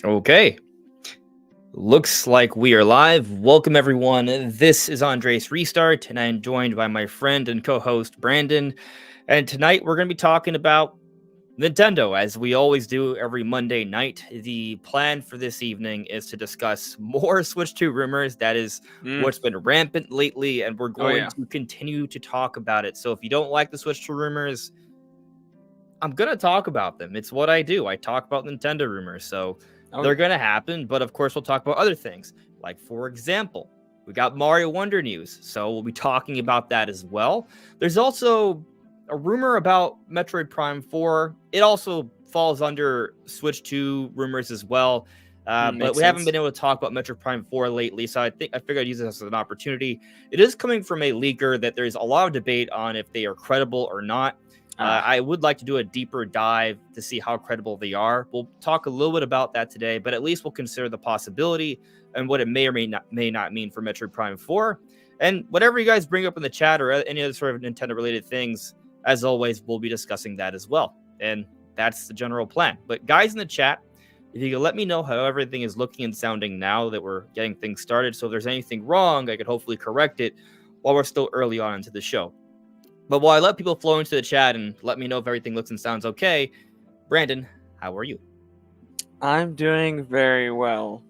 Okay, looks like we are live. Welcome, everyone. This is Andres Restart, and I'm joined by my friend and co host, Brandon. And tonight we're going to be talking about Nintendo, as we always do every Monday night. The plan for this evening is to discuss more Switch 2 rumors. That is Mm. what's been rampant lately, and we're Oh going yeah. to continue to talk about it. So if you don't like the Switch 2 rumors, I'm gonna talk about them. It's what I do. I talk about Nintendo rumors, so Oh they're yeah. gonna happen. But of course, we'll talk about other things. Like, for example, we got Mario Wonder news, so we'll be talking about that as well. There's also a rumor about Metroid Prime 4. It also falls under Switch 2 rumors as well. But Makes we haven't sense. been able to talk about Metroid Prime 4 lately, so I figured I'd use this as an opportunity. It is coming from a leaker that there's a lot of debate on if they are credible or not. Ah. I would like to do a deeper dive to see how credible they are. We'll talk a little bit about that today, but at least we'll consider the possibility and what it may or may not mean for Metroid Prime 4. And whatever you guys bring up in the chat or any other sort of Nintendo related things, as always, we'll be discussing that as well. And that's the general plan. But guys in the chat, if you could let me know how everything is looking and sounding now that we're getting things started. So if there's anything wrong, I could hopefully correct it while we're still early on into the show. But while I let people flow into the chat and let me know if everything looks and sounds okay, Brandon, how are you? I'm doing very well.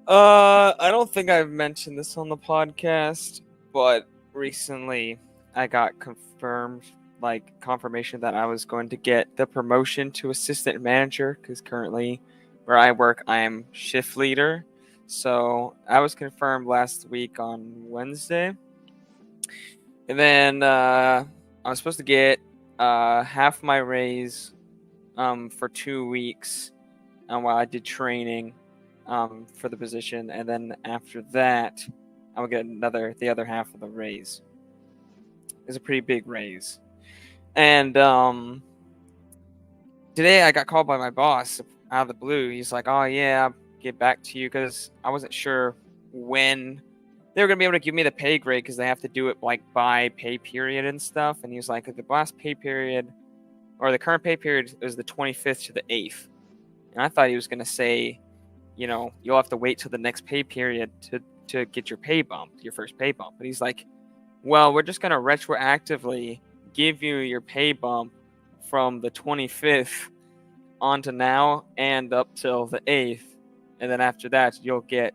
I don't think I've mentioned this on the podcast, but recently I got confirmation that I was going to get the promotion to assistant manager because currently where I work, I am shift leader. So I was confirmed last week on Wednesday. And then I was supposed to get half my raise for 2 weeks while I did training for the position, and then after that, I would get the other half of the raise. It's a pretty big raise, and today I got called by my boss out of the blue. He's like, "Oh yeah, I'll get back to you," because I wasn't sure when they were gonna be able to give me the pay grade because they have to do it like by pay period and stuff. And he was like, "The last pay period, or the current pay period, is the 25th to the 8th." And I thought he was gonna say, you'll have to wait till the next pay period to get your pay bump, your first pay bump. But he's like, well, we're just gonna retroactively give you your pay bump from the 25th on to now and up till the 8th, and then after that you'll get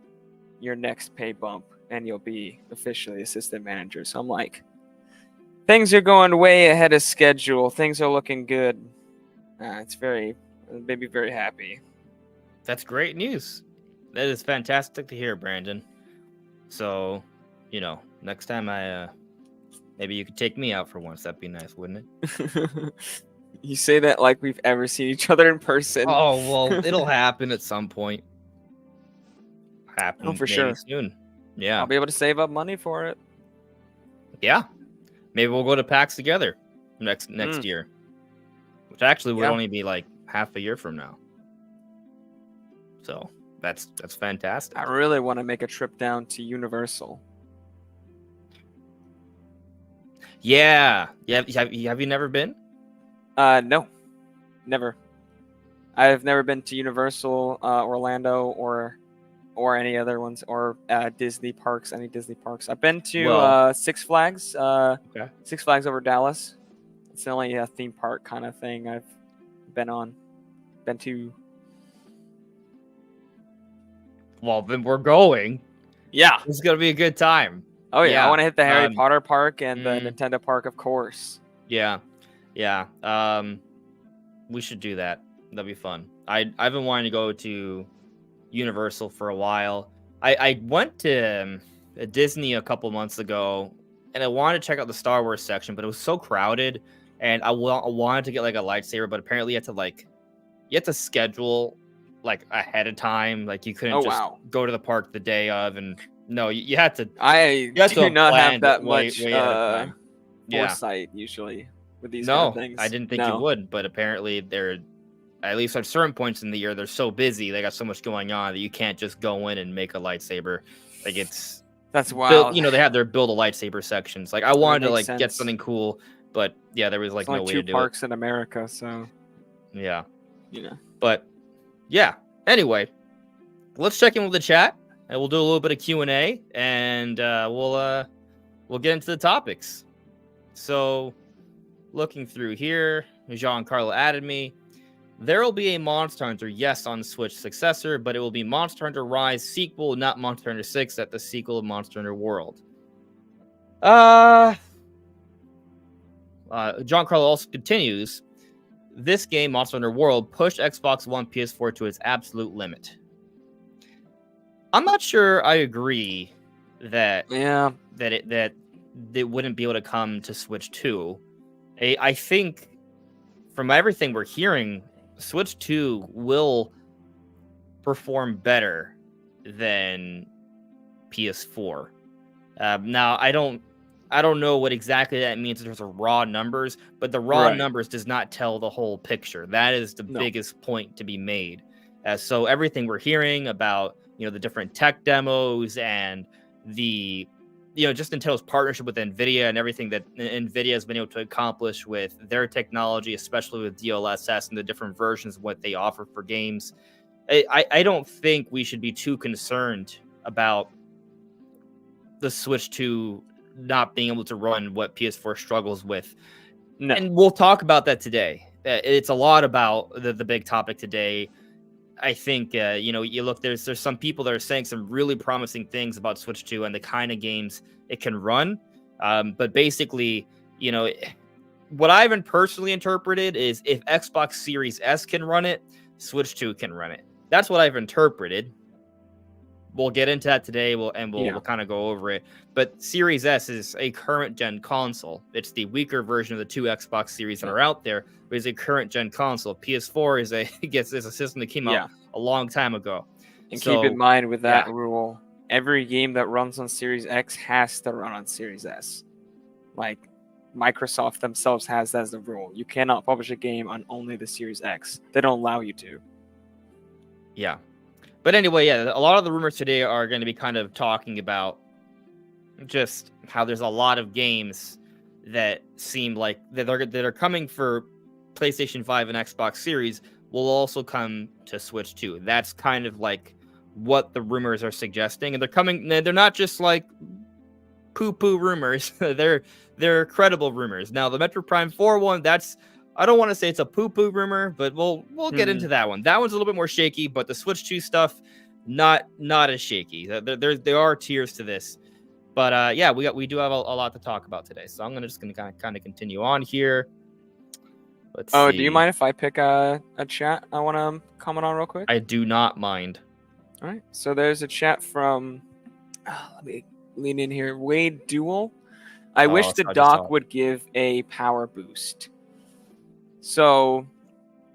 your next pay bump and you'll be officially assistant manager. So I'm like, things are going way ahead of schedule. Things are looking good. It made me very happy. That's great news. That is fantastic to hear, Brandon. So, next time maybe you could take me out for once. That'd be nice, wouldn't it? You say that like we've ever seen each other in person. Oh, well, it'll happen at some point. Oh, for Maybe sure. soon. Yeah. I'll be able to save up money for it. Yeah. Maybe we'll go to PAX together next year. Which actually would only be like half a year from now. So that's fantastic. I really want to make a trip down to Universal. Yeah. Have you never been? No, never. I've never been to Universal, Orlando, or any other ones, or Disney parks. Any Disney parks? I've been to Six Flags. Okay. Six Flags over Dallas. It's the only theme park kind of thing I've been to. Well, then we're going. Yeah. It's going to be a good time. Oh, yeah. I want to hit the Harry Potter park and the Nintendo park, of course. Yeah. We should do that. That'd be fun. I've been wanting to go to Universal for a while. I went to Disney a couple months ago, and I wanted to check out the Star Wars section, but it was so crowded, and I wanted to get like a lightsaber, but apparently you have to schedule like ahead of time. Like you couldn't go to the park the day of, and no, you had to. I do not have that much foresight usually with these kind of things. I didn't think you would, but apparently they're, at least at certain points in the year, they're so busy, they got so much going on that you can't just go in and make a lightsaber. Like that's wild. They have their build a lightsaber sections. Like I wanted to get something cool, but yeah, there was like no way to do it. 2 parks in America, so yeah. Yeah. But yeah. Anyway, let's check in with the chat, and we'll do a little bit of Q&A, and we'll get into the topics. So, looking through here, Giancarlo added me. There will be a Monster Hunter, yes, on Switch successor, but it will be Monster Hunter Rise sequel, not Monster Hunter 6 at the sequel of Monster Hunter World. Giancarlo also continues, this game, Monster Hunter World, pushed Xbox One PS4 to its absolute limit. I'm not sure I agree that it wouldn't be able to come to Switch 2. I think from everything we're hearing, Switch 2 will perform better than PS4. Now, I don't know what exactly that means in terms of raw numbers, but the raw numbers does not tell the whole picture. That is the biggest point to be made. So everything we're hearing about, the different tech demos and the, just Nintendo's partnership with NVIDIA and everything that NVIDIA has been able to accomplish with their technology, especially with DLSS and the different versions of what they offer for games. I don't think we should be too concerned about the Switch 2 not being able to run what PS4 struggles with. No. And we'll talk about that today. It's a lot about the big topic today. I think, you look, there's some people that are saying some really promising things about Switch 2 and the kind of games it can run. But basically, what I haven't personally interpreted is if Xbox Series S can run it, Switch 2 can run it. That's what I've interpreted. We'll get into that today, we'll kind of go over it. But Series S is a current gen console. It's the weaker version of the two Xbox Series that are out there, but it's a current gen console. PS4 is a system that came out a long time ago. And keep in mind with that rule, every game that runs on Series X has to run on Series S. Like Microsoft themselves has that as the rule. You cannot publish a game on only the Series X. They don't allow you to. Yeah. But anyway, a lot of the rumors today are going to be kind of talking about just how there's a lot of games that seem like that are coming for PlayStation 5 and Xbox Series will also come to Switch 2. That's kind of like what the rumors are suggesting, and they're not just like poo-poo rumors. they're credible rumors. Now, the Metroid Prime 4 one, I don't want to say it's a poo-poo rumor, but we'll get into that one. That one's a little bit more shaky, but the Switch 2 stuff, not as shaky. There are tiers to this, but we do have a lot to talk about today. So I'm just gonna kind of continue on here. Let's see. Do you mind if I pick a chat I want to comment on real quick? I do not mind. All right. So there's a chat from. Let me lean in here. Wade Duel. I wish the dock would give a power boost. So,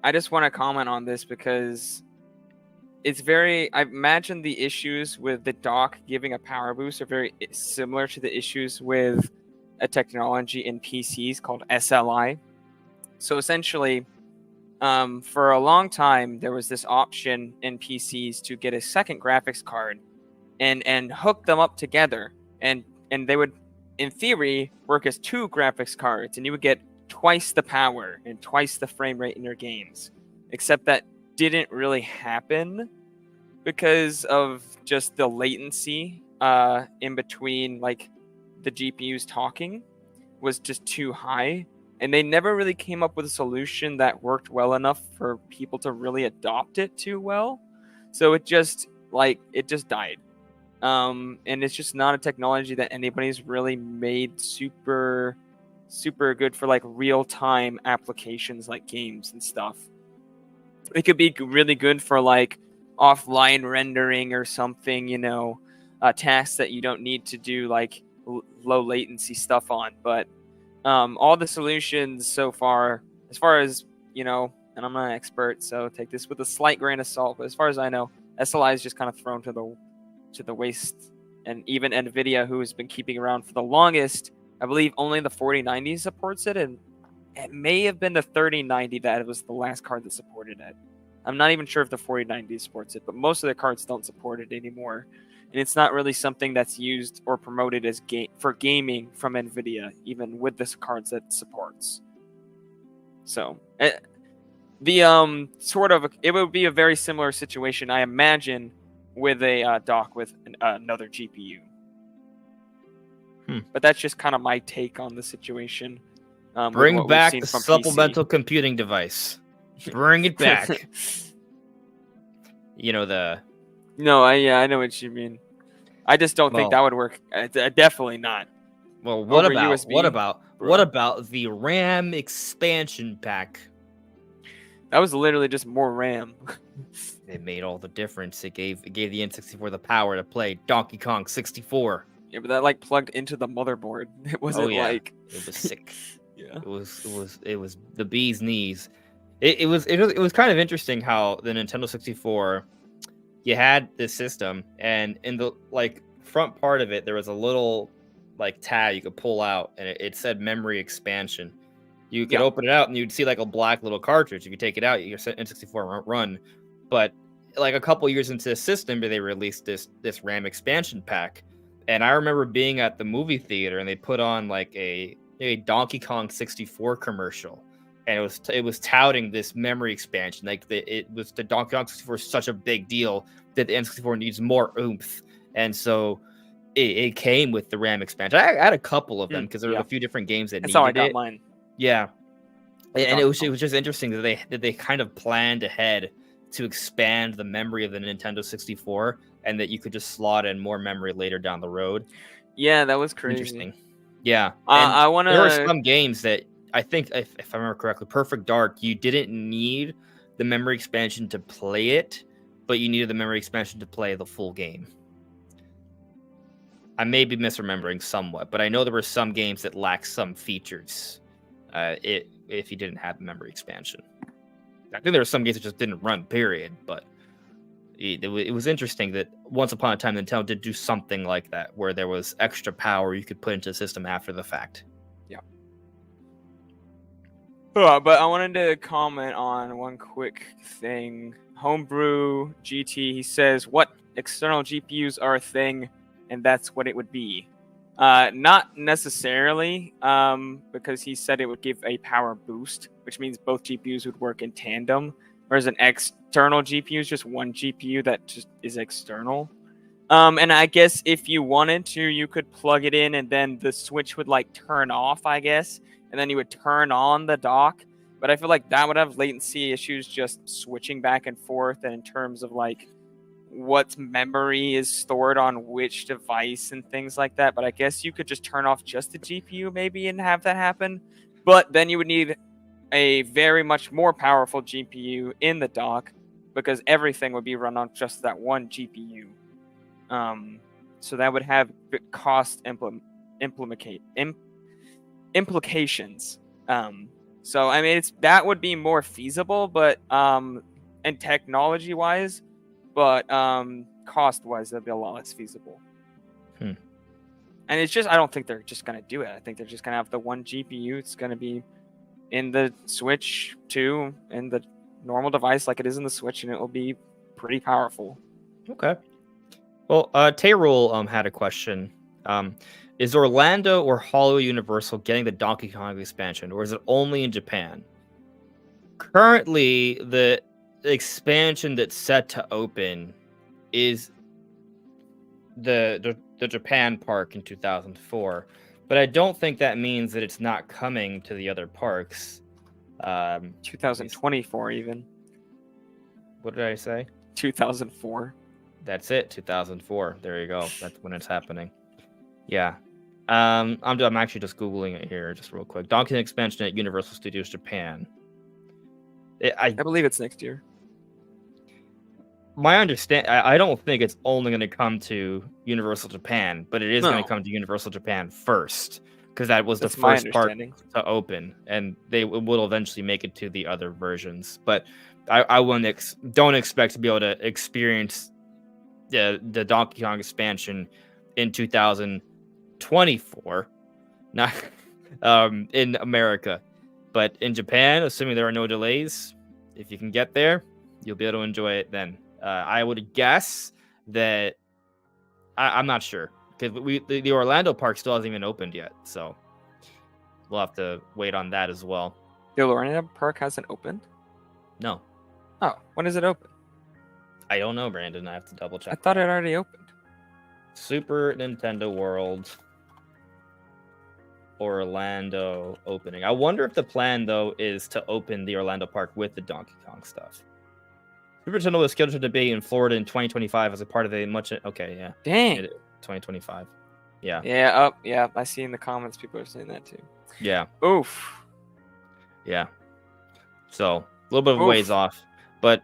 I just want to comment on this because it's I imagine the issues with the dock giving a power boost are very similar to the issues with a technology in PCs called SLI. So essentially, for a long time, there was this option in PCs to get a second graphics card and hook them up together. And they would, in theory, work as two graphics cards, and you would get twice the power and twice the frame rate in your games. Except that didn't really happen because of just the latency in between, like, the GPUs talking was just too high. And they never really came up with a solution that worked well enough for people to really adopt it too well. So it just died. And it's just not a technology that anybody's really made super good for like real-time applications like games and stuff. It could be really good for like offline rendering or something, tasks that you don't need to do like low latency stuff on. But all the solutions so far, as far as, and I'm not an expert, so take this with a slight grain of salt, but as far as I know, SLI is just kind of thrown to the waste. And even NVIDIA, who has been keeping around for the longest, I believe only the 4090 supports it, and it may have been the 3090 that was the last card that supported it. I'm not even sure if the 4090 supports it, but most of the cards don't support it anymore. And it's not really something that's used or promoted as for gaming from NVIDIA, even with the cards that it supports. So, The sort of it would be a very similar situation, I imagine, with a dock with another GPU. But that's just kind of my take on the situation. With Bring what we've back seen the from supplemental PC. computing device. Bring it back. You know the No, I know what you mean. I just don't think well. that would work. Definitely not. Well, Over USB, what bro. about the RAM expansion pack? That was literally just more RAM. It made all the difference. It gave the N64 the power to play Donkey Kong 64. Yeah, but that like plugged into the motherboard. It wasn't Oh yeah, like it was sick. yeah. It was the bee's knees. It was kind of interesting how the Nintendo 64, you had this system, and in the like front part of it there was a little like tab you could pull out, and it said memory expansion. You could Yeah. open it out and you'd see like a black little cartridge. If you take it out, your N64 won't run. But like a couple years into the system, they released this RAM expansion pack, and I remember being at the movie theater and they put on like a Donkey Kong 64 commercial, and it was touting this memory expansion. Like it was the Donkey Kong 64 is such a big deal that the N64 needs more oomph, and so it came with the RAM expansion. I had a couple of them because there were Yeah. a few different games that That's how I needed got it. mine. Yeah, The and it Donkey was just interesting that they kind of planned ahead to expand the memory of the Nintendo 64, and that you could just slot in more memory later down the road. Yeah, that was crazy. Interesting. Yeah, and I want there were to. some games that I think, if I remember correctly, Perfect Dark, you didn't need the memory expansion to play it, but you needed the memory expansion to play the full game. I may be misremembering somewhat, but I know there were some games that lacked some features. If you didn't have the memory expansion, I think there were some games that just didn't run. Period. But it was interesting that once upon a time Nintendo did do something like that, where there was extra power you could put into the system after the fact. Yeah. But I wanted to comment on one quick thing. Homebrew GT, he says, what external GPUs are a thing, and that's what it would be. Not necessarily, because he said it would give a power boost, which means both GPUs would work in tandem, whereas an external GPU is just one GPU that just is external. And I guess if you wanted to, you could plug it in, and then the switch would like turn off, I guess, and then you would turn on the dock. But I feel like that would have latency issues just switching back and forth, and in terms of like what memory is stored on which device and things like that. But I guess you could just turn off just the GPU maybe and have that happen. But then you would need a very much more powerful GPU in the dock, because everything would be run on just that one GPU. So that would have cost implications. So I mean, that would be more feasible, but and technology wise, but cost wise, that'd be a lot less feasible. And it's just, I don't think they're just gonna do it. I think they're just gonna have the one GPU. It's gonna be in the Switch 2 in the normal device like it is in the Switch, and it will be pretty powerful. Okay. Well, Tayrul had a question. Is Orlando or Hollywood Universal getting the Donkey Kong expansion, or is it only in Japan? Currently, the expansion that's set to open is the Japan park in 2004, but I don't think that means that it's not coming to the other parks. 2024 even. What did I say? 2004. That's it. 2004. There you go. That's when it's happening. Yeah. I'm actually just Googling it here, just real quick. Donkey Kong expansion at Universal Studios Japan. I believe it's next year. My understand, I don't think it's only going to come to Universal Japan, but it is going to come to Universal Japan first, because that was the first part to open, and they will eventually make it to the other versions. But I don't expect to be able to experience the Donkey Kong expansion in 2024, not in America, but in Japan, assuming there are no delays, if you can get there, you'll be able to enjoy it then. I would guess that I'm not sure, because the Orlando park still hasn't even opened yet, so we'll have to wait on that as well. The Orlando park hasn't opened? No, Oh, when does it open? I don't know, Brandon. I have to double I check. thought it already opened. Super Nintendo World Orlando opening. I wonder if the plan though is to open the Orlando park with the Donkey Kong stuff. Super Nintendo was scheduled to be in Florida in 2025 as a part of a much. Okay, yeah, Dang. 2025. Yeah. Yeah. Oh, yeah. I see in the comments people are saying that too. Yeah. Oof. Yeah. So a little bit of ways off, but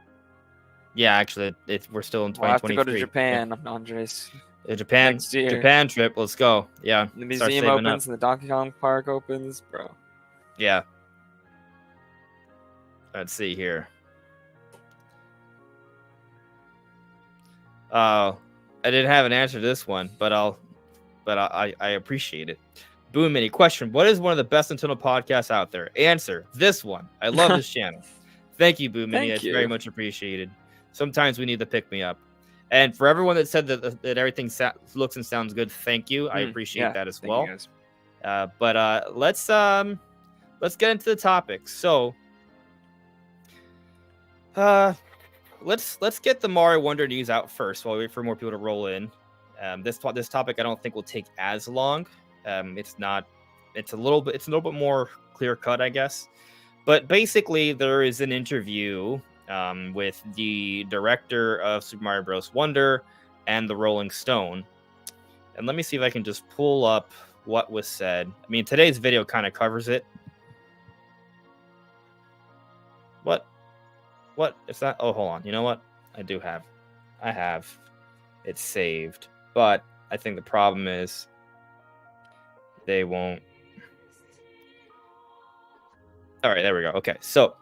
yeah, actually, we're still in 2023. We'll have to go to Yeah. Japan, Andres. The Next year. Japan trip. Let's go. Yeah. The museum opens and the Donkey Kong Park opens, bro. Yeah. Let's see here. I didn't have an answer to this one, but I appreciate it. Boom Mini question: what is one of the best Nintendo podcasts out there? Answer: this one. I love this channel. Thank you, Boom Mini. It's very much appreciated. Sometimes we need to pick me up. And for everyone that said that everything looks and sounds good, thank you. I appreciate that as well. But let's get into the topic. So, let's get the Mario Wonder news out first while we wait for more people to roll in. This topic I don't think will take as long. It's a little bit more clear cut, I guess. But basically, there is an interview with the director of Super Mario Bros. Wonder and the Rolling Stone. And let me see if I can just pull up what was said. I mean, today's video kind of covers it. What? It's not. Oh, hold on. You know what? I have it saved. But I think the problem is they won't. All right, there we go. Okay, so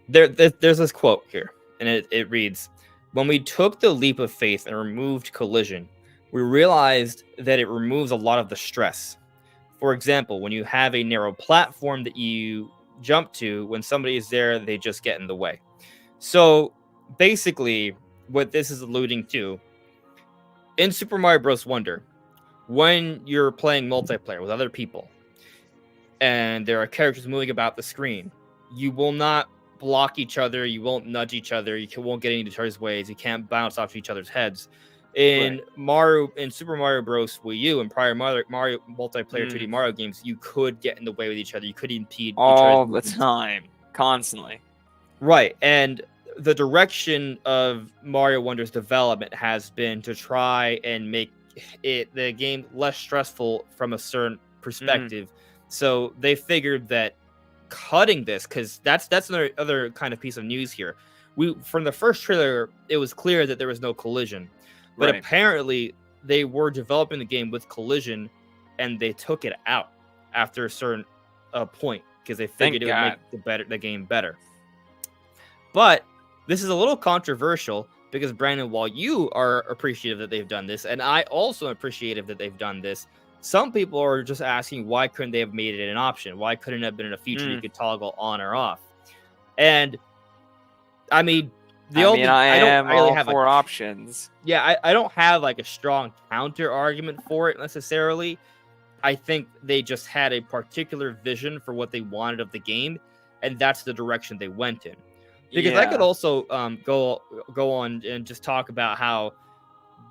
there's this quote here, and it reads, "When we took the leap of faith and removed collision, we realized that it removes a lot of the stress. For example, when you have a narrow platform that you jump to, when somebody is there, they just get in the way." So basically, what this is alluding to, in Super Mario Bros. Wonder, when you're playing multiplayer with other people, and there are characters moving about the screen, you will not block each other, you won't nudge each other, you won't get in each other's ways, you can't bounce off each other's heads. In Super Mario Bros. Wii U and prior Mario multiplayer 2D Mario games, you could get in the way with each other, you could impede all the time, constantly. Right, and the direction of Mario Wonder's development has been to try and make the game less stressful from a certain perspective. So they figured that cutting this, because that's another kind of piece of news here. From the first trailer, it was clear that there was no collision, but apparently they were developing the game with collision, and they took it out after a certain point because they figured it would make the game better. But this is a little controversial because, Brandon, while you are appreciative that they've done this, and I also am appreciative that they've done this, some people are just asking, why couldn't they have made it an option? Why couldn't it have been in a feature you could toggle on or off? And I mean, I don't really have four options. Yeah, I don't have like a strong counter argument for it necessarily. I think they just had a particular vision for what they wanted of the game, and that's the direction they went in. Because I could also go on and just talk about how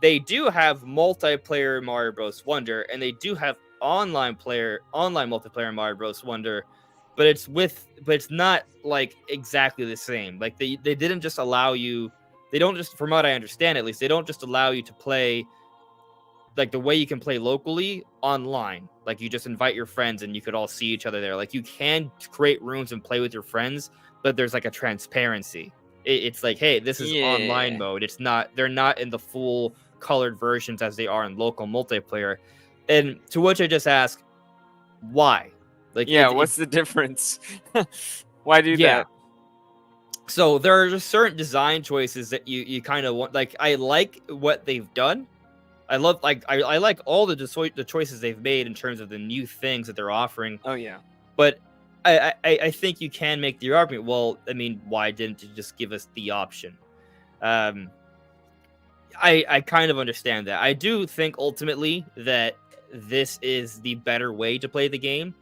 they do have multiplayer Mario Bros. Wonder, and they do have online multiplayer in Mario Bros. Wonder, but it's not like exactly the same. Like they didn't just allow you. They don't just, from what I understand at least, they don't just allow you to play like the way you can play locally online. Like you just invite your friends and you could all see each other there. Like you can create rooms and play with your friends, but there's like a transparency. It's like, hey, this is online mode. It's not. They're not in the full colored versions as they are in local multiplayer. And to which I just ask, why? Like, what's the difference? Why do that? So there are just certain design choices that you kind of want. Like, I like what they've done. I love I like all the choices they've made in terms of the new things that they're offering. Oh yeah, but I think you can make the argument. Well, I mean, why didn't you just give us the option? I kind of understand that. I do think ultimately that this is the better way to play the game.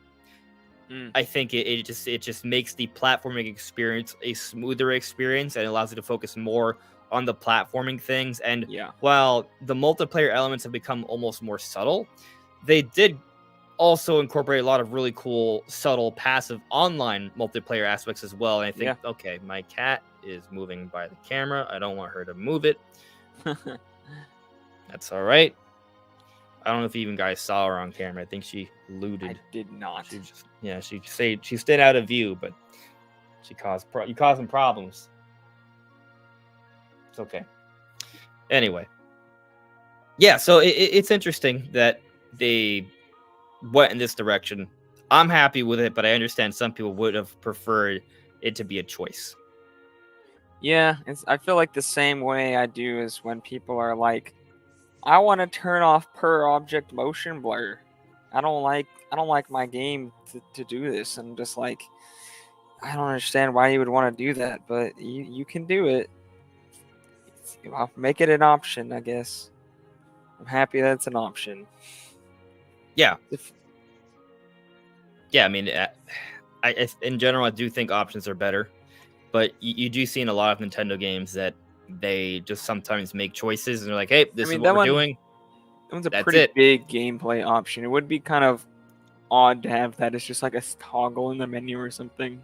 I think it just makes the platforming experience a smoother experience and allows you to focus more on the platforming things. And Yeah. while the multiplayer elements have become almost more subtle, they did also incorporate a lot of really cool, subtle, passive online multiplayer aspects as well. And I think, okay, my cat is moving by the camera. I don't want her to move it. That's all right. I don't know if you even guys saw her on camera. I think she looted. I did not. She stayed out of view, but you caused some problems. It's okay. Anyway, yeah. So it's interesting that they went in this direction. I'm happy with it, but I understand some people would have preferred it to be a choice. Yeah, I feel like the same way I do is when people are like, I want to turn off per object motion blur. I don't like my game to do this. I'm just like, I don't understand why you would want to do that, but you can do it. I'll make it an option, I guess. I'm happy that it's an option. Yeah. Yeah, I mean, in general, I do think options are better, but you do see in a lot of Nintendo games that they just sometimes make choices and they're like, hey, this is what we're doing. That one's a pretty big gameplay option. It would be kind of odd to have that. It's just like a toggle in the menu or something.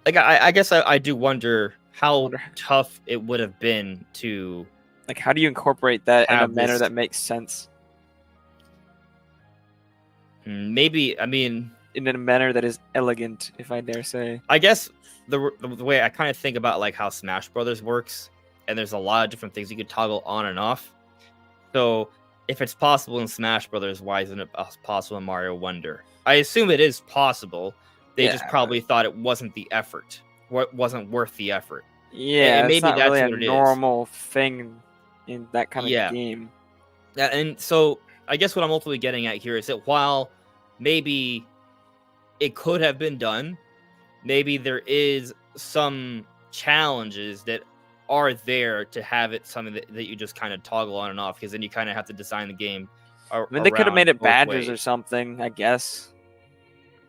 Like, I guess I do wonder how tough it would have been to... Like, how do you incorporate that in a manner that makes sense? Maybe, I mean... in a manner that is elegant, if I dare say. I guess the way I kind of think about, like, how Smash Brothers works, and there's a lot of different things you could toggle on and off. So, if it's possible in Smash Brothers, why isn't it possible in Mario Wonder? I assume it is possible. They just probably thought it wasn't the effort. Wasn't worth the effort. Yeah, and maybe it's not that's really what a it is. normal thing in that kind of game. Yeah, and so I guess what I'm ultimately getting at here is that while maybe it could have been done, maybe there is some challenges that are there to have it something that you just kind of toggle on and off, because then you kind of have to design the game. I mean, they could have made it badges or something, I guess.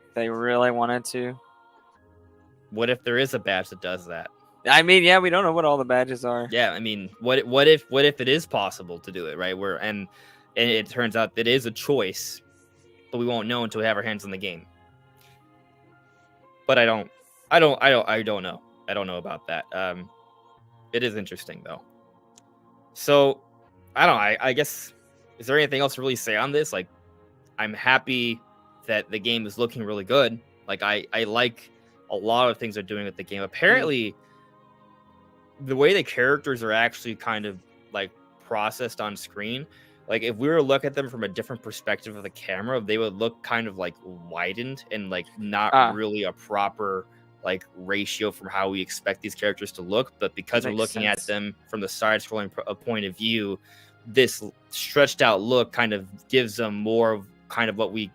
If they really wanted to. What if there is a badge that does that? I mean, yeah, we don't know what all the badges are. Yeah, I mean, what if it is possible to do it, right? And it turns out that it is a choice, but we won't know until we have our hands on the game. But I don't know. I don't know about that. It is interesting though. So I don't know. I guess, is there anything else to really say on this? Like, I'm happy that the game is looking really good. Like, I like a lot of things they're doing with the game. Apparently, the way the characters are actually kind of like processed on screen, like if we were to look at them from a different perspective of the camera, they would look kind of like widened and like not really a proper like ratio from how we expect these characters to look. But because we're looking at them from the side scrolling point of view, this stretched out look kind of gives them more of kind of what we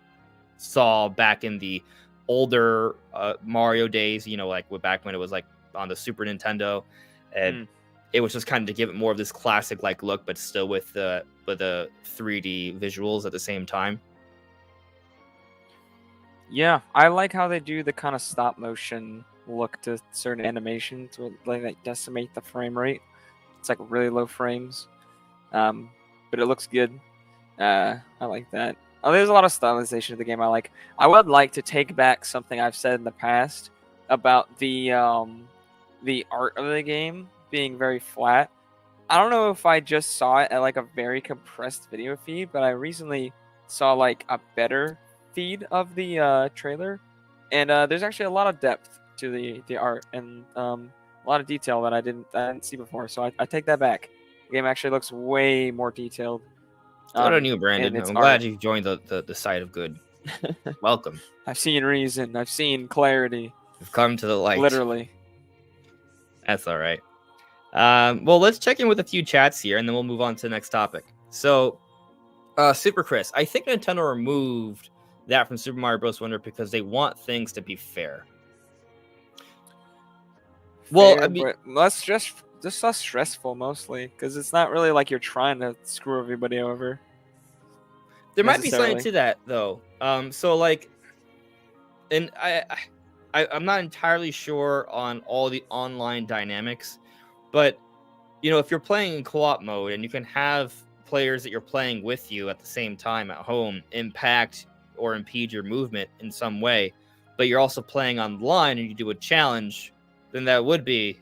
saw back in the older Mario days, you know, like back when it was like on the Super Nintendo, and it was just kind of to give it more of this classic like look, but still with the 3D visuals at the same time. Yeah, I like how they do the kind of stop motion look to certain animations, like that decimate the frame rate. It's like really low frames, but it looks good. I like that. Oh, there's a lot of stylization of the game I like. I would like to take back something I've said in the past about the art of the game being very flat. I don't know if I just saw it at like a very compressed video feed, but I recently saw like a better feed of the trailer, and there's actually a lot of depth to the art and a lot of detail that I didn't see before. So I take that back. The game actually looks way more detailed. What on you, Brandon? I'm glad you joined the side of good. Welcome. I've seen reason. I've seen clarity. You've come to the light. Literally. That's all right. Well, let's check in with a few chats here, and then we'll move on to the next topic. So, Super Chris, I think Nintendo removed that from Super Mario Bros. Wonder because they want things to be fair. Well, I mean, just less stressful mostly, because it's not really like you're trying to screw everybody over. there might be something necessarily. to that though. So like, and I'm not entirely sure on all the online dynamics, but if you're playing in co-op mode and you can have players that you're playing with you at the same time at home impact or impede your movement in some way, but you're also playing online and you do a challenge, then that would be,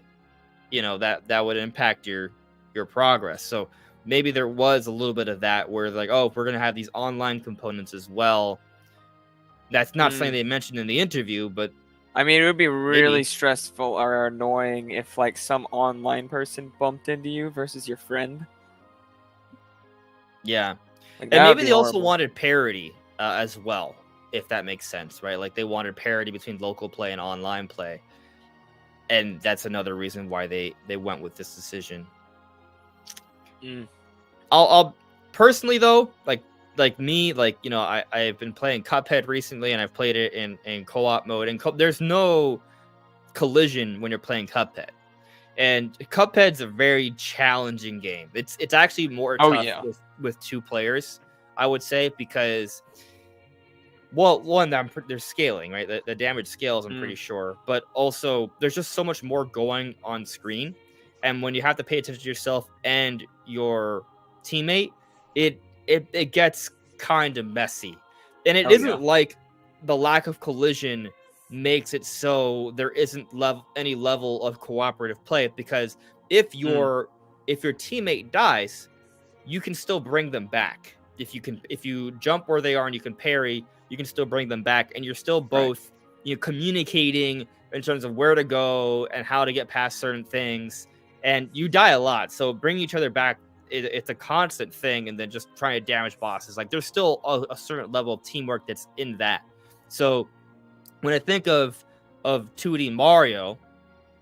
that would impact your progress. So maybe there was a little bit of that where like, oh, if we're gonna have these online components as well. That's not something Mm. they mentioned in the interview, but I mean, it would be really maybe. stressful or annoying if like some online person bumped into you versus your friend. Yeah. Like And that would maybe be they also horrible. wanted parity as well, if that makes sense, right? Like they wanted parity between local play and online play. And that's another reason why they went with this decision. Mm. I'll personally though, like me, like I've been playing Cuphead recently, and I've played it in co-op mode, and there's no collision when you're playing Cuphead. And Cuphead's a very challenging game. It's actually more Oh tough yeah. with two players, I would say, because well, one, there's scaling, right? The damage scales, I'm Mm. pretty sure, but also there's just so much more going on screen, and when you have to pay attention to yourself and your teammate, it gets kind of messy, and it Oh yeah. isn't like the lack of collision makes it so there isn't any level of cooperative play, because if Mm. your teammate dies, you can still bring them back. If you jump where they are and you can parry, you can still bring them back, and you're still Right. both communicating in terms of where to go and how to get past certain things. And you die a lot, so bringing each other back, it's a constant thing. And then just trying to damage bosses, like there's still a certain level of teamwork that's in that. So when I think of 2D Mario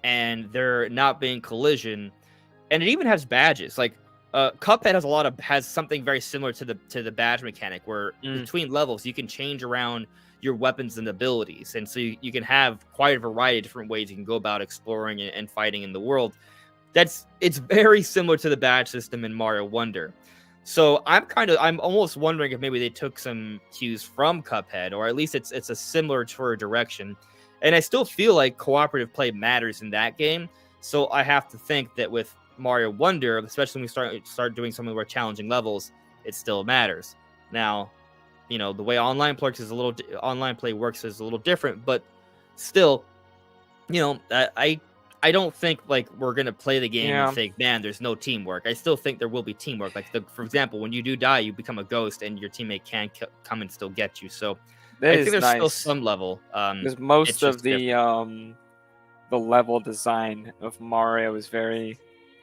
and there not being collision, and it even has badges. Like Cuphead has something very similar to the badge mechanic, where Mm. between levels you can change around your weapons and abilities, and so you can have quite a variety of different ways you can go about exploring and fighting in the world. It's very similar to the badge system in Mario Wonder. So I'm almost wondering if maybe they took some cues from Cuphead, or at least it's a similar sort of direction. And I still feel like cooperative play matters in that game. So I have to think that with Mario Wonder, especially when we start doing some of the more challenging levels, it still matters. Now, the way online play works is a little different, but still, I don't think like we're gonna play the game and Yeah. think, man, there's no teamwork. I still think there will be teamwork. Like for example, when you do die, you become a ghost, and your teammate can come and still get you. So That I think is there's still nice. some level. Because It's most of just different. the level design of Mario is very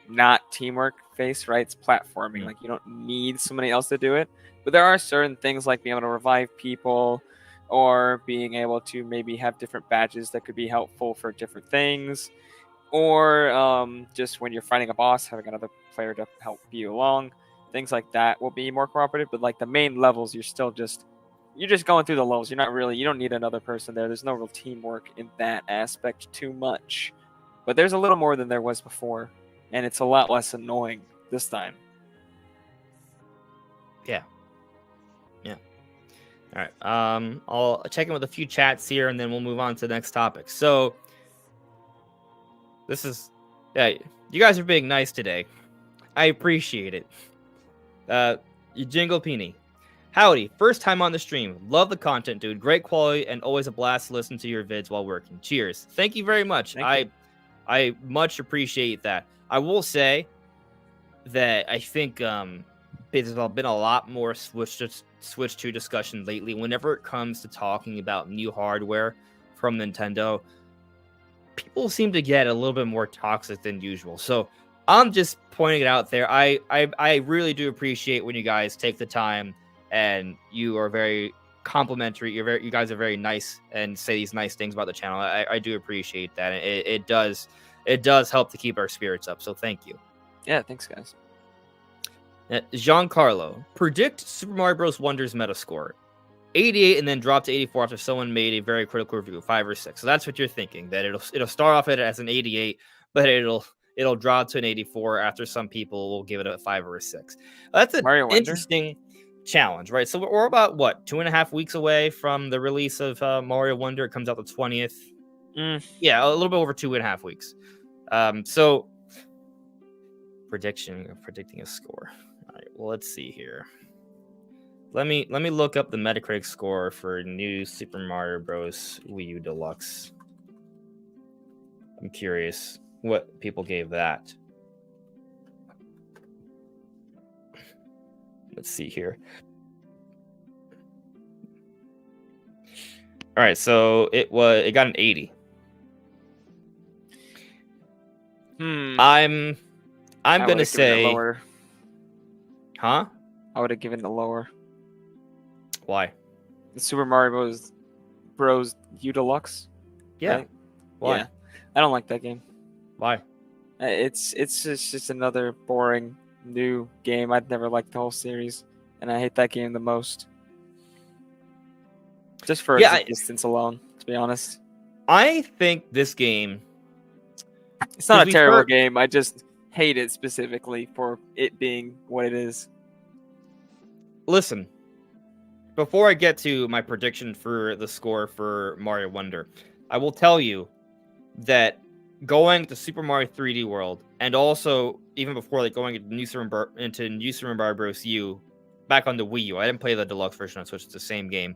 not teamwork based, right? It's platforming. Mm. Like you don't need somebody else to do it. But there are certain things like being able to revive people or being able to maybe have different badges that could be helpful for different things. Or just when you're fighting a boss, having another player to help you along. Things like that will be more cooperative. But like the main levels, you're just going through the levels. You don't need another person there. There's no real teamwork in that aspect too much. But there's a little more than there was before, and it's a lot less annoying this time. Yeah. Yeah. All right. I'll check in with a few chats here, and then we'll move on to the next topic. So this is, yeah, you guys are being nice today. I appreciate it. You Jingle Peony. Howdy, first time on the stream. Love the content, dude. Great quality and always a blast to listen to your vids while working. Cheers. Thank you very much. Thank you. I much appreciate that. I will say that I think there's been a lot more switch to discussion lately whenever it comes to talking about new hardware from Nintendo. People seem to get a little bit more toxic than usual. So I'm just pointing it out there. I really do appreciate when you guys take the time and you are very complimentary. You guys are very nice and say these nice things about the channel. I do appreciate that. It does help to keep our spirits up. So thank you. Yeah, thanks, guys. Giancarlo, predict Super Mario Bros. Wonder's Metascore. 88 and then drop to 84 after someone made a very critical review, 5 or 6. So that's what you're thinking, that it'll start off as an 88, but it'll drop to an 84 after some people will give it a 5 or a 6. That's an Mario Wonder. interesting challenge, right? So we're about what 2.5 weeks away from the release of Mario Wonder. It comes out the 20th. Yeah, a little bit over 2.5 weeks. So predicting a score. All right, well, let's see here. Let me look up the Metacritic score for new Super Mario Bros. Wii U Deluxe. I'm curious what people gave that. Let's see here. All right, so it got an 80. I'm gonna say lower. Huh? I would have given it lower. Why? The Super Mario Bros. U Deluxe. Yeah. Right? Why? Yeah. I don't like that game. Why? It's just another boring new game. I'd never liked the whole series, and I hate that game the most. Just for its existence alone, to be honest. I think this game. It's not a terrible game. I just hate it specifically for it being what it is. Listen, before I get to my prediction for the score for Mario Wonder, I will tell you that going to Super Mario 3D World, and also even before like going into New Super Mario Bros. U, back on the Wii U, I didn't play the deluxe version on Switch. It's the same game.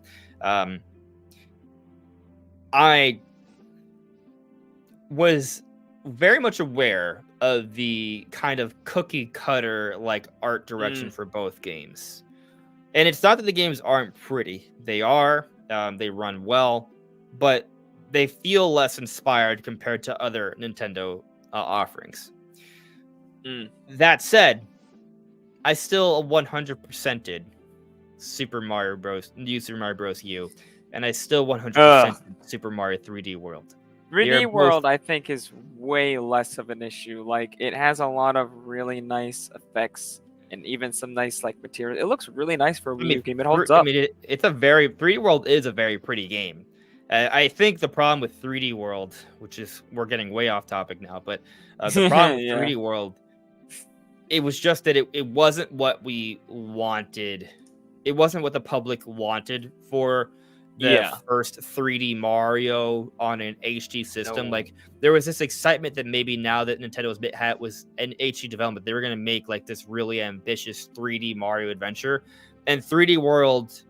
I was very much aware of the kind of cookie cutter like art direction for both games. And it's not that the games aren't pretty. They are. They run well, but they feel less inspired compared to other Nintendo offerings. That said, I still 100%ed Super Mario Bros. New Super Mario Bros. U, and I still 100% Super Mario 3D World. 3D World, I think, is way less of an issue. Like, it has a lot of really nice effects and even some nice like material. It looks really nice for a Wii U game. It holds up. I mean, it's a very 3D World is a very pretty game. I think the problem with 3D World, which is we're getting way off topic now, but the problem with 3D World, it was just that it wasn't what we wanted. It wasn't what the public wanted for the first 3D Mario on an HD system. Like, there was this excitement that maybe now that Nintendo's was an HD development, they were going to make like this really ambitious 3D Mario adventure, and 3D World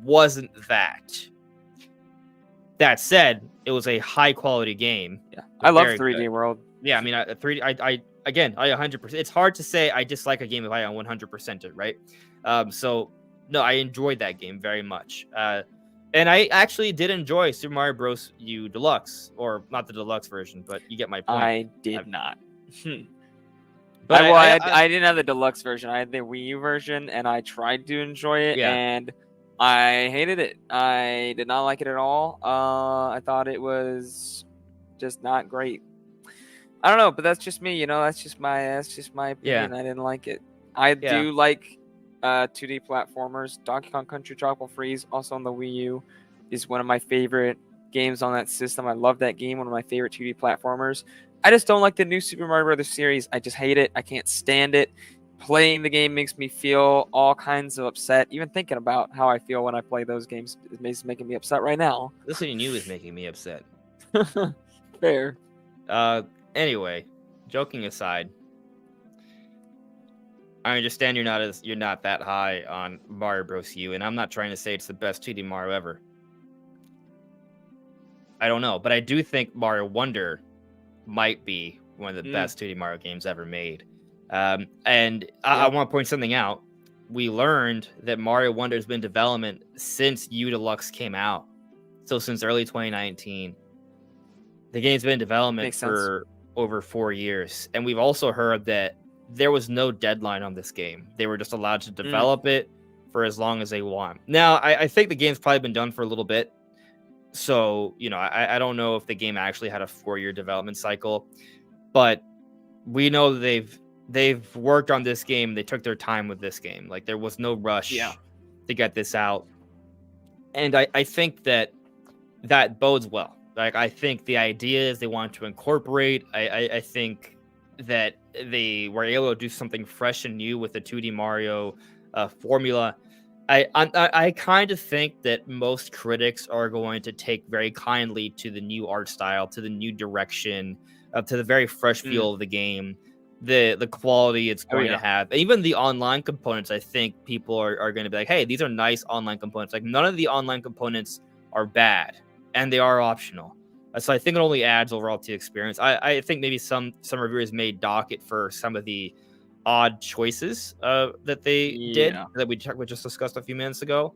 wasn't that. That said, it was a high quality game. Yeah, I love 3D World. Yeah, I mean, 3D. I 100%. It's hard to say I dislike a game if I 100% it, right? So no, I enjoyed that game very much. And I actually did enjoy Super Mario Bros. U Deluxe, or not the deluxe version, but you get my point. I did not. But I didn't have the deluxe version. I had the Wii U version, and I tried to enjoy it, and I hated it. I did not like it at all. I thought it was just not great. I don't know, but that's just me. You know, that's just my opinion. I didn't like it. I do like 2D platformers. Donkey Kong Country Tropical Freeze, also on the Wii U, is one of my favorite games on that system. I love that game. One of my favorite 2D platformers. I just don't like the new Super Mario Brothers series. I just hate it. I can't stand it. Playing the game makes me feel all kinds of upset. Even thinking about how I feel when I play those games is making me upset right now. Listening to you is making me upset. Fair. Anyway, joking aside, I understand you're not that high on Mario Bros. U, and I'm not trying to say it's the best 2D Mario ever. I don't know, but I do think Mario Wonder might be one of the best 2D Mario games ever made. I want to point something out. We learned that Mario Wonder has been in development since U Deluxe came out, so since early 2019. The game's been in development for over 4 years, and we've also heard that there was no deadline on this game. They were just allowed to develop it for as long as they want. Now, I think the game's probably been done for a little bit. So, you know, I don't know if the game actually had a 4-year development cycle, but we know they've worked on this game. They took their time with this game. Like, there was no rush to get this out. And I think that bodes well. Like, I think the ideas they want to incorporate, I think that they were able to do something fresh and new with the 2D Mario formula. I kind of think that most critics are going to take very kindly to the new art style, to the new direction, to the very fresh Mm. feel of the game, the quality it's Oh going to yeah. have. Even the online components, I think people are going to be like, hey, these are nice online components. Like none of the online components are bad, and they are optional. So I think it only adds overall to the experience. I think maybe some reviewers may dock it for some of the odd choices that they did Yeah. that we just discussed a few minutes ago.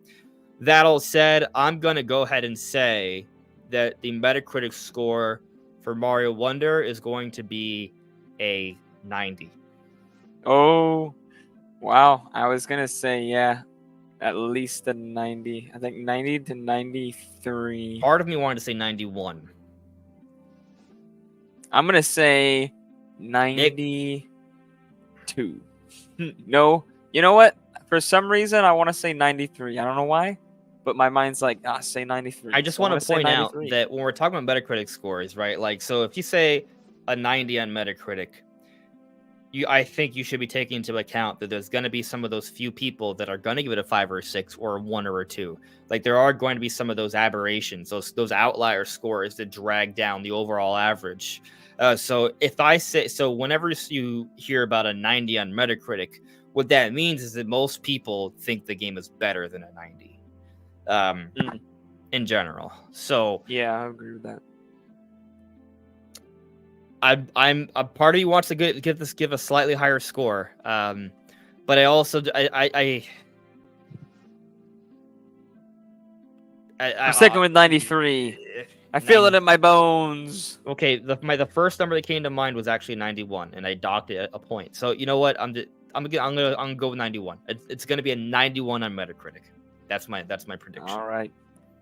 That all said, I'm going to go ahead and say that the Metacritic score for Mario Wonder is going to be a 90. Oh, wow. I was gonna say yeah, at least a 90. I think 90 to 93. Part of me wanted to say 91. I'm gonna say Nick, 92. No, you know what? For some reason, I want to say 93. I don't know why, but my mind's like, say 93. I just So I'm want gonna to say point out 93. that when we're talking about Metacritic scores, right? Like, so if you say a 90 on Metacritic, I think you should be taking into account that there's going to be some of those few people that are going to give it a 5 or a 6 or a 1 or a 2. Like there are going to be some of those aberrations, those outlier scores that drag down the overall average. So if I say so, whenever you hear about a 90 on Metacritic, what that means is that most people think the game is better than a 90, Mm. in general. So Yeah, I agree with that. I'm a part of you wants to give a slightly higher score, but I also I'm sticking with 93. I feel it in my bones. Okay, the first number that came to mind was actually 91, and I docked it a point. So you know what? I'm gonna go with 91. It's gonna be a 91 on Metacritic. That's my prediction. All right.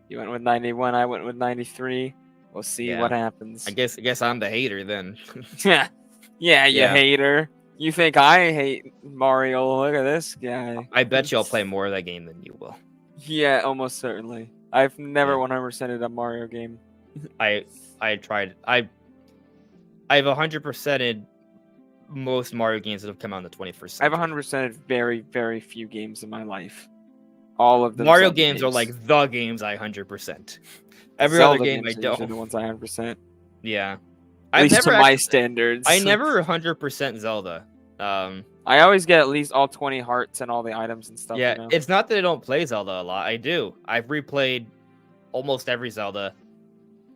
You went with 91. I went with 93. We'll see Yeah. what happens. I guess I'm the hater then. Yeah. Yeah, you Yeah. hater. You think I hate Mario? Look at this guy. I bet you I'll play more of that game than you will. Yeah, almost certainly. I've never Yeah. 100%ed a Mario game. I tried. I've 100%ed most Mario games that have come out in the 21st century. I've 100%ed very, very few games in my life. All of them. Mario games are like the games I 100%. Every Zelda other game I games are usually don't. the ones I 100%. Yeah. At least to my standards. I never 100% Zelda. I always get at least all 20 hearts and all the items and stuff. Yeah, You know? it's not that I don't play Zelda a lot. I do. I've replayed almost every Zelda.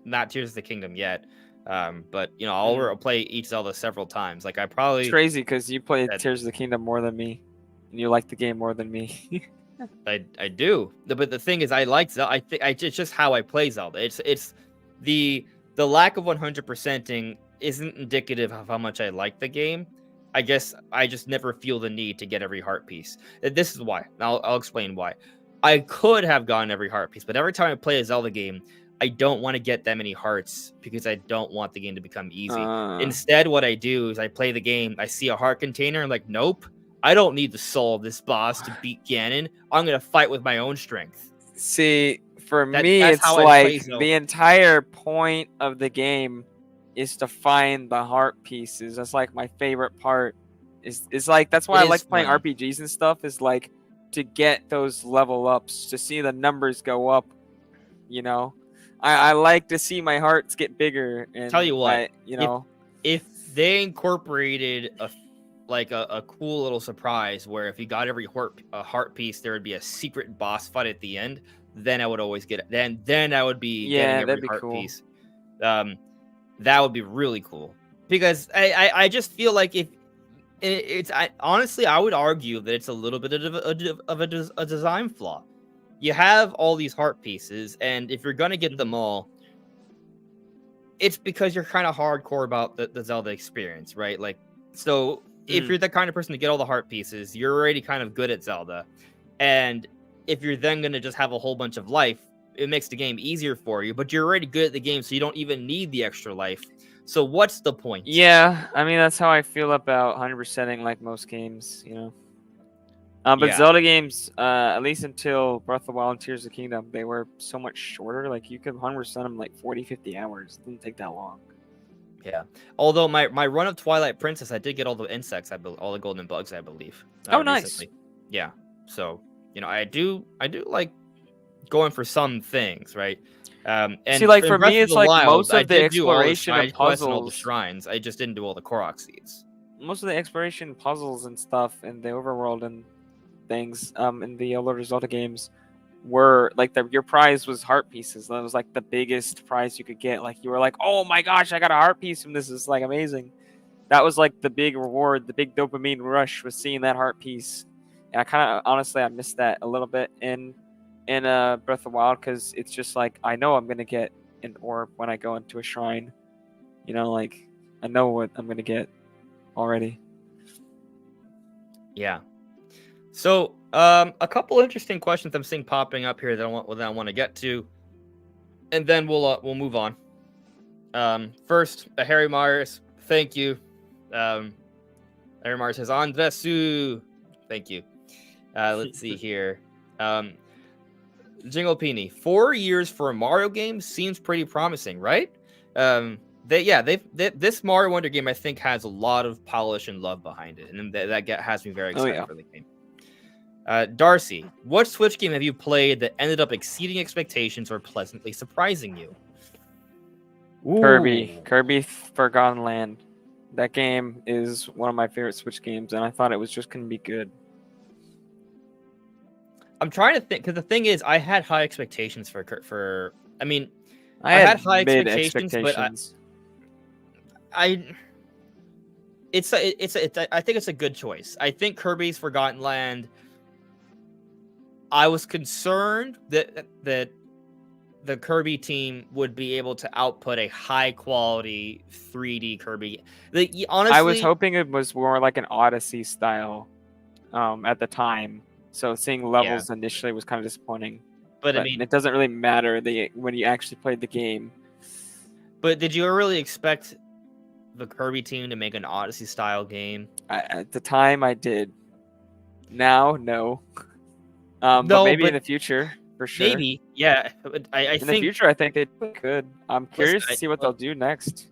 Not Tears of the Kingdom yet. But you know, I'll play each Zelda several times. Like I probably It's crazy because you play Tears of the Kingdom more than me, and you like the game more than me. I do. But the thing is, I like Zelda. It's just how I play Zelda. It's the lack of 100%ing isn't indicative of how much I like the game. I guess I just never feel the need to get every heart piece. This is why. I'll explain why. I could have gotten every heart piece, but every time I play a Zelda game, I don't want to get that many hearts because I don't want the game to become easy. Instead, what I do is I play the game, I see a heart container, I'm like, nope, I don't need to solve this boss to beat Ganon. I'm going to fight with my own strength. See, for me, it's like the entire point of the game is to find the heart pieces. That's like my favorite part. It's like, that's why I like playing RPGs and stuff, is like to get those level ups, to see the numbers go up, you know? I like to see my hearts get bigger. And tell you what, if they incorporated a cool little surprise where if you got every heart piece, there would be a secret boss fight at the end, then I would always get it. Then I would be getting every heart piece. That would be really cool because I just feel like honestly, I would argue that it's a little bit of a design flaw. You have all these heart pieces, and if you're gonna get them all, it's because you're kind of hardcore about the Zelda experience, right? Like, so if you're the kind of person to get all the heart pieces, you're already kind of good at Zelda, and if you're then gonna just have a whole bunch of life, it makes the game easier for you. But you're already good at the game, so you don't even need the extra life. So what's the point? Yeah, I mean that's how I feel about 100%ing like most games, you know. But Zelda games, at least until Breath of the Wild and Tears of the Kingdom, they were so much shorter. Like, you could 100% them like 40, 50 hours. It didn't take that long. Yeah. Although my run of Twilight Princess, I did get all the insects, all the golden bugs, I believe. Oh, nice. Recently. Yeah. So I do like going for some things, right? See, And like in for Breath me, of it's the like Wild, most I of the did do all the exploration and side quests and all the puzzles. shrines. I just didn't do all the Korok seeds. Most of the exploration puzzles and stuff in the overworld and things in the Legend of Zelda games were like your prize was heart pieces. That was like the biggest prize you could get. Like you were like, oh my gosh, I got a heart piece from this. It's like amazing. That was like the big reward, the big dopamine rush was seeing that heart piece. And I kind of honestly I missed that a little bit in Breath of the Wild because it's just like I know I'm gonna get an orb when I go into a shrine. Like I know what I'm gonna get already. Yeah. So, a couple interesting questions I'm seeing popping up here that I want to get to, and then we'll move on. First, Harry Myers, thank you. Harry Myers says Andresu, thank you. Let's see here. Jingle Peony, 4 years for a Mario game seems pretty promising, right? This Mario Wonder game I think has a lot of polish and love behind it, and has me very excited for the game. Darcy, what Switch game have you played that ended up exceeding expectations or pleasantly surprising you? Kirby Forgotten Land. That game is one of my favorite Switch games, and I thought it was just going to be good. I'm trying to think, because the thing is, I had high expectations for. I mean, I had high expectations, but I think it's a good choice. I think Kirby's Forgotten Land. I was concerned that the Kirby team would be able to output a high quality 3D Kirby. Honestly, I was hoping it was more like an Odyssey style at the time. So seeing levels initially was kind of disappointing. But I mean, it doesn't really matter when you actually played the game. But did you really expect the Kirby team to make an Odyssey style game? At the time, I did. Now, no. But maybe in the future, for sure. Maybe, yeah. I think the future, I think they could. I'm curious to see what they'll do next.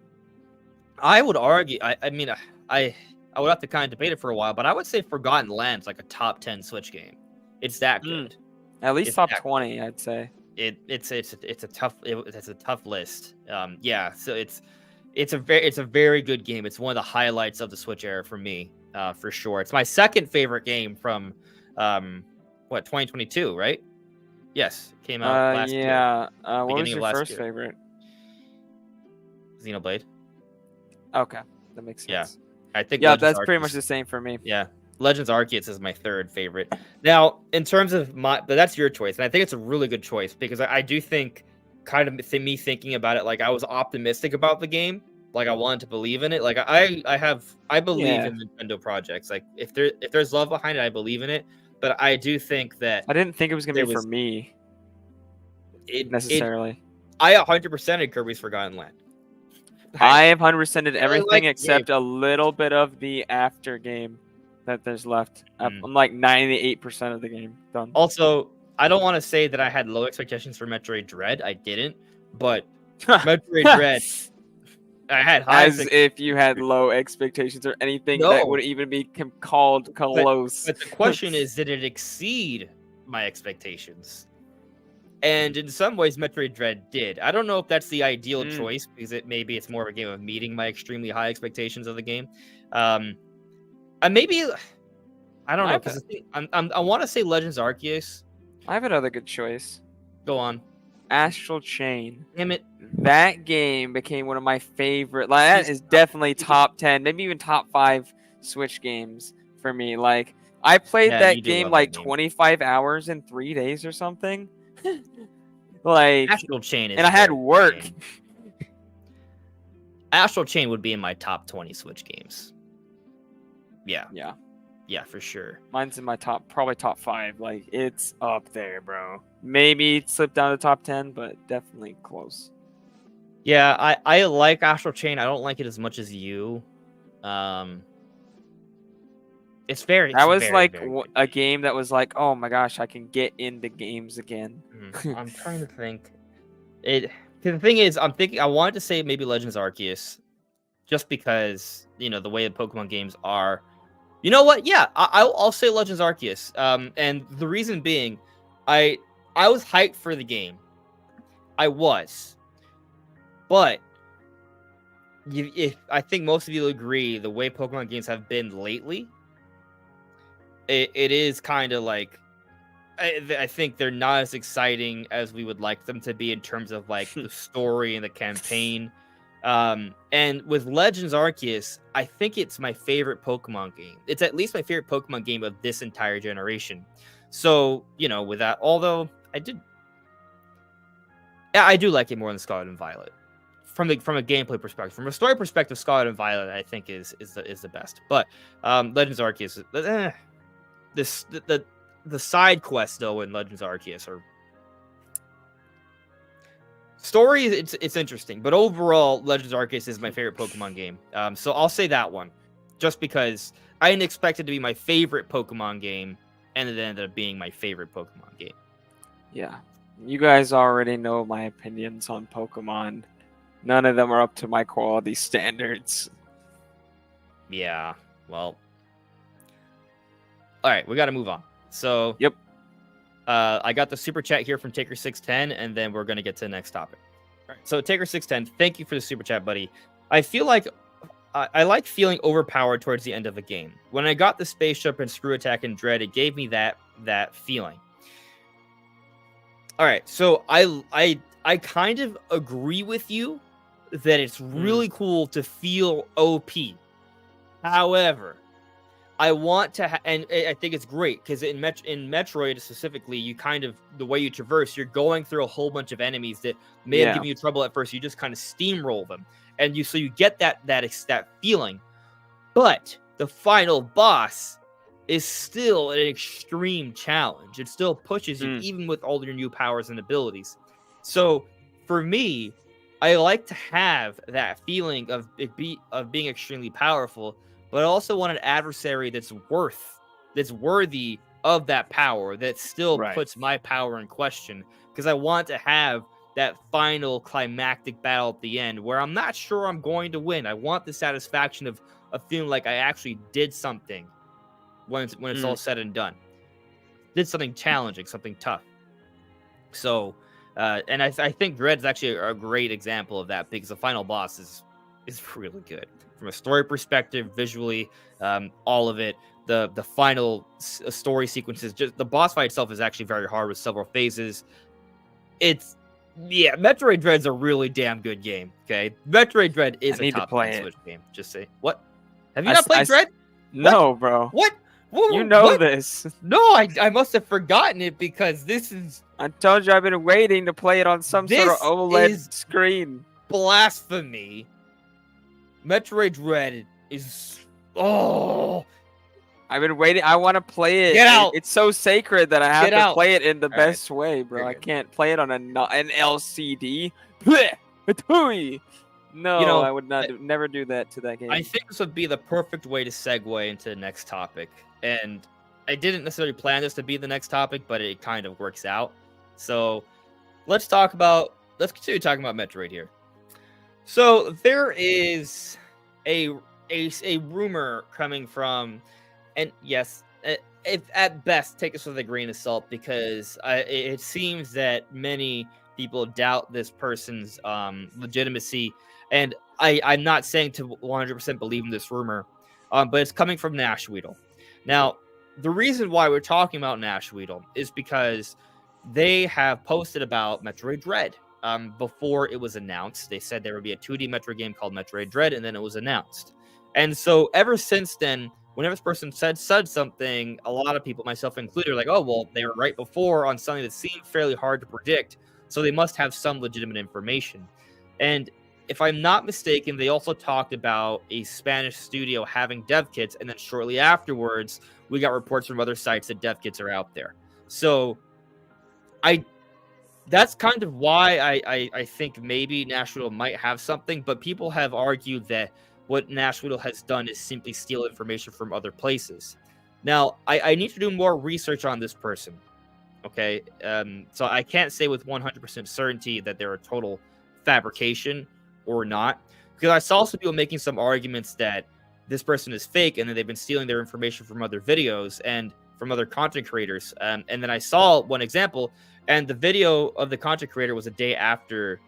I would argue. I mean, I would have to kind of debate it for a while, but I would say Forgotten Land's like a top 10 Switch game. It's that good. At least top 20, I'd say. It's a tough list. Yeah. So it's a very good game. It's one of the highlights of the Switch era for me, for sure. It's my second favorite game from 2022, right? Yes, came out last year. Yeah. What was your first favorite? Xenoblade. Okay, that makes sense. Yeah, I think. Yeah, that's pretty much the same for me. Yeah, Legends Arceus is my third favorite. Now, in terms of but that's your choice, and I think it's a really good choice because I do think, kind of me thinking about it, like I was optimistic about the game, like I wanted to believe in it. Like I believe in Nintendo projects. Like if there's love behind it, I believe in it. But I do think that I didn't think it was gonna be for me. Necessarily. I 100%ed Kirby's Forgotten Land. I have 100%ed everything except a little bit of the after game that there's left. I'm like 98% of the game done. Also, I don't want to say that I had low expectations for Metroid Dread. I didn't, but Metroid Dread, I had high. As if you had low expectations or anything that would even be called close. But the question is, did it exceed my expectations? And in some ways, Metroid Dread did. I don't know if that's the ideal choice because maybe it's more of a game of meeting my extremely high expectations of the game. And maybe I don't know because I want to say Legends Arceus. I have another good choice. Go on. Astral Chain. Damn it! That game became one of my favorite. Like that is definitely top 10, maybe even top 5 Switch games for me. Like I played that game like 25 hours in 3 days or something. Like Astral Chain is, and I had work. Astral Chain would be in my top 20 Switch games. Yeah, for sure. Mine's in my probably top 5. Like it's up there, bro. Maybe slip down to top 10, but definitely close. Yeah, I like Astral Chain. I don't like it as much as you. It's very a game that was like, oh my gosh, I can get into games again. I'm trying to think. The thing is, I wanted to say maybe Legends Arceus, just because the way the Pokemon games are. You know what? Yeah, I'll say Legends Arceus. And the reason being, I was hyped for the game. I was, but if I think most of you will agree, the way Pokemon games have been lately, it is kind of like I think they're not as exciting as we would like them to be in terms of like the story and the campaign. And with Legends Arceus, I think it's my favorite Pokemon game. It's at least my favorite Pokemon game of this entire generation. So, with that, although I do like it more than Scarlet and Violet. From a gameplay perspective, from a story perspective, Scarlet and Violet I think is the best. But Legends Arceus, the side quests though in Legends Arceus are story. It's interesting, but overall, Legends Arceus is my favorite Pokemon game. So I'll say that one, just because I didn't expect it to be my favorite Pokemon game, and it ended up being my favorite Pokemon game. Yeah, you guys already know my opinions on Pokemon. None of them are up to my quality standards. Yeah, well, all right, we got to move on. So, yep. I got the super chat here from Taker610, and then we're going to get to the next topic. All right, so Taker610, thank you for the super chat, buddy. I feel like I like feeling overpowered towards the end of a game. When I got the spaceship and Screw Attack and Dread, it gave me that feeling. All right, so I kind of agree with you that it's really cool to feel OP. However, I want to, and I think it's great because in Metroid specifically, you kind of, the way you traverse, you're going through a whole bunch of enemies that may have given you trouble at first. You just kind of steamroll them, and so you get that feeling. But the final boss is still an extreme challenge. It still pushes you, even with all your new powers and abilities. So for me, I like to have that feeling of being extremely powerful, but I also want an adversary that's worthy of that power, that still puts my power in question, because I want to have that final climactic battle at the end where I'm not sure I'm going to win. I want the satisfaction of feeling like I actually did something when it's all said and done. Did something challenging, something tough. So, and I think Dread's actually a great example of that, because the final boss is really good from a story perspective, visually, all of it. The final story sequences, just the boss fight itself is actually very hard with several phases. Metroid Dread's a really damn good game. Okay, Metroid Dread is a top 10 Switch game. Just say what? Have you not played Dread? No, what? Bro. What? You know this. No, I must have forgotten it, because this is. I told you I've been waiting to play it on some sort of OLED screen. Blasphemy. Metroid Dread is. Oh. I've been waiting. I want to play it. Get out. It's so sacred that I have to play it in the best way, bro. I can't play it on an LCD. No, I would never do that to that game. I think this would be the perfect way to segue into the next topic. And I didn't necessarily plan this to be the next topic, but it kind of works out. So let's continue talking about Metroid here. So there is a rumor coming from, and yes, if at best, take this with a grain of salt, because it seems that many people doubt this person's legitimacy. And I'm not saying to 100% believe in this rumor, but it's coming from Nashweedle. Now, the reason why we're talking about Nashweedle is because they have posted about Metroid Dread. Before it was announced, they said there would be a 2D Metroid game called Metroid Dread, and then it was announced. And so ever since then, whenever this person said something, a lot of people, myself included, are like, oh, well, they were right before on something that seemed fairly hard to predict, so they must have some legitimate information. And if I'm not mistaken, they also talked about a Spanish studio having dev kits, and then shortly afterwards, we got reports from other sites that dev kits are out there. So that's kind of why I think maybe Nashweedle might have something, but people have argued that what Nashweedle has done is simply steal information from other places. Now, I need to do more research on this person, okay? So I can't say with 100% certainty that they're a total fabrication or not, because I saw some people making some arguments that this person is fake, and then they've been stealing their information from other videos and from other content creators. And then I saw one example, and the video of the content creator was a day after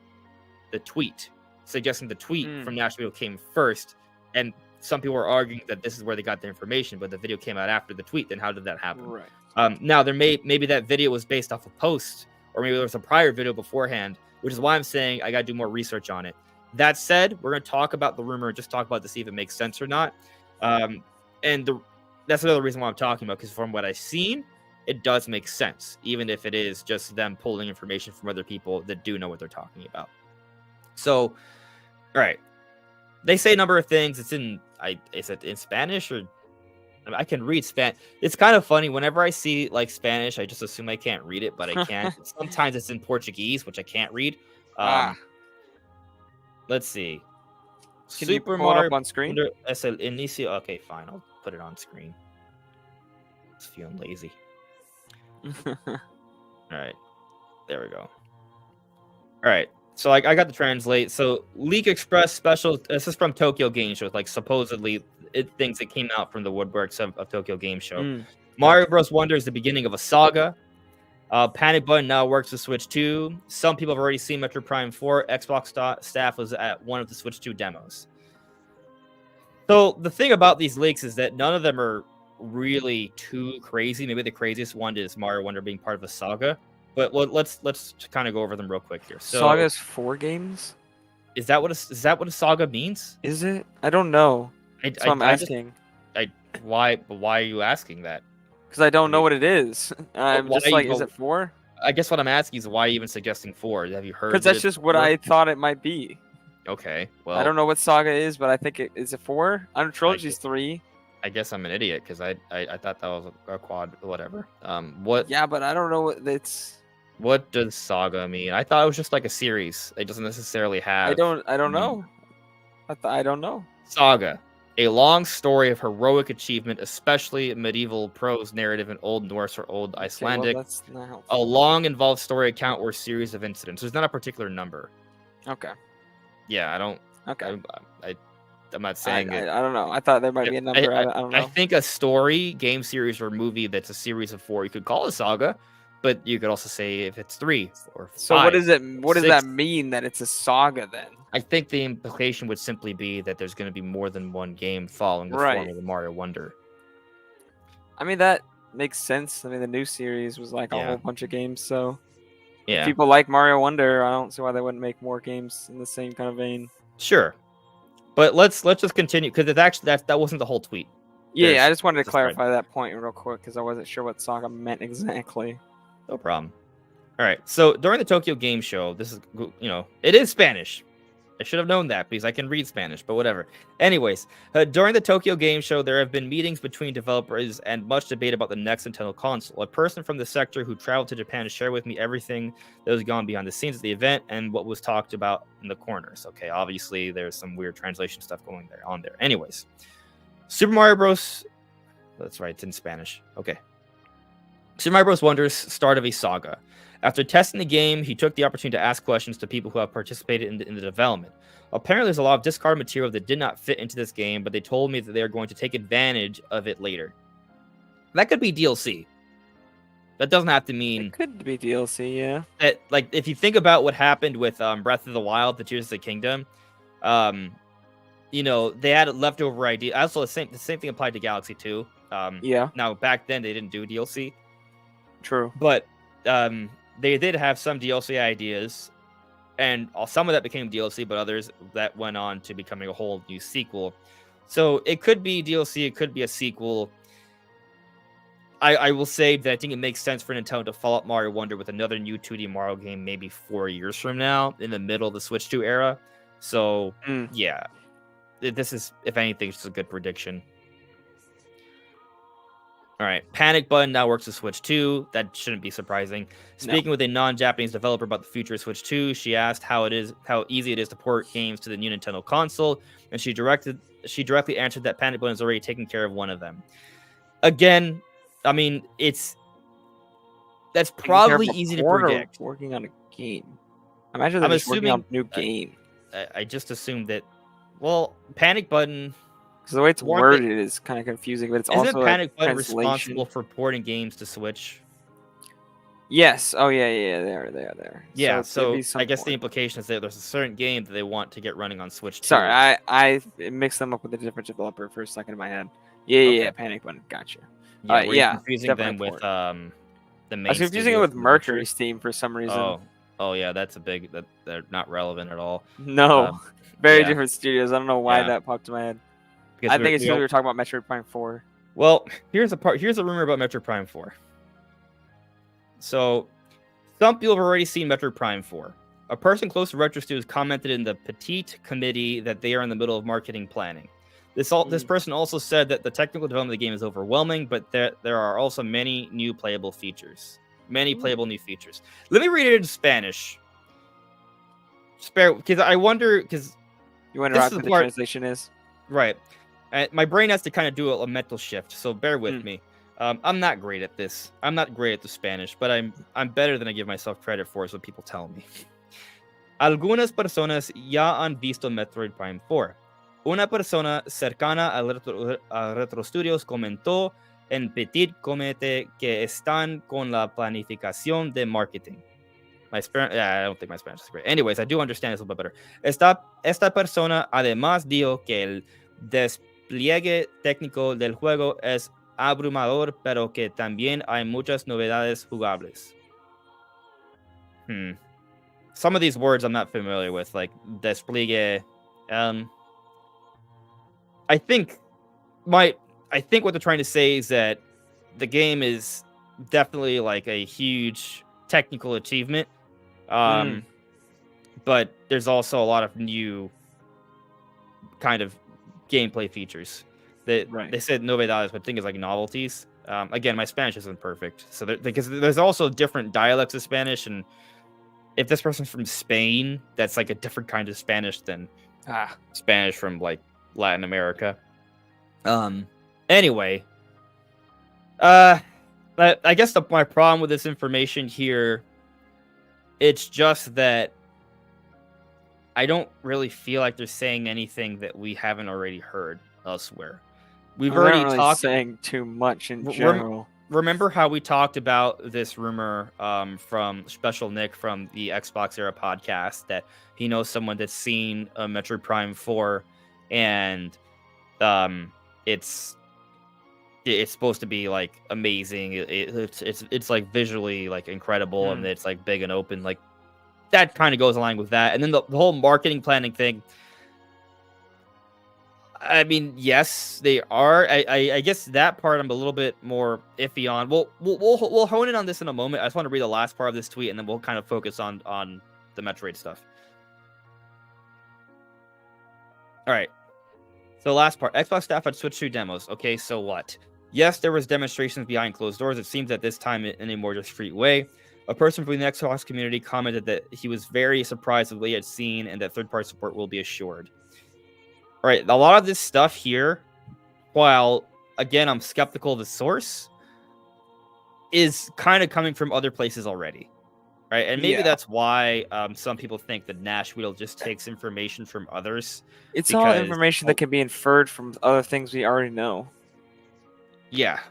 the tweet, suggesting the tweet from National Video came first. And some people were arguing that this is where they got the information, but the video came out after the tweet. Then how did that happen? Right. Now maybe that video was based off a post, or maybe there was a prior video beforehand, which is why I'm saying I got to do more research on it. That said, we're going to talk about the rumor and just talk about to see if it makes sense or not. That's another reason why I'm talking about, because from what I've seen, it does make sense, even if it is just them pulling information from other people that do know what they're talking about. So, all right. They say a number of things. Is it in Spanish, or I can read Spanish? It's kind of funny. Whenever I see like Spanish, I just assume I can't read it, but I can. Sometimes it's in Portuguese, which I can't read. Let's see. Can you pull it up on screen? Es el inicio. Okay, fine. I'll put it on screen. It's feeling lazy. All right. There we go. All right. So I got to translate. So Leak Express special. This is from Tokyo Game Show. Like supposedly things that came out from the woodworks of Tokyo Game Show. Mario Bros. Wonder is the beginning of a saga. Panic Button now works with Switch 2. Some people have already seen Metroid Prime 4. Xbox staff was at one of the Switch 2 demos. So the thing about these leaks is that none of them are really too crazy. Maybe the craziest one is Mario Wonder being part of a saga. But let's kind of go over them real quick here. So, saga is 4 games? Is that what a saga means? Is it? I don't know. So I'm asking. Why are you asking that? Because I don't know what it is. I'm just like, is it 4? I guess what I'm asking is why are you even suggesting 4? Have you heard? Because that's just what I thought it might be. Okay, well, I don't know what saga is, but I think is it 4? I know Trilogy's 3. I guess I'm an idiot because I thought that was a quad, whatever. What? Yeah, but I don't know what it's. What does saga mean? I thought it was just like a series. It doesn't necessarily have. I don't know. I don't know. Saga, a long story of heroic achievement, especially medieval prose narrative in Old Norse or Old Icelandic. Well, that's not helpful. A long involved story account or series of incidents. There's not a particular number. Okay. Yeah, I don't. Okay. I'm not saying I don't know. I thought there might be a number. I don't know. I think a story, game series, or movie that's a series of 4, you could call a saga, but you could also say if it's 3 or 5. So what is it? What 6, does that mean that it's a saga then? I think the implication would simply be that there's going to be more than one game following the form of the Mario Wonder. I mean, that makes sense. I mean, the new series was like a whole bunch of games, so if people like Mario Wonder, I don't see why they wouldn't make more games in the same kind of vein. Sure, but let's just continue because it's actually that wasn't the whole tweet. Yeah, I just wanted to clarify that point real quick because I wasn't sure what saga meant exactly. No problem. All right, so during the Tokyo Game Show, this is it is Spanish. I should have known that because I can read Spanish, but whatever. Anyways, during the Tokyo Game Show, there have been meetings between developers and much debate about the next Nintendo console. A person from the sector who traveled to Japan to share with me everything that was gone behind the scenes of the event and what was talked about in the corners. Okay, obviously there's some weird translation stuff going on there. Anyways, Super Mario Bros. That's right, it's in Spanish. Okay. Super Mario Bros. Wonder's start of a saga. After testing the game, he took the opportunity to ask questions to people who have participated in the development. Apparently, there's a lot of discarded material that did not fit into this game, but they told me that they are going to take advantage of it later. That could be DLC. That doesn't have to mean... It could be DLC, yeah. That, like, if you think about what happened with Breath of the Wild, the Tears of the Kingdom, they had leftover ideas. Also, the same thing applied to Galaxy 2. Yeah. Now, back then, they didn't do DLC. True. But... they did have some DLC ideas, and some of that became DLC, but others that went on to becoming a whole new sequel. So it could be DLC, it could be a sequel. I will say that I think it makes sense for Nintendo to follow up Mario Wonder with another new 2D Mario game maybe 4 years from now, in the middle of the Switch 2 era. So, yeah. This is, if anything, just a good prediction. All right, Panic Button now works with Switch 2. That shouldn't be surprising. Speaking with a non-Japanese developer about the future of Switch 2, she asked how easy it is to port games to the new Nintendo console, and she directly answered that Panic Button is already taking care of one of them. Again, I mean, that's probably easy to predict. Working on a game. Imagine they're just working on a new game. I just assumed that. Well, Panic Button. Because the way it's Weren't they- worded is kind of confusing, but it's Isn't also a Panic Button translation. responsible for porting games to Switch? Yes. Oh yeah. They are there. Yeah, there'd so be some I guess the point. implication is that there's a certain game that they want to get running on Switch too. Sorry, I mixed them up with a different developer for a second in my head. Yeah, Okay. Panic Button. Gotcha. Yeah, were you yeah, confusing them definitely with port. the main I was confusing it studio with from The Witcher? Mercury's team for some reason. Oh yeah, that's a big that they're not relevant at all. No, very yeah. different studios. I don't know why Yeah. that popped in my head. Because I think it's because we were talking about Metroid Prime 4. Well, here's a rumor about Metroid Prime 4. So, some people have already seen Metroid Prime 4. A person close to Retro Studios commented in the Petite Committee that they are in the middle of marketing planning. This person also said that the technical development of the game is overwhelming, but there are also many new playable features. Playable new features. Let me read it in Spanish. Because I wonder, because you wonder what the translation is? Right. My brain has to kind of do a mental shift, so bear with me. I'm not great at this. I'm not great at the Spanish, but I'm better than I give myself credit for, is what people tell me. Algunas personas ya han visto Metroid Prime 4. Una persona cercana a Retro Studios comentó en Petit Comité que están con la planificación de marketing. I don't think my Spanish is great. Anyways, I do understand this a little bit better. Esta persona además dijo que el despliegue técnico del juego es abrumador, pero que también hay muchas novedades jugables. Some of these words I'm not familiar with, like despliegue. I think what they're trying to say is that the game is definitely like a huge technical achievement. But there's also a lot of new kind of gameplay features. They said novedades, but I think it's like novelties. Again, my Spanish isn't perfect, so because there's also different dialects of Spanish, and if this person's from Spain, that's like a different kind of Spanish than Spanish from like Latin America. Anyway, I guess my problem with this information here, it's just that I don't really feel like they're saying anything that we haven't already heard elsewhere. We've already talked saying too much in general. Remember how we talked about this rumor from Special Nick from the Xbox Era podcast that he knows someone that's seen Metroid Prime 4, and it's supposed to be like amazing. It's like visually like incredible, and it's like big and open. Like that kind of goes along with that. And then the whole marketing planning thing. I mean, yes, they are. I guess that part I'm a little bit more iffy on. We'll hone in on this in a moment. I just want to read the last part of this tweet, and then we'll kind of focus on the Metroid stuff. All right. So last part. Xbox staff had Switch 2 demos. Okay, so what? Yes, there was demonstrations behind closed doors. It seems at this time in a more discreet way. A person from the Xbox community commented that he was very surprised with what he had seen and that third-party support will be assured. All right, a lot of this stuff here, while, again, I'm skeptical of the source, is kind of coming from other places already, right? And maybe that's why some people think that Nashville just takes information from others. It's all information that can be inferred from other things we already know. Yeah,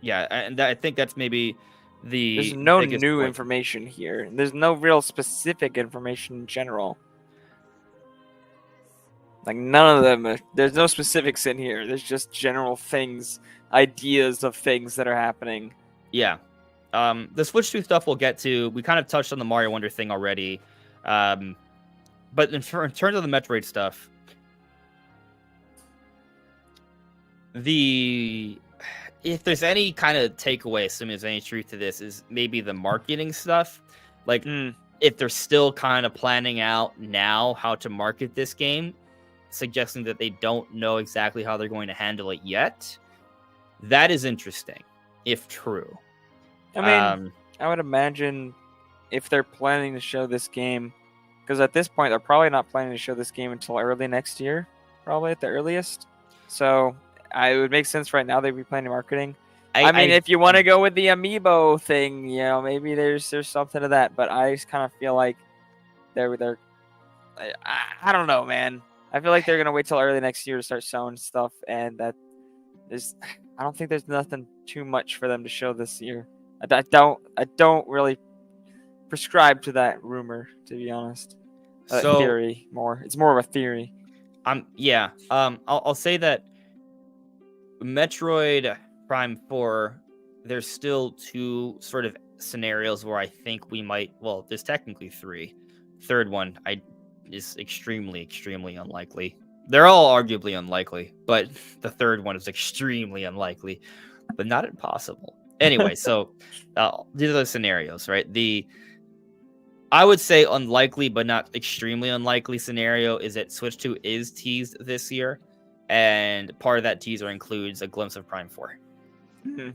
and I think that's maybe There's no new information here. There's no real specific information in general. Like, none of them, there's no specifics in here. There's just general things, ideas of things that are happening. Yeah. The Switch 2 stuff we'll get to. We kind of touched on the Mario Wonder thing already. But in terms of the Metroid stuff, if there's any kind of takeaway, assuming there's any truth to this, is maybe the marketing stuff. Like, if they're still kind of planning out now how to market this game, suggesting that they don't know exactly how they're going to handle it yet. That is interesting, if true. I mean, I would imagine if they're planning to show this game, because at this point, they're probably not planning to show this game until early next year, probably at the earliest. So it would make sense right now they'd be planning marketing. I mean, if you want to go with the amiibo thing, maybe there's something to that. But I just kind of feel like they're I don't know, man. I feel like they're gonna wait till early next year to start showing stuff, and that there's I don't think there's nothing too much for them to show this year. I don't really prescribe to that rumor, to be honest. So Theory more. It's more of a theory. I'll say that Metroid Prime 4, there's still two sort of scenarios where I think we might, well, there's technically three. Third one is extremely unlikely. They're all arguably unlikely, but the third one is extremely unlikely, but not impossible. Anyway, so these are the scenarios, right? I would say unlikely, but not extremely unlikely scenario is that Switch 2 is teased this year, and part of that teaser includes a glimpse of Prime 4. Mm-hmm.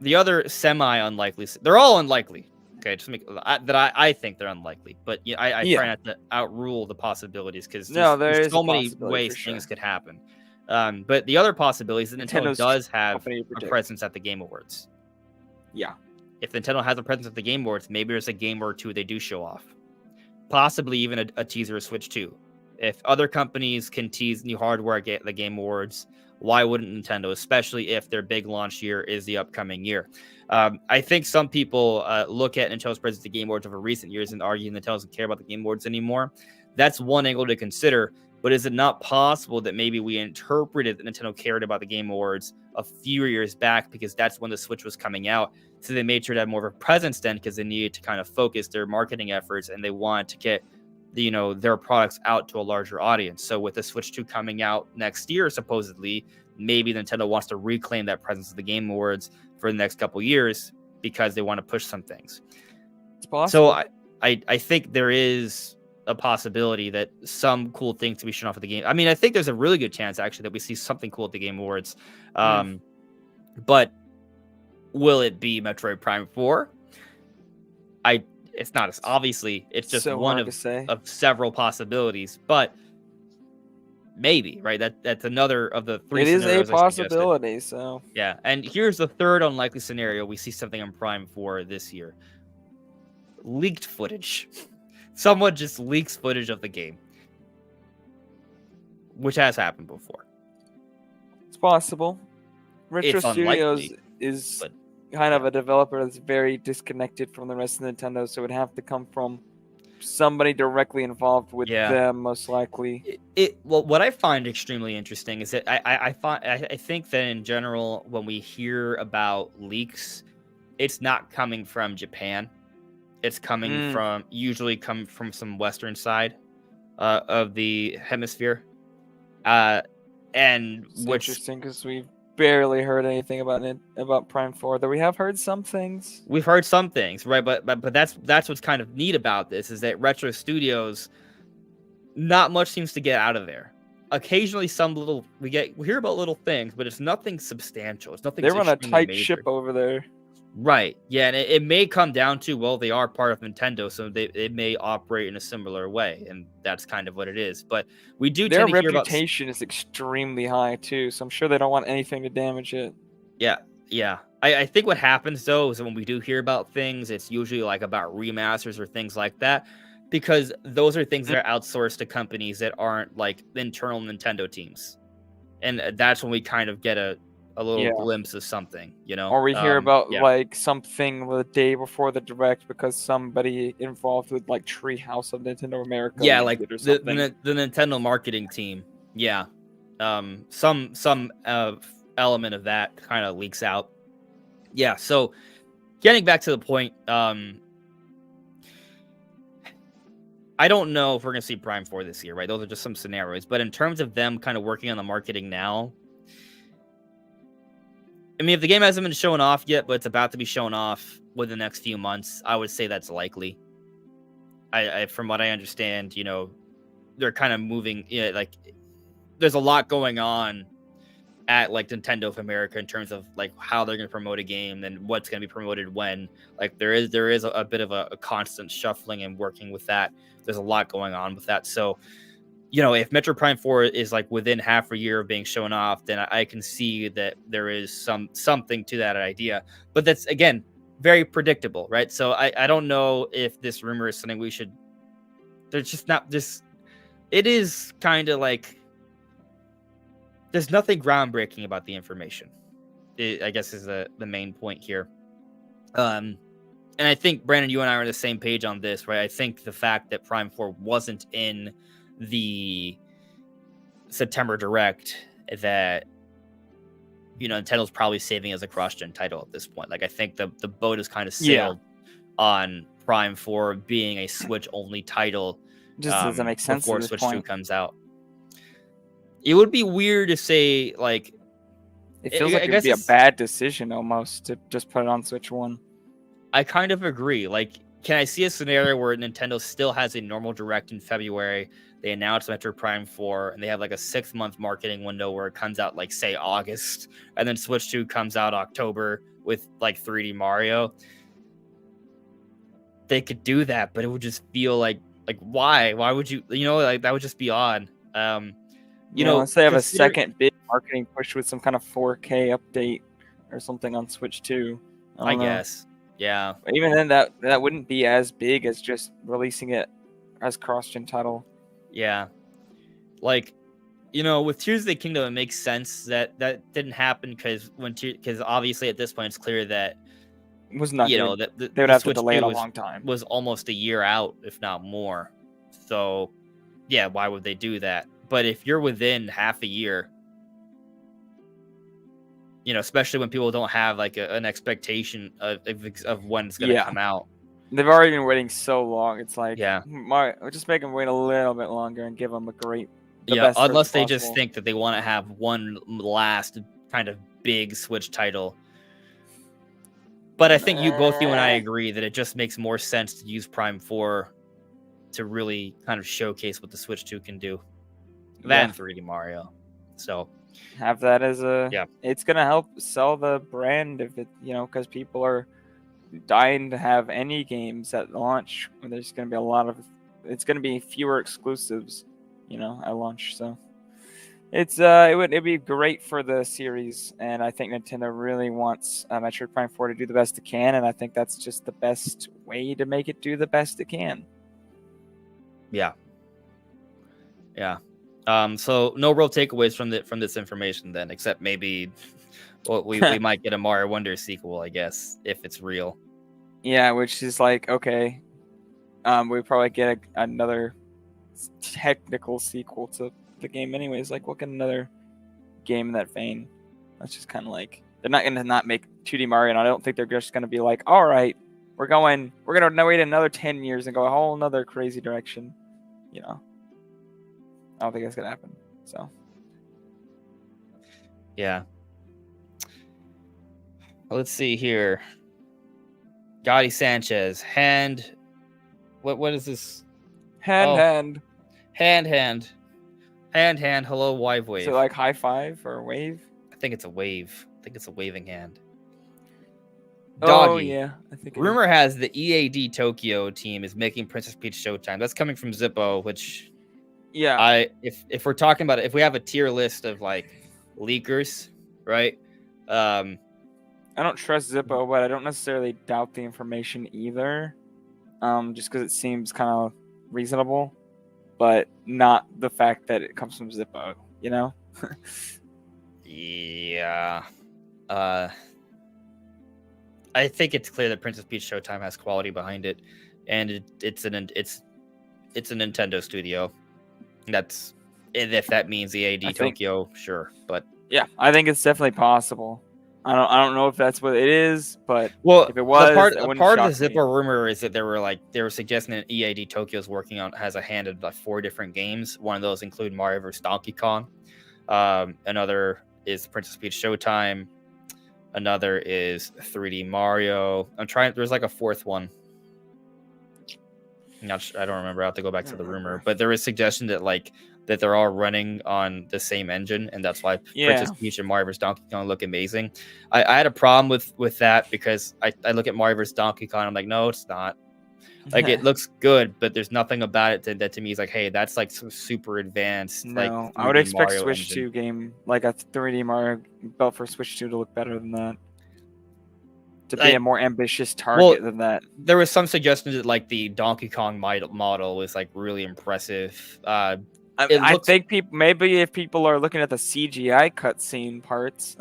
The other semi-unlikely, they're all unlikely. Okay, just make that I think they're unlikely, but I try not to outrule the possibilities because there's so many ways things could happen. But the other possibility is that Nintendo does have a presence at the Game Awards. Yeah. If Nintendo has a presence at the Game Awards, maybe there's a game or two they do show off. Possibly even a teaser of Switch 2. If other companies can tease new hardware at the Game Awards, why wouldn't Nintendo, especially if their big launch year is the upcoming year? I think some people look at Nintendo's presence at the Game Awards over recent years and argue Nintendo doesn't care about the Game Awards anymore. That's one angle to consider, but is it not possible that maybe we interpreted that Nintendo cared about the Game Awards a few years back because that's when the Switch was coming out? So they made sure to have more of a presence then because they needed to kind of focus their marketing efforts and they wanted to get their products out to a larger audience. So with the Switch 2 coming out next year, supposedly, maybe Nintendo wants to reclaim that presence of the Game Awards for the next couple years because they want to push some things. It's possible. So I think there is a possibility that some cool things to be shown off at the game. I mean, I think there's a really good chance actually that we see something cool at the Game Awards. But will it be Metroid Prime 4? It's not as obviously it's just so one of several possibilities, but maybe, right? That's another of the three. It is a possibility. So yeah, and here's the third unlikely scenario: we see something on Prime 4 this year. Leaked footage. Someone just leaks footage of the game, which has happened before. It's possible. Retro Studios is kind of a developer that's very disconnected from the rest of Nintendo, so it would have to come from somebody directly involved with them, most likely. Well, what I find extremely interesting is that I think that in general, when we hear about leaks, it's not coming from Japan. It's coming from some Western side of the hemisphere. And it's interesting because we've barely heard anything about Prime 4, though we have heard some things. We've heard some things, right? But that's what's kind of neat about this is that Retro Studios, not much seems to get out of there. Occasionally, we hear about little things, but it's nothing substantial. It's nothing. They're on a tight ship over there. Right. Yeah, and it may come down to, well, they are part of Nintendo, so it may operate in a similar way, and that's kind of what it is. But we do tend to hear about... Their reputation is extremely high, too, so I'm sure they don't want anything to damage it. Yeah. I think what happens, though, is when we do hear about things, it's usually like about remasters or things like that, because those are things that are outsourced to companies that aren't like internal Nintendo teams. And that's when we kind of get a little glimpse of something, or we hear about like something the day before the direct because somebody involved with like Treehouse of Nintendo America, like the Nintendo marketing team, some element of that kind of leaks out. So getting back to the point, I don't know if we're gonna see Prime 4 this year, right? Those are just some scenarios, but in terms of them kind of working on the marketing now, I mean, if the game hasn't been shown off yet, but it's about to be shown off within the next few months, I would say that's likely. I from what I understand, they're kind of moving. Like there's a lot going on at like Nintendo of America in terms of like how they're going to promote a game and what's going to be promoted when. Like there is a bit of a constant shuffling and working with that. There's a lot going on with that. So, if Metroid Prime 4 is like within half a year of being shown off, then I can see that there is something to that idea. But that's, again, very predictable, right? So I don't know if this rumor is something we should... There's just not... it is kind of like there's nothing groundbreaking about the information. I guess is the main point here. And I think Brandon, you and I are on the same page on this, right? I think the fact that Prime 4 wasn't in the September Direct, that Nintendo's probably saving as a cross-gen title at this point. Like I think the boat is kind of sailed on Prime 4 being a Switch-only title. Just doesn't make sense before at this Switch point. 2 comes out. It would be weird to say like it feels like it would be a bad decision almost to just put it on Switch 1. I kind of agree. Like, can I see a scenario where Nintendo still has a normal Direct in February? They announce Metroid Prime 4, and they have like a 6-month marketing window where it comes out like say August, and then Switch 2 comes out October with like 3D Mario. They could do that, but it would just feel like why? Why would you? Like that would just be odd. Unless they have a second big marketing push with some kind of 4K update or something on Switch 2. I guess. Yeah. But even then, that wouldn't be as big as just releasing it as cross-gen title. Yeah. Like, with Tears of the Kingdom, it makes sense that didn't happen because obviously at this point it's clear that it was not. That they would have to delay it a long time. Was almost a year out, if not more. So, yeah, why would they do that? But if you're within half a year, especially when people don't have like an expectation of when it's going to come out. They've already been waiting so long. It's like, yeah, just make them wait a little bit longer and give them the yeah, best unless they possible. just think that they want to have one last kind of big Switch title. But I think both you and I agree that it just makes more sense to use Prime 4 to really kind of showcase what the Switch 2 can do than 3D Mario. So have that as it's gonna help sell the brand if it because people are dying to have any games at launch when there's gonna be it's gonna be fewer exclusives at launch. So it'd be great for the series, and I think Nintendo really wants Metroid Prime 4 to do the best it can, and I think that's just the best way to make it do the best it can. Yeah. So no real takeaways from this information then, except maybe we might get a Mario Wonder sequel, I guess, if it's real. Yeah, which is like, okay, we probably get another technical sequel to the game anyways. Like, we'll get another game in that vein. That's just kind of like, they're not going to not make 2D Mario, and I don't think they're just going to be like, all right, we're going to wait another 10 years and go a whole another crazy direction, I don't think that's gonna happen. So, yeah. Let's see here. Gotti Sanchez, hand. What is this? Hand. Hello, wave. Is it like high five or wave? I think it's a wave. I think it's a waving hand. Doggy. Oh yeah, I think. Rumor has the EAD Tokyo team is making Princess Peach Showtime. That's coming from Zippo, which. Yeah. If we're talking about it, if we have a tier list of like leakers, right? I don't trust Zippo, but I don't necessarily doubt the information either. Just because it seems kind of reasonable, but not the fact that it comes from Zippo, Yeah. I think it's clear that Princess Peach Showtime has quality behind it, and it's a Nintendo studio. That's if that means EAD Tokyo, sure, but yeah, I think it's definitely possible. I don't know if that's what it is, but if it was, part of the Zippo rumor is that they were suggesting that EAD Tokyo is working on has a hand of like 4 different games. One of those include Mario vs. Donkey Kong. Another is Princess Peach Showtime. Another is 3D Mario. There's like a 4th one. I don't remember. I have to go back to the rumor, but there is suggestion that they're all running on the same engine, and that's why Princess Peach and Mario vs. Donkey Kong look amazing. I had a problem with that because I look at Mario vs. Donkey Kong, I'm like, no, it's not. Like, it looks good, but there's nothing about it that to me is like, hey, that's like super advanced. No, like I would expect Mario Switch engine. 2 game, like a 3D Mario built for Switch 2 to look better than that. To be a more ambitious target than that. There was some suggestion that like the Donkey Kong model was like really impressive. I looks think maybe if people are looking at the CGI cutscene parts,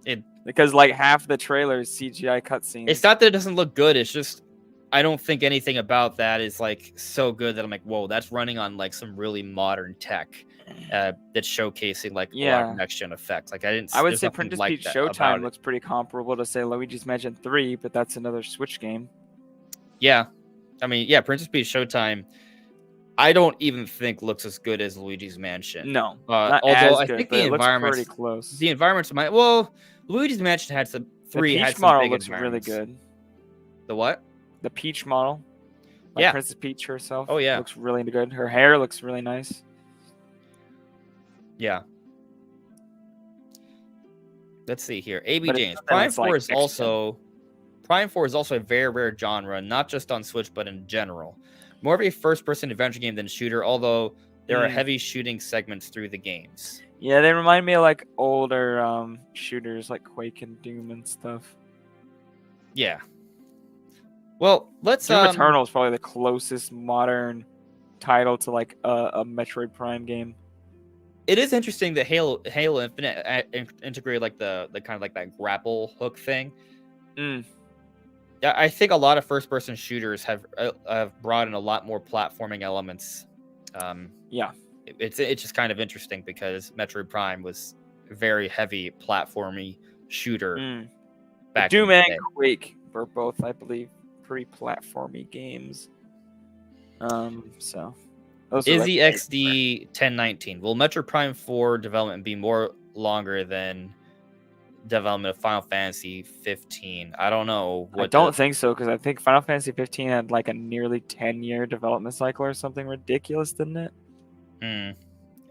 it. because like half the trailer is CGI cutscenes. It's not that it doesn't look good. It's just I don't think anything about that is like so good that I'm like, whoa, that's running on like some really modern tech that's showcasing like a lot of next gen effects. Like I didn't. I would There's say nothing Princess like Peach that about Showtime it. looks pretty comparable to say Luigi's Mansion 3, but that's another Switch game. Yeah, I mean, yeah, Princess Peach Showtime. I don't even think looks as good as Luigi's Mansion. No, not Although as I good, think but it looks pretty close. the environments might. Well, Luigi's Mansion had some The three had Peach some model big looks really environments. good. The what? The Peach model, like Yeah. Princess Peach herself. Oh yeah. Looks really good. Her hair looks really nice. Yeah. Let's see here. AB But it's James. something Prime that's, like, 4 is next gen. also Prime 4 is also a very rare genre, not just on Switch but in general. More of a first-person adventure game than shooter, although there are heavy shooting segments through the games. Yeah, they remind me of like older shooters like Quake and Doom and stuff. Yeah. Well, let's Doom Eternal is probably the closest modern title to like a Metroid Prime game. It is interesting that Halo Infinite integrated like the kind of like that grapple hook thing. I think a lot of first-person shooters have brought in a lot more platforming elements. Yeah, it's just kind of interesting because Metroid Prime was a very heavy platformy shooter. Back Doom in the and day. Quake were both, I believe, pretty platformy games. So those are Izzy like XD 1019. Will Metroid Prime 4 development be more longer than development of Final Fantasy 15? I don't know. I don't think so, because I think Final Fantasy 15 had like a nearly 10-year development cycle or something ridiculous, didn't it?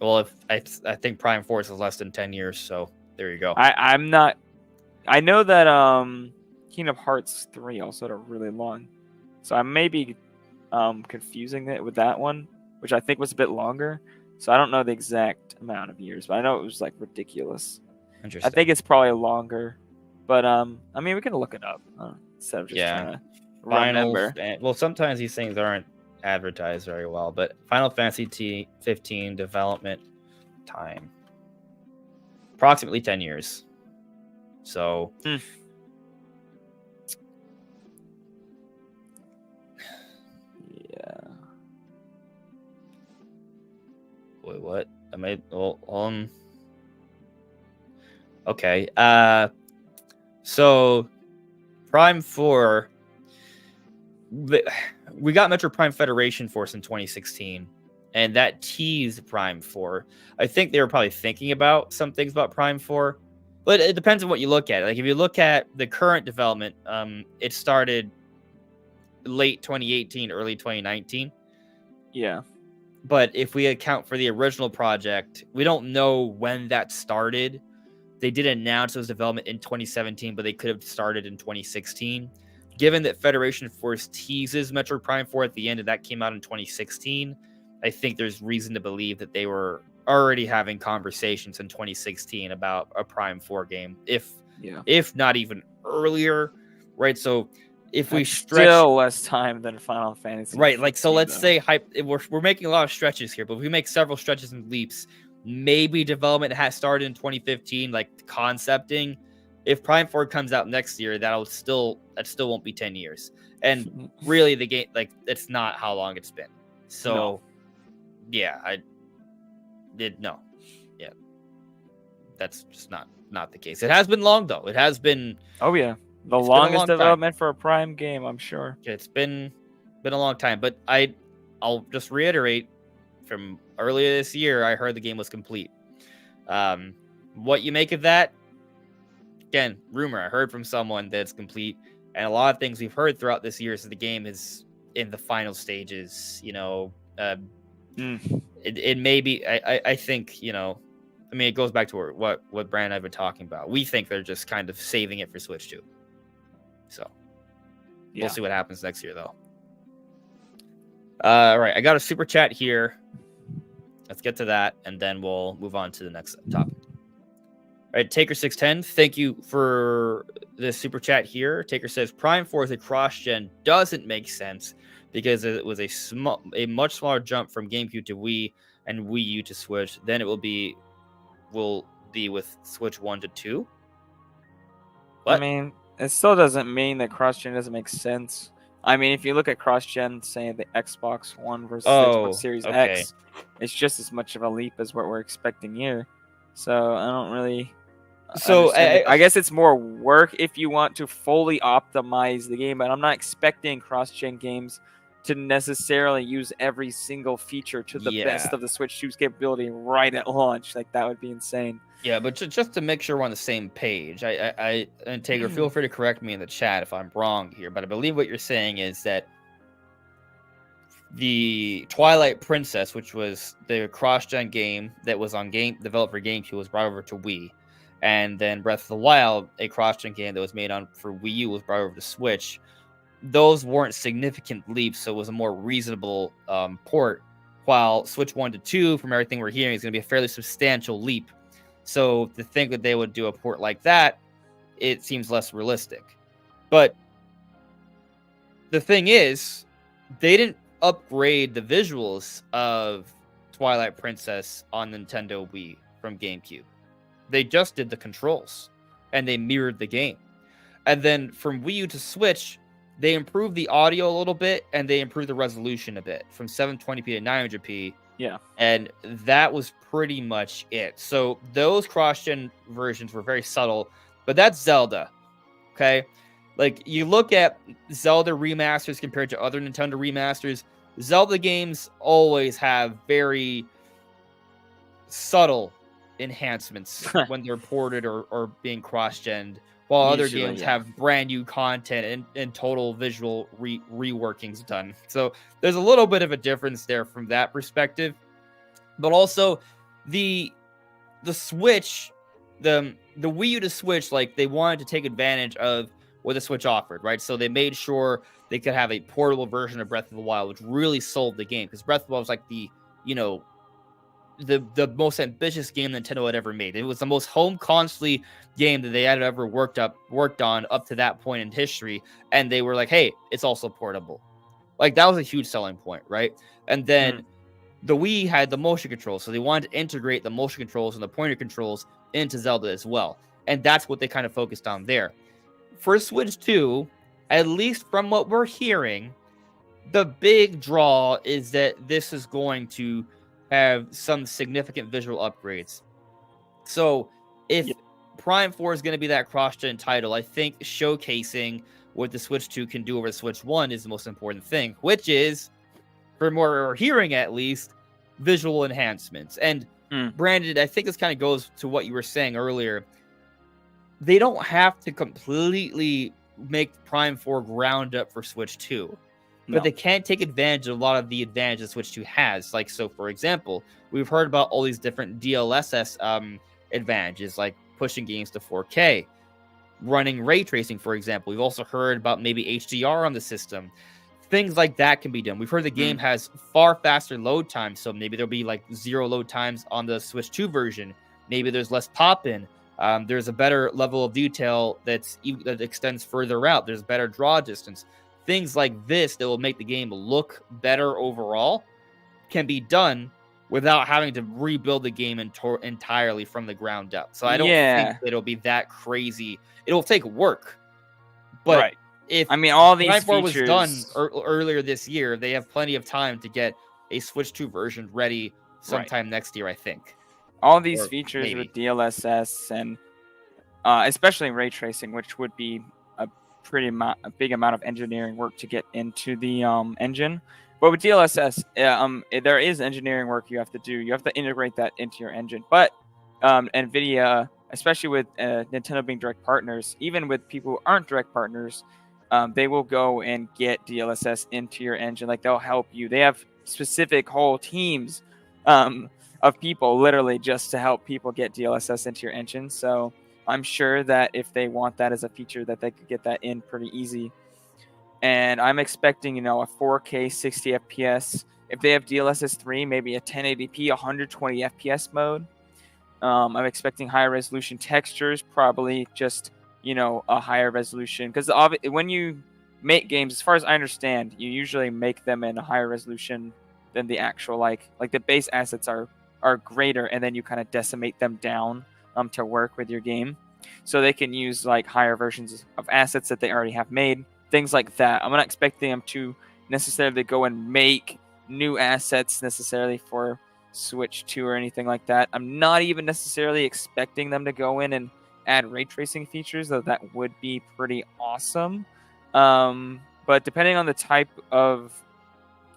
Well, if I think Prime 4 is less than 10 years, so there you go. I'm not. I know that Kingdom Hearts 3 also had a really long, so I may be confusing it with that one, which I think was a bit longer. So I don't know the exact amount of years, but I know it was like ridiculous. Interesting. I think it's probably longer, but I mean, we can look it up instead of just trying to remember. Well, sometimes these things aren't advertised very well, but Final Fantasy 15 development time approximately 10 years. So yeah. Wait, what? I made okay. So Prime 4, we got Metro Prime Federation Force in 2016, and that teased Prime 4. I think they were probably thinking about some things about Prime 4, but it depends on what you look at. Like if you look at the current development, it started late 2018, early 2019. Yeah. But if we account for the original project, we don't know when that started. They did announce it was development in 2017, but they could have started in 2016. Given that Federation Force teases Metroid Prime 4 at the end, and that came out in 2016, I think there's reason to believe that they were already having conversations in 2016 about a Prime 4 game, if not even earlier, right? So if we stretch still less time than Final Fantasy, right? Like, so let's though. say we're making a lot of stretches here, but if we make several stretches and leaps, maybe development has started in 2015, like concepting. If Prime 4 comes out next year, that still won't be 10 years. And really, the game, like, it's not how long it's been. So, yeah, that's just not the case. It has been long though. It has been. Oh yeah. The longest development for a Prime game, I'm sure. It's been a long time, but I'll just reiterate from earlier this year, I heard the game was complete. What you make of that? Again, rumor. I heard from someone that it's complete, and a lot of things we've heard throughout this year is that the game is in the final stages. It may be. I think I mean, it goes back to what Brand and I've been talking about. We think they're just kind of saving it for Switch 2. So we'll see what happens next year, though. All right, I got a super chat here. Let's get to that, and then we'll move on to the next topic. All right, Taker610, thank you for this super chat here. Taker says, Prime 4 as a cross-gen doesn't make sense because it was a much smaller jump from GameCube to Wii and Wii U to Switch than it will be with Switch 1 to 2. I What? mean, it still doesn't mean that cross-gen doesn't make sense. I mean, if you look at cross-gen, say the Xbox One versus the Xbox Series Okay. X, it's just as much of a leap as what we're expecting here. So I don't really understand it. I guess it's more work if you want to fully optimize the game, but I'm not expecting cross-gen games to necessarily use every single feature to the best of the Switch 2's capability right at launch. Like, that would be insane. Yeah, but just to make sure we're on the same page, and Tager, feel free to correct me in the chat if I'm wrong here, but I believe what you're saying is that the Twilight Princess, which was the cross-gen game that was developed for GameCube, was brought over to Wii, and then Breath of the Wild, a cross-gen game that was made for Wii U, was brought over to Switch. Those weren't significant leaps, so it was a more reasonable port. While Switch 1 to 2, from everything we're hearing, is going to be a fairly substantial leap. So to think that they would do a port like that, it seems less realistic. But the thing is, they didn't upgrade the visuals of Twilight Princess on Nintendo Wii from GameCube. They just did the controls, and they mirrored the game. And then from Wii U to Switch, they improved the audio a little bit, and they improved the resolution a bit from 720p to 900p. Yeah. And that was pretty much it. So those cross-gen versions were very subtle, but that's Zelda. Okay? Like, you look at Zelda remasters compared to other Nintendo remasters, Zelda games always have very subtle enhancements when they're ported or being cross-gen, while other games have brand new content and total visual reworkings done. So there's a little bit of a difference there from that perspective. But also the Switch, the Wii U to Switch, like, they wanted to take advantage of what the Switch offered, right? So they made sure they could have a portable version of Breath of the Wild, which really sold the game, because Breath of the Wild was like the most ambitious game Nintendo had ever made. It was the most home console game that they had ever worked on up to that point in history, and they were like, hey, it's also portable. Like, that was a huge selling point, right? And then the Wii had the motion controls, so they wanted to integrate the motion controls and the pointer controls into Zelda as well, and that's what they kind of focused on there. For Switch 2, at least from what we're hearing, the big draw is that this is going to have some significant visual upgrades. So if Prime 4 is going to be that cross-gen title, I think showcasing what the Switch 2 can do over the Switch 1 is the most important thing, which is, from what we're hearing at least, visual enhancements. And Brandon, I think this kind of goes to what you were saying earlier. They don't have to completely make Prime 4 ground up for Switch 2. But they can take advantage of a lot of the advantages Switch 2 has. Like, so for example, we've heard about all these different DLSS advantages, like pushing games to 4K, running ray tracing, for example. We've also heard about maybe HDR on the system. Things like that can be done. We've heard the game has far faster load times, so maybe there'll be like 0 load times on the Switch 2 version. Maybe there's less pop-in. There's a better level of detail that extends further out. There's better draw distance. Things like this that will make the game look better overall can be done without having to rebuild the game entirely from the ground up. So I don't think it'll be that crazy. It'll take work. But if all these Prime 4 was features done earlier this year, they have plenty of time to get a Switch 2 version ready sometime next year, I think. All these features with DLSS and especially ray tracing, which would be a big amount of engineering work to get into the engine. But with DLSS, there is engineering work you have to do. You have to integrate that into your engine. But NVIDIA, especially with Nintendo being direct partners, even with people who aren't direct partners, they will go and get DLSS into your engine. Like, they'll help you. They have specific whole teams of people literally just to help people get DLSS into your engine. So I'm sure that if they want that as a feature, that they could get that in pretty easy. And I'm expecting, a 4K 60 FPS. If they have DLSS 3, maybe a 1080p 120 FPS mode. I'm expecting higher resolution textures, probably just, a higher resolution. Because when you make games, as far as I understand, you usually make them in a higher resolution than the actual like the base assets are greater, and then you kind of decimate them down to work with your game, so they can use like higher versions of assets that they already have made, things like that. I'm not expecting them to necessarily go and make new assets necessarily for Switch 2 or anything like that. I'm not even necessarily expecting them to go in and add ray tracing features, though that would be pretty awesome. But depending on the type of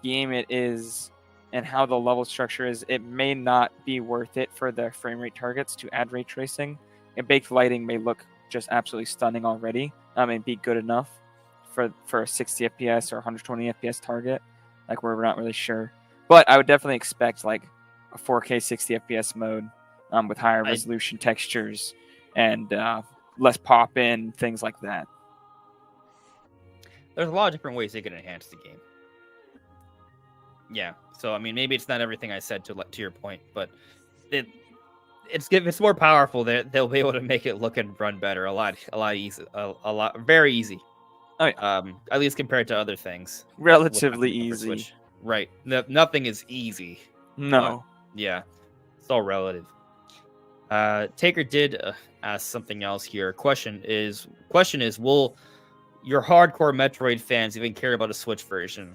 game it is and how the level structure is, it may not be worth it for the frame rate targets to add ray tracing. And baked lighting may look just absolutely stunning already, and be good enough for a 60 FPS or 120 FPS target. Like, we're not really sure, but I would definitely expect like a 4K 60 FPS mode with higher resolution textures and less pop in, things like that. There's a lot of different ways they can enhance the game. Yeah, so I mean, maybe it's not everything I said to your point, but it's more powerful. They'll be able to make it look and run better, a lot easy, very easy. Oh yeah. At least compared to other things. Relatively easy. Right. Nothing is easy. No. Yeah. It's all relative. Taker did ask something else here. Question is, will your hardcore Metroid fans even care about a Switch version?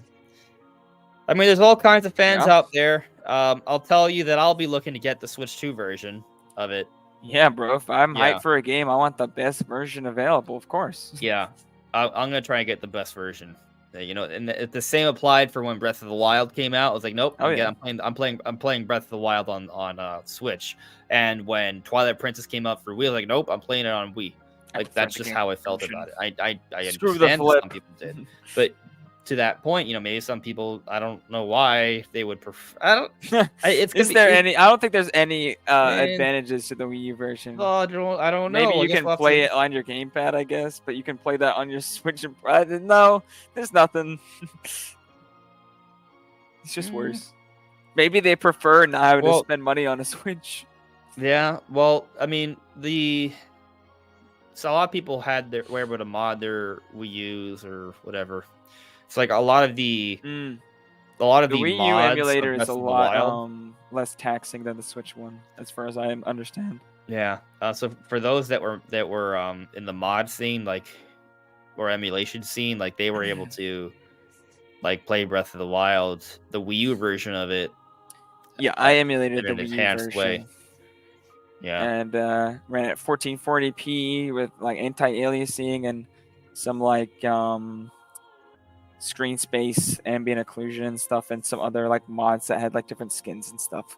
I mean, there's all kinds of fans out there. I'll tell you that I'll be looking to get the Switch 2 version of it. Yeah, bro. If I'm hyped for a game, I want the best version available, of course. Yeah. I'm going to try and get the best version. You know, and the same applied for when Breath of the Wild came out. I was like, nope. I'm playing Breath of the Wild on Switch. And when Twilight Princess came out for Wii, like, nope, I'm playing it on Wii. Like, that's just how I felt about it. I understand some people did, but to that point, you know, maybe some people, I don't know why they would prefer. I don't. I don't think there's any advantages to the Wii U version. Oh, I don't know. Maybe you can play it on your gamepad, I guess, but you can play that on your Switch. No, there's nothing. It's just worse. Maybe they prefer not having to spend money on a Switch. Yeah, well, I mean, so a lot of people were able to mod their Wii U's or whatever. It's like a lot of the Wii U emulator is a lot less taxing than the Switch one, as far as I understand. Yeah. So for those that were in the mod scene, like, or emulation scene, like, they were able to like play Breath of the Wild, the Wii U version of it. Yeah, I emulated the Wii U version. Way. Yeah. And ran at 1440p with like anti-aliasing and some like screen space, ambient occlusion and stuff, and some other like mods that had like different skins and stuff.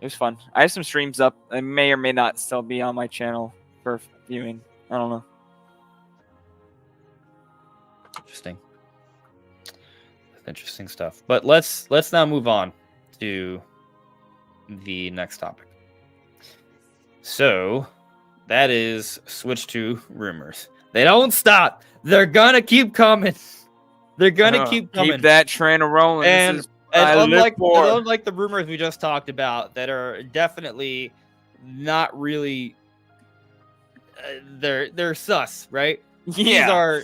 It was fun. I have some streams up. They may or may not still be on my channel for viewing. I don't know. Interesting. That's interesting stuff. But let's now move on to the next topic. So that is Switch 2 rumors. They don't stop. They're gonna keep coming. They're gonna keep coming. Keep that train rolling. And unlike the rumors we just talked about, that are definitely not really, they're sus, right? Yeah.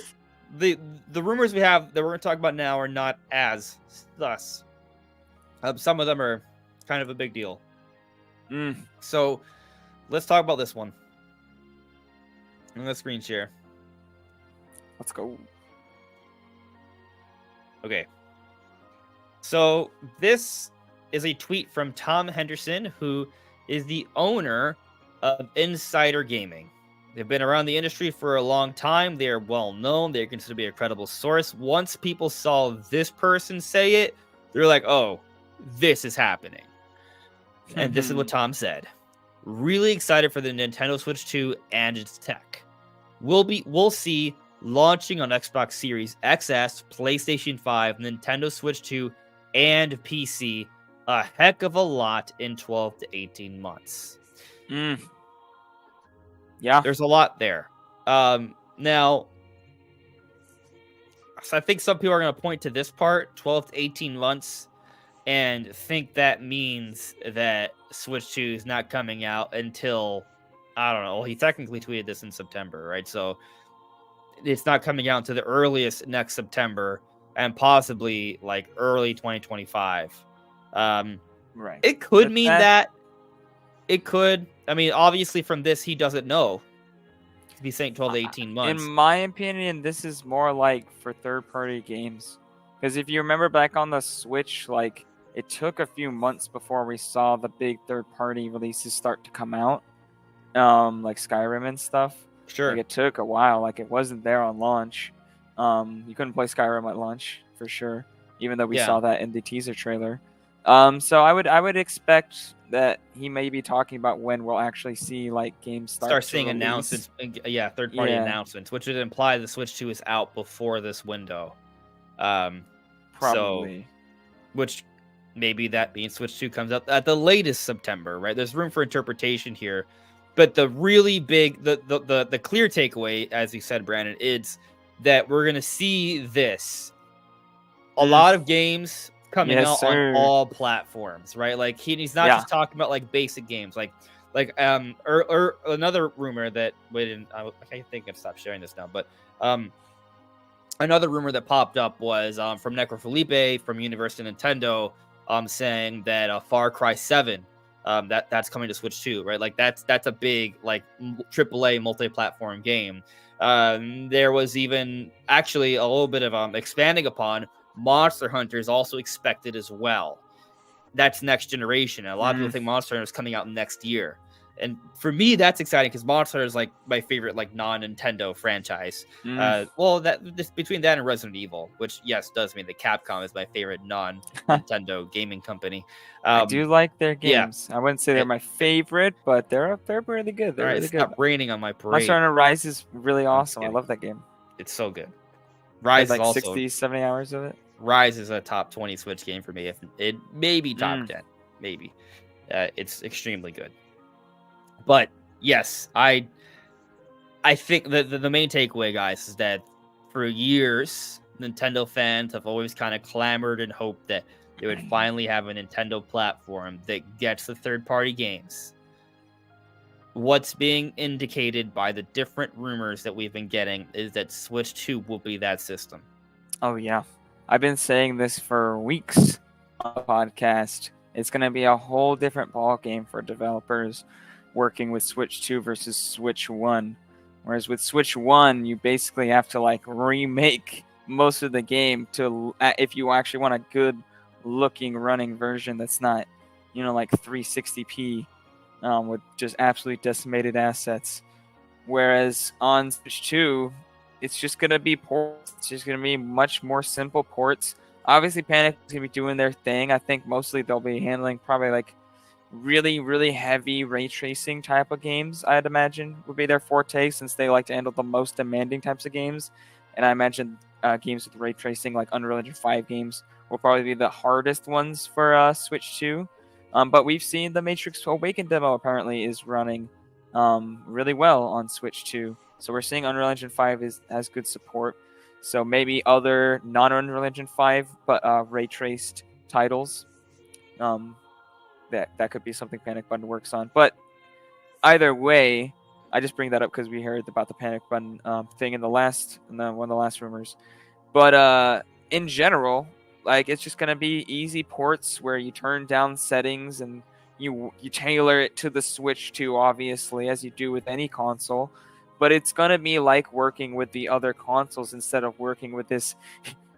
These are the rumors we have that we're gonna talk about now are not as sus. Some of them are kind of a big deal. So let's talk about this one. I'm gonna screen share. Let's go. Okay. So this is a tweet from Tom Henderson, who is the owner of Insider Gaming. They've been around the industry for a long time. They are well known. They're considered to be a credible source. Once people saw this person say it, they're like, oh, this is happening. And this is what Tom said. Really excited for the Nintendo Switch 2 and its tech. We'll see launching on Xbox Series XS, PlayStation 5, Nintendo Switch 2, and PC a heck of a lot in 12 to 18 months. Yeah. There's a lot there. Now, so I think some people are going to point to this part, 12 to 18 months, and think that means that Switch 2 is not coming out until, I don't know, he technically tweeted this in September, right? So it's not coming out to the earliest next September, and possibly like early 2025. Right. It could But mean that. It could. I mean, obviously from this he doesn't know. He's saying 12 to 18 in months. my opinion, this is more like for third-party games. Because if you remember back on the Switch, like it took a few months before we saw the big third-party releases start to come out, like Skyrim and stuff. Sure. Like it took a while. Like it wasn't there on launch. You couldn't play Skyrim at launch for sure, even though we Yeah. saw that in the teaser trailer. So I would expect that he may be talking about when we'll actually see like games Start to seeing release. announcements. Yeah, third-party Yeah. announcements, which would imply the Switch 2 is out before this window. Probably. Which maybe that means Switch 2 comes out at the latest September, right? There's room for interpretation here. But the really big, the clear takeaway, as you said, Brandon, is that we're going to see this. A lot of games coming Yes, out sir. on all platforms, right? Like he's not Yeah. just talking about like basic games, like another rumor that I think I've stopped sharing this now, but another rumor that popped up was from Necro Felipe from Universal Nintendo, saying that Far Cry 7, that's coming to Switch 2, right? Like that's a big like AAA multi-platform game. There was even actually a little bit of expanding upon Monster Hunter is also expected as well. That's next generation. And a lot of people think Monster Hunter is coming out next year. And for me, that's exciting because Monster Hunter is like my favorite like non-Nintendo franchise. Well, between that and Resident Evil, which yes does mean that Capcom is my favorite non-Nintendo gaming company. I do like their yeah. games. I wouldn't say they're my favorite, but they're really good. They're All right, really it's good. not raining on my parade. Monster Hunter Rise is really awesome. I love that game. It's so good. Rise like is also 60, 70 hours of it. Rise is a top 20 Switch game for me. If it maybe top 10, maybe. It's extremely good. But yes, I think the main takeaway, guys, is that for years, Nintendo fans have always kind of clamored and hoped that they would finally have a Nintendo platform that gets the third-party games. What's being indicated by the different rumors that we've been getting is that Switch 2 will be that system. Oh, yeah. I've been saying this for weeks on the podcast. It's going to be a whole different ball game for developers working with Switch 2 versus Switch 1. Whereas with Switch 1, you basically have to like remake most of the game to if you actually want a good looking running version that's not, like 360p with just absolutely decimated assets. Whereas on Switch 2, it's just going to be ports. It's just going to be much more simple ports. Obviously, Panic is going to be doing their thing. I think mostly they'll be handling probably like really, really heavy ray tracing type of games, I'd imagine, would be their forte since they like to handle the most demanding types of games. And I imagine games with ray tracing, like Unreal Engine 5 games, will probably be the hardest ones for Switch 2. But we've seen the Matrix Awakened demo apparently is running really well on Switch 2. So we're seeing Unreal Engine 5 has good support. So maybe other non-Unreal Engine 5 but ray traced titles. That could be something Panic Button works on. But either way, I just bring that up because we heard about the Panic Button thing in one of the last rumors. But in general, like it's just gonna be easy ports where you turn down settings and you tailor it to the Switch 2, obviously, as you do with any console. But it's gonna be like working with the other consoles instead of working with this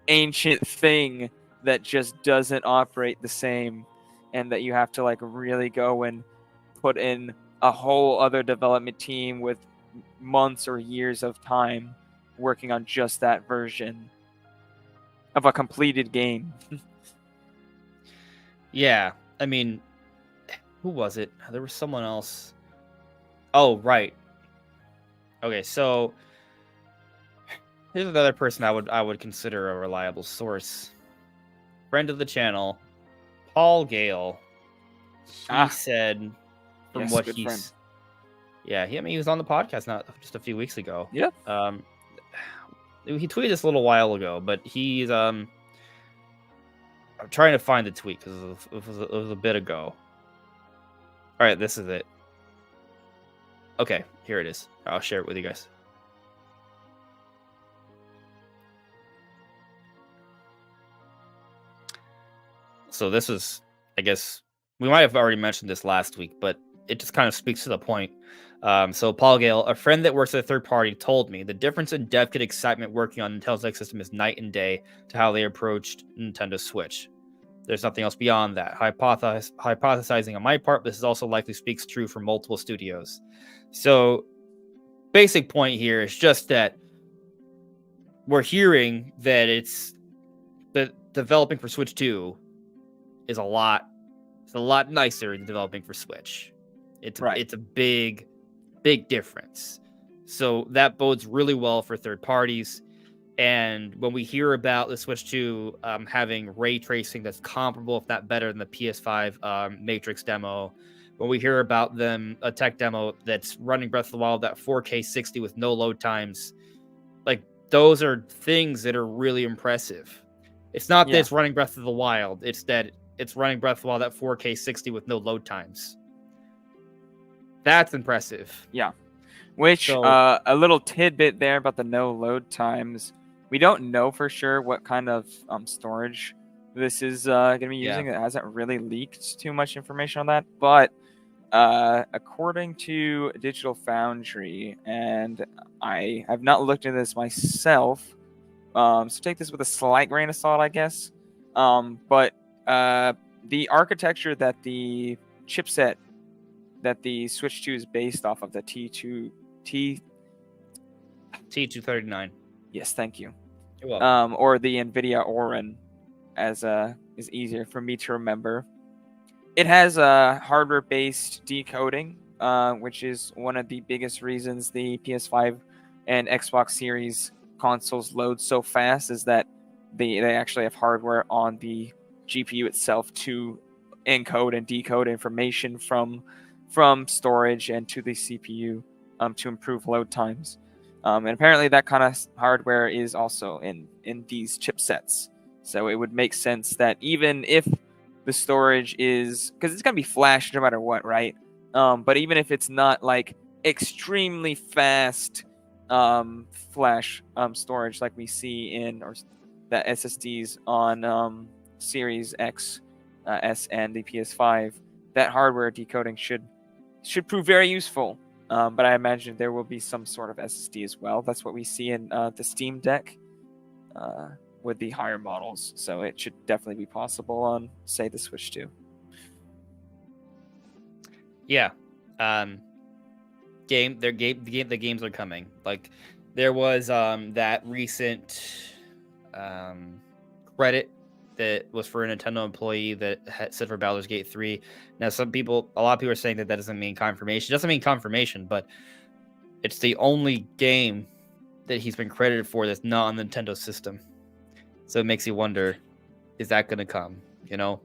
ancient thing that just doesn't operate the same, and that you have to like really go and put in a whole other development team with months or years of time working on just that version of a completed game. Yeah, I mean, who was it? There was someone else. Oh, right. Okay, so here's another person I would consider a reliable source. Friend of the channel, Paul Gale. He said, from what he's, friend. Yeah, he was on the podcast not just a few weeks ago. Yep. He tweeted this a little while ago, but he's I'm trying to find the tweet because it was a bit ago. All right, this is it. Okay, here it is. I'll share it with you guys. So this is, I guess, we might have already mentioned this last week, but it just kind of speaks to the point. So Paul Gale, a friend that works at a third party, told me the difference in depth and excitement working on Nintendo's X system is night and day to how they approached Nintendo Switch. There's nothing else beyond that. Hypothesizing on my part, this is also likely speaks true for multiple studios. So, basic point here is just that we're hearing that it's that developing for Switch 2 is a lot nicer than developing for Switch. It's a big difference. So that bodes really well for third parties. And when we hear about the Switch 2 having ray tracing that's comparable, if not better, than the PS5 Matrix demo, when we hear about them, a tech demo that's running Breath of the Wild at 4K 60 with no load times, like those are things that are really impressive. It's not that it's running Breath of the Wild, it's that it's running Breath of the Wild at 4K 60 with no load times. That's impressive. Yeah. Which, a little tidbit there about the no load times. We don't know for sure what kind of storage this is going to be using. It hasn't really leaked too much information on that. But according to Digital Foundry, and I have not looked into this myself, so take this with a slight grain of salt, I guess. But the architecture that the chipset that the Switch 2 is based off of, the T239. Yes, thank you. You're welcome. Or the NVIDIA Orin, as is easier for me to remember. It has hardware-based decoding, which is one of the biggest reasons the PS5 and Xbox Series consoles load so fast, is that they actually have hardware on the GPU itself to encode and decode information from storage and to the CPU to improve load times. And apparently that kind of hardware is also in these chipsets. So it would make sense that even if the storage is, because it's going to be flash no matter what, right? But even if it's not like extremely fast flash storage like we see in or the SSDs on Series X, S, and the PS5, that hardware decoding should prove very useful. But I imagine there will be some sort of SSD as well. That's what we see in the Steam Deck with the higher models. So it should definitely be possible on, say, the Switch 2. Yeah. The games are coming. Like, there was that recent credit that was for a Nintendo employee that had said for Baldur's Gate 3. Now, a lot of people are saying that doesn't mean confirmation. It doesn't mean confirmation, but it's the only game that he's been credited for that's not on the Nintendo system. So it makes you wonder, is that going to come? You know?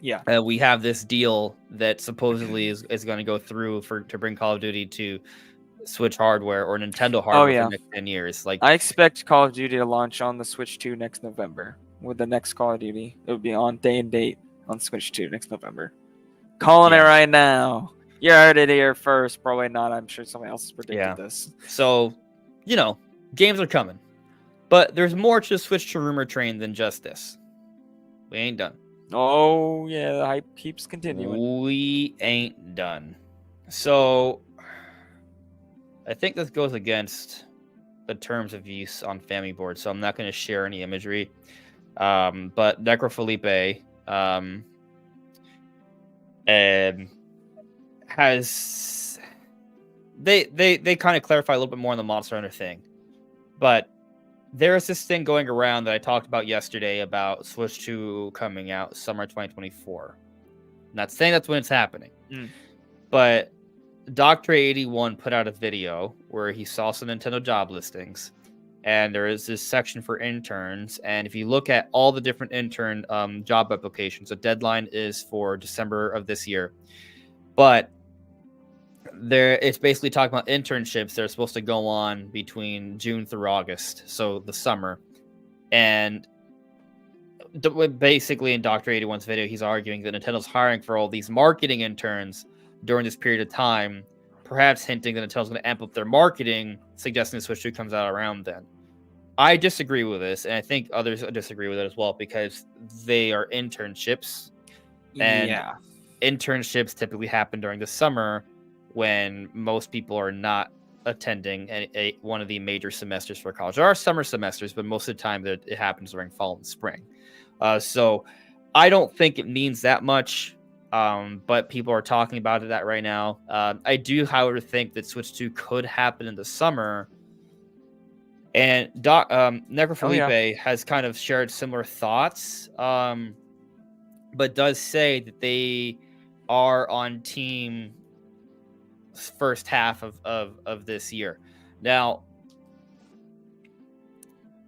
Yeah. We have this deal that supposedly is going to go through to bring Call of Duty to Switch hardware or Nintendo hardware for the next 10 years. Like, I expect Call of Duty to launch on the Switch 2 next November. With the next Call of Duty, it would be on day and date on Switch 2 next November. Calling it right now. You heard it here first. Probably not. I'm sure somebody else has predicted this. So, games are coming. But there's more to the Switch to rumor train than just this. We ain't done. Oh, yeah. The hype keeps continuing. We ain't done. So, I think this goes against the terms of use on Family Board, so I'm not going to share any imagery. But Necrofelipe has they kind of clarify a little bit more on the Monster Hunter thing, but there's this thing going around that I talked about yesterday about Switch 2 coming out summer 2024. Not saying that's when it's happening, but Dr. 81 put out a video where he saw some Nintendo job listings. And there is this section for interns. And if you look at all the different intern job applications, the deadline is for December of this year. But it's basically talking about internships that are supposed to go on between June through August, so the summer. And basically in Dr. 81's video, he's arguing that Nintendo's hiring for all these marketing interns during this period of time, perhaps hinting that Nintendo's going to amp up their marketing, suggesting the Switch 2 comes out around then. I disagree with this, and I think others disagree with it as well, because they are internships. And Yeah. internships typically happen during the summer when most people are not attending one of the major semesters for college. There are summer semesters, but most of the time it happens during fall and spring. So I don't think it means that much, but people are talking about that right now. I do, however, think that Switch 2 could happen in the summer. And Necro Oh yeah. Felipe has kind of shared similar thoughts, but does say that they are on team first half of this year. Now,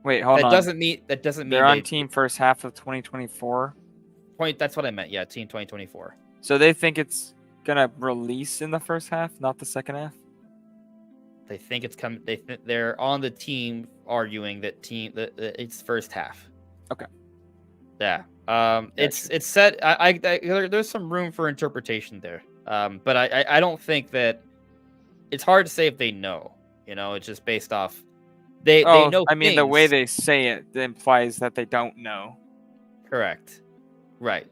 Wait, hold that on. doesn't mean They're on they team first half of 2024. That's what I meant. Yeah, team 2024. So they think it's gonna release in the first half, not the second half. They think it's coming. They're on the team arguing that it's first half. Okay. Yeah. Gotcha. It's set. There's some room for interpretation there. But I don't think that it's hard to say if they know. It's just based off they know I mean, the way things. they say it implies that they don't know. Correct. Right.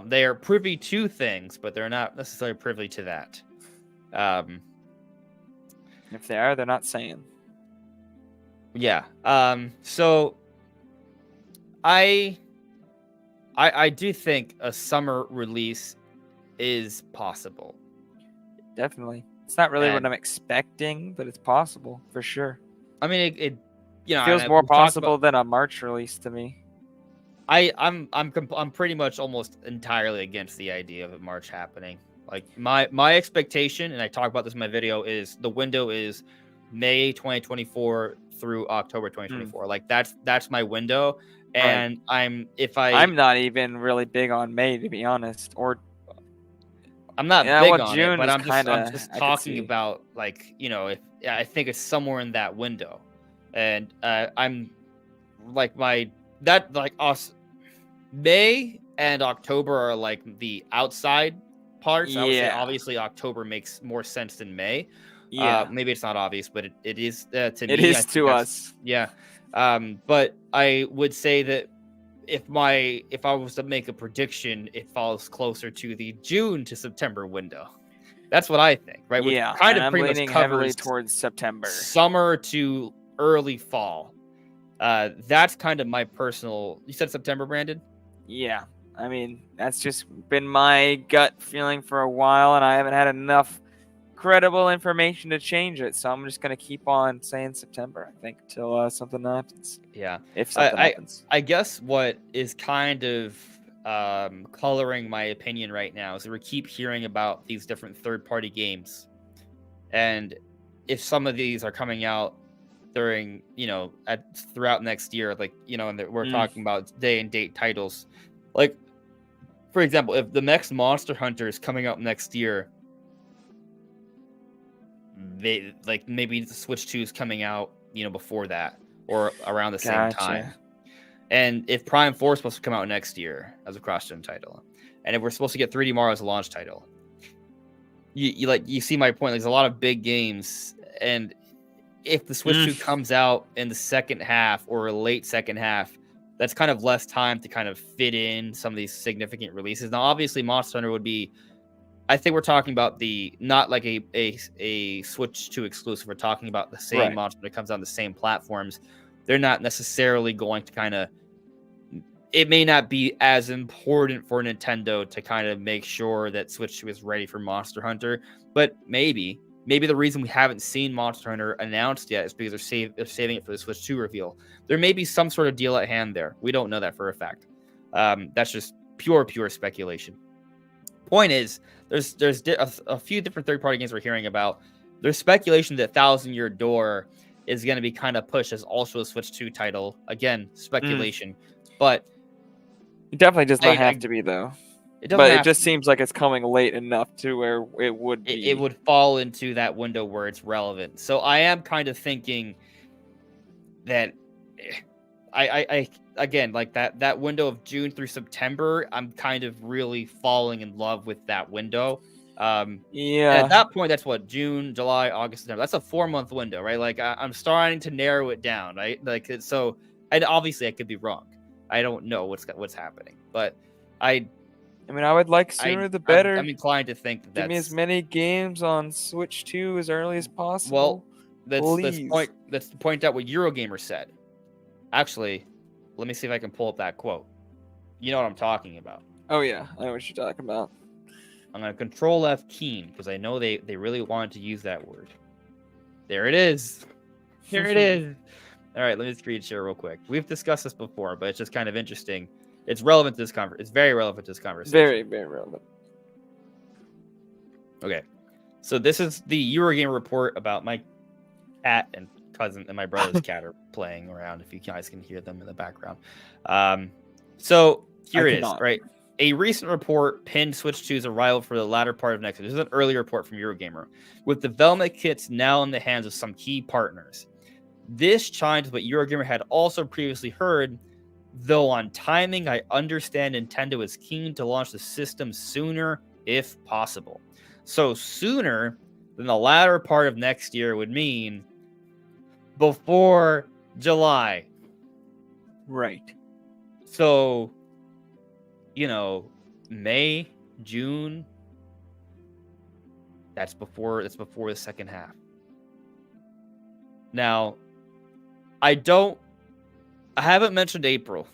They are privy to things, but they're not necessarily privy to that. If they are, they're not saying. Yeah. So I do think a summer release is possible. Definitely. It's not really what And- I'm expecting, but it's possible for sure. I mean, it Feels more possible than a March release to me. I'm pretty much almost entirely against the idea of a March happening. Like my expectation, and I talk about this in my video, is the window is May 2024 through October 2024. Like that's my window, and Right. I'm I'm not even really big on May, to be honest. Or I'm not Yeah, big well, on June it, but is I'm kinda- just I could talking see. about, like, if I think it's somewhere in that window, and I'm like us May and October are like the outside parts. I would say Yeah. obviously October makes more sense than May. Yeah. Maybe it's not obvious, but it is to It me. is I think to that's- us. Yeah. But I would say that if I was to make a prediction, it falls closer to the June to September window. That's what I think, right? Which Yeah. kind and of I'm pretty much leaning heavily covers towards September. summer to early fall. That's kind of my personal. You said September, Brandon? Yeah. I mean, that's just been my gut feeling for a while, and I haven't had enough credible information to change it. So I'm just gonna keep on saying September, I think, till something happens. Yeah. If something happens. I guess what is kind of coloring my opinion right now is that we keep hearing about these different third-party games, and if some of these are coming out during throughout next year, like and we're talking about day and date titles, like for example, if the next Monster Hunter is coming out next year, they like maybe the Switch 2 is coming out before that or around the same time. And if Prime 4 is supposed to come out next year as a cross-gen title, and if we're supposed to get 3D Mario as a launch title, you see my point. There's a lot of big games, and if the Switch 2 comes out in the second half or late second half, that's kind of less time to kind of fit in some of these significant releases. Now, obviously, Monster Hunter would be. I think we're talking about not like a Switch 2 exclusive. We're talking about the same Monster that comes on the same platforms. They're not necessarily going to kind of. It may not be as important for Nintendo to kind of make sure that Switch 2 is ready for Monster Hunter, but maybe the reason we haven't seen Monster Hunter announced yet is because they're saving it for the Switch 2 reveal. There may be some sort of deal at hand there. We don't know that for a fact. That's just pure speculation. Point is, there's a few different third-party games we're hearing about. There's speculation that Thousand Year Door is going to be kind of pushed as also a Switch 2 title. Again, speculation. But it definitely does not have to be, though. But it just seems like it's coming late enough to where it would be. It would fall into that window where it's relevant. So I am kind of thinking that I again, like that window of June through September, I'm kind of really falling in love with that window. Yeah. At that point, that's what, June, July, August, September. That's a 4-month window, right? Like I'm starting to narrow it down, right? Like so, and obviously I could be wrong. I don't know what's happening, but I I mean, I would like sooner the better. I'm inclined to think that Give me as that's many games on Switch 2 as early as possible. well. Please. Let's point out what Eurogamer said. Actually, let me see if I can pull up that quote. You know what I'm talking about. Oh yeah, I know what you're talking about. I'm gonna Control F keen because I know they really wanted to use that word. There it is. Here it is. All right, let me screen share real quick. We've discussed this before, but it's just kind of interesting. It's relevant to this conversation. It's very relevant to this conversation. Very, very relevant. Okay, so this is the Eurogamer report about my cat and cousin and my brother's cat are playing around. If you guys can hear them in the background. So here it is, right? A recent report pinned Switch 2's arrival for the latter part of next year. This is an early report from Eurogamer, with development kits now in the hands of some key partners. This chimes with what Eurogamer had also previously heard, though on timing, I understand Nintendo is keen to launch the system sooner if possible. So sooner than the latter part of next year would mean before July. Right. So, May, June, that's before the second half. Now, I haven't mentioned April.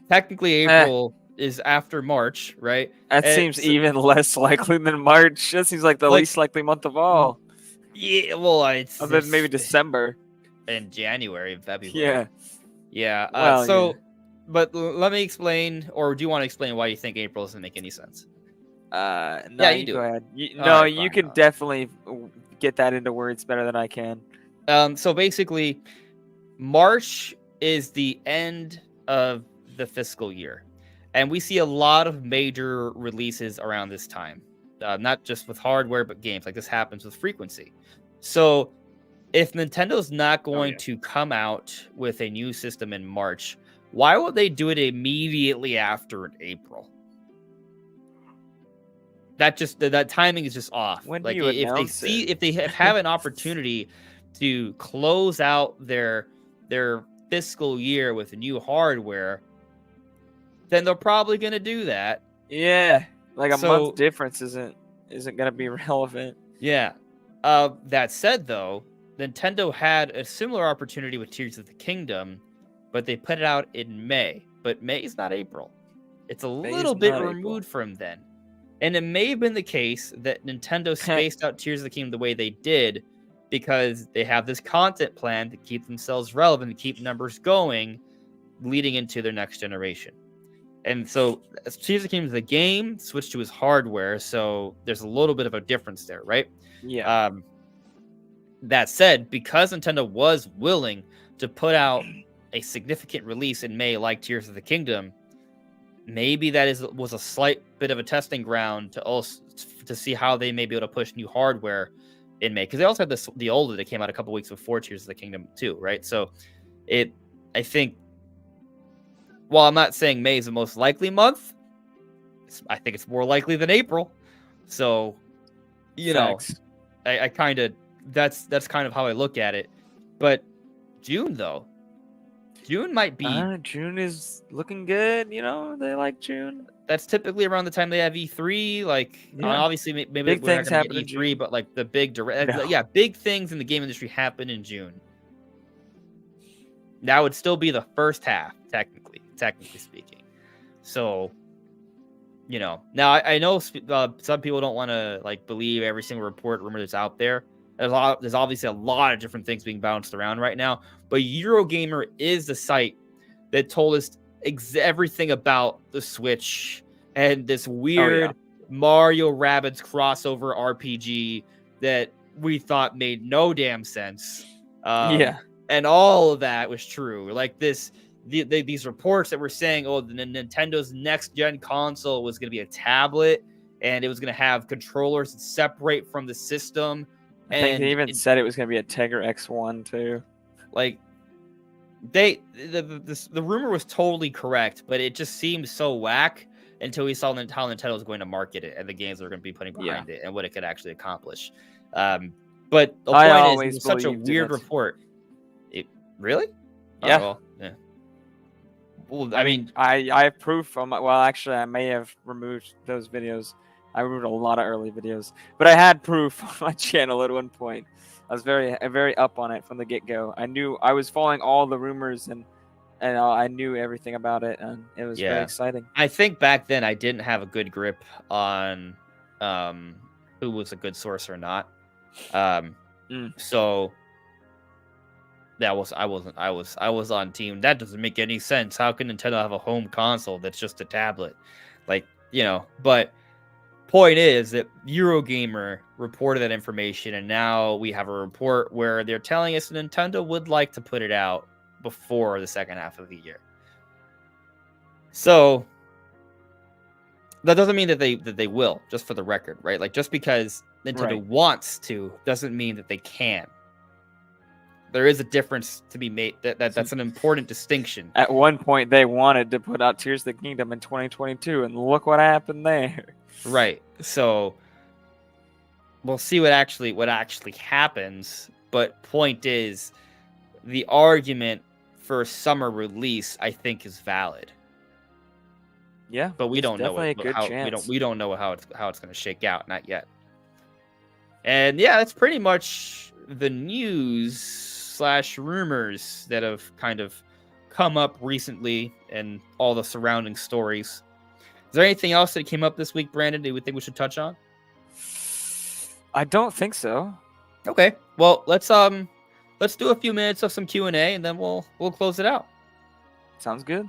Technically, April is after March, right? That seems even less likely than March. That seems like the least likely month of all. Yeah, well, it's other than maybe December and January and February. Yeah. Yeah. Well, but let me explain, or do you want to explain why you think April doesn't make any sense? No, yeah, you do. Go ahead. You can definitely get that into words better than I can. So basically, March is the end of the fiscal year, and we see a lot of major releases around this time. Not just with hardware, but games. Like this happens with frequency. So if Nintendo's not going to come out with a new system in March, why would they do it immediately after in April? That timing is just off. When do you announce it? If they have an opportunity to close out their fiscal year with new hardware, then they're probably going to do that. Yeah, like a month difference isn't going to be relevant. Yeah. That said, though, Nintendo had a similar opportunity with Tears of the Kingdom, but they put it out in May. But May is not April. It's a little bit removed from then. And it may have been the case that Nintendo spaced out Tears of the Kingdom the way they did because they have this content plan to keep themselves relevant, to keep numbers going, leading into their next generation. And so Tears of the Kingdom is the game, Switch 2 is hardware, so there's a little bit of a difference there, right? Yeah. That said, because Nintendo was willing to put out a significant release in May like Tears of the Kingdom, maybe that was a slight bit of a testing ground to see how they may be able to push new hardware in May. Because they also had the older that came out a couple weeks before Tears of the Kingdom too, right? So I think, while I'm not saying May is the most likely month, I think it's more likely than April. So, I kind of that's kind of how I look at it. But June might be. June is looking good. They like June. That's typically around the time they have E3. Obviously, maybe big things happen in E3, but like the big big things in the game industry happen in June. That would still be the first half, technically speaking. So, now I know some people don't want to believe every single report rumor that's out there. There's obviously a lot of different things being bounced around right now, but Eurogamer is the site that told us everything about the Switch and this weird Mario Rabbids crossover RPG that we thought made no damn sense. And all of that was true. Like these reports that were saying, the Nintendo's next gen console was going to be a tablet and it was going to have controllers that separate from the system. I think they even said it was going to be a Tegra X1 too. The rumor was totally correct, but it just seemed so whack until we saw how Nintendo was going to market it and the games they're going to be putting behind it and what it could actually accomplish. But the point is, it was such a weird report. Really? Yeah. Well, I mean, I have proof from. Well, actually, I may have removed those videos. I removed a lot of early videos, but I had proof on my channel at one point. I was very up on it from the get go. I knew I was following all the rumors and I knew everything about it, and it was very yeah. exciting. I think back then I didn't have a good grip on who was a good source or not. So I was on team. That doesn't make any sense. How can Nintendo have a home console that's just a tablet? Like, but point is that Eurogamer reported that information, and now we have a report where they're telling us Nintendo would like to put it out before the second half of the year. So that doesn't mean that they will, just for the record, right? Like, just because Nintendo wants to doesn't mean that they can. There is a difference to be made. That's an important distinction. At one point, they wanted to put out Tears of the Kingdom in 2022, and look what happened there. Right. So we'll see what actually happens. But point is, the argument for summer release, I think, is valid. Yeah, but we don't know definitely a good chance. We don't know how it's going to shake out, not yet. And yeah, that's pretty much the news/rumors that have kind of come up recently and all the surrounding stories. Is there anything else that came up this week, Brandon, that you would think we should touch on? I don't think so. Okay. Well, let's do a few minutes of some Q&A and then we'll close it out. Sounds good.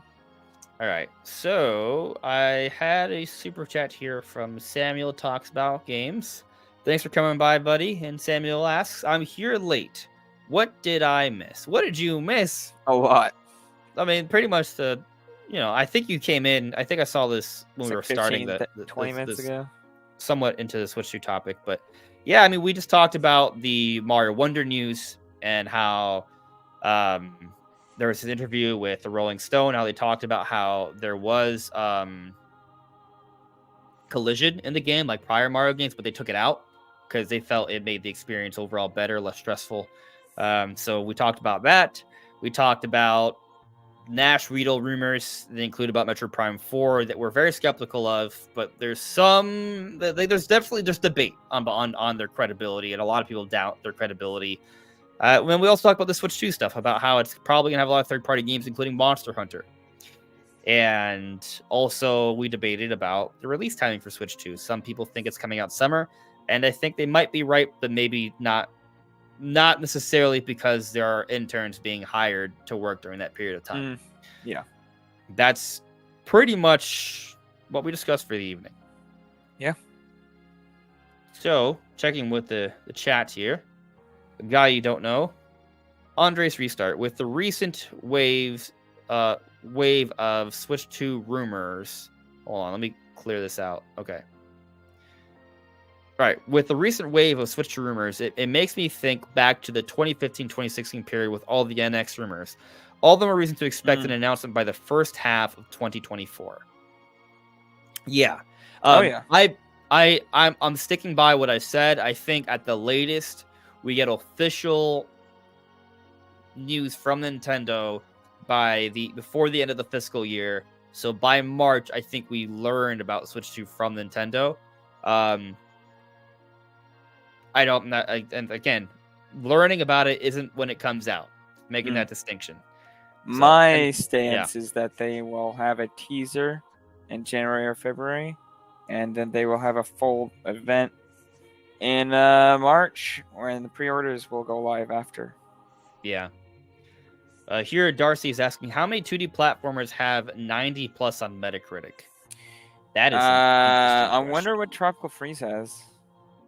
All right. So, I had a super chat here from Samuel Talks About Games. Thanks for coming by, buddy. And Samuel asks, I'm here late. What did I miss? What did you miss? A lot. I mean, pretty much I think you came in. I think I saw this when we were starting 20 minutes ago. Somewhat into the Switch 2 topic. But yeah, I mean, we just talked about the Mario Wonder news and how there was an interview with the Rolling Stone, how they talked about how there was collision in the game, like prior Mario games, but they took it out because they felt it made the experience overall better, less stressful. So we talked about that. We talked about Nash Riedel rumors that include about Metroid Prime 4 that we're very skeptical of, but there's definitely just debate on their credibility, and a lot of people doubt their credibility. When we also talked about the Switch 2 stuff, about how it's probably going to have a lot of third-party games, including Monster Hunter. And also, we debated about the release timing for Switch 2. Some people think it's coming out summer, and I think they might be right, but maybe not necessarily, because there are interns being hired to work during that period of time. Yeah. That's pretty much what we discussed for the evening. Yeah. So, checking with the chat here. A guy you don't know, Andres Restart, with the recent wave of Switch 2 rumors. Hold on, let me clear this out. Okay. Right, with the recent wave of Switch 2 rumors, it makes me think back to the 2015-2016 period with all the NX rumors. All of them are reason to expect an announcement by the first half of 2024. Yeah. I'm sticking by what I said. I think at the latest we get official news from Nintendo before the end of the fiscal year. So by March, I think we learned about Switch 2 from Nintendo. And again, learning about it isn't when it comes out. Making that distinction. My stance is that they will have a teaser in January or February, and then they will have a full event in March, wherein the pre-orders will go live after. Yeah. Here, Darcy is asking, how many 2D platformers have 90 plus on Metacritic? That is I wonder what Tropical Freeze has.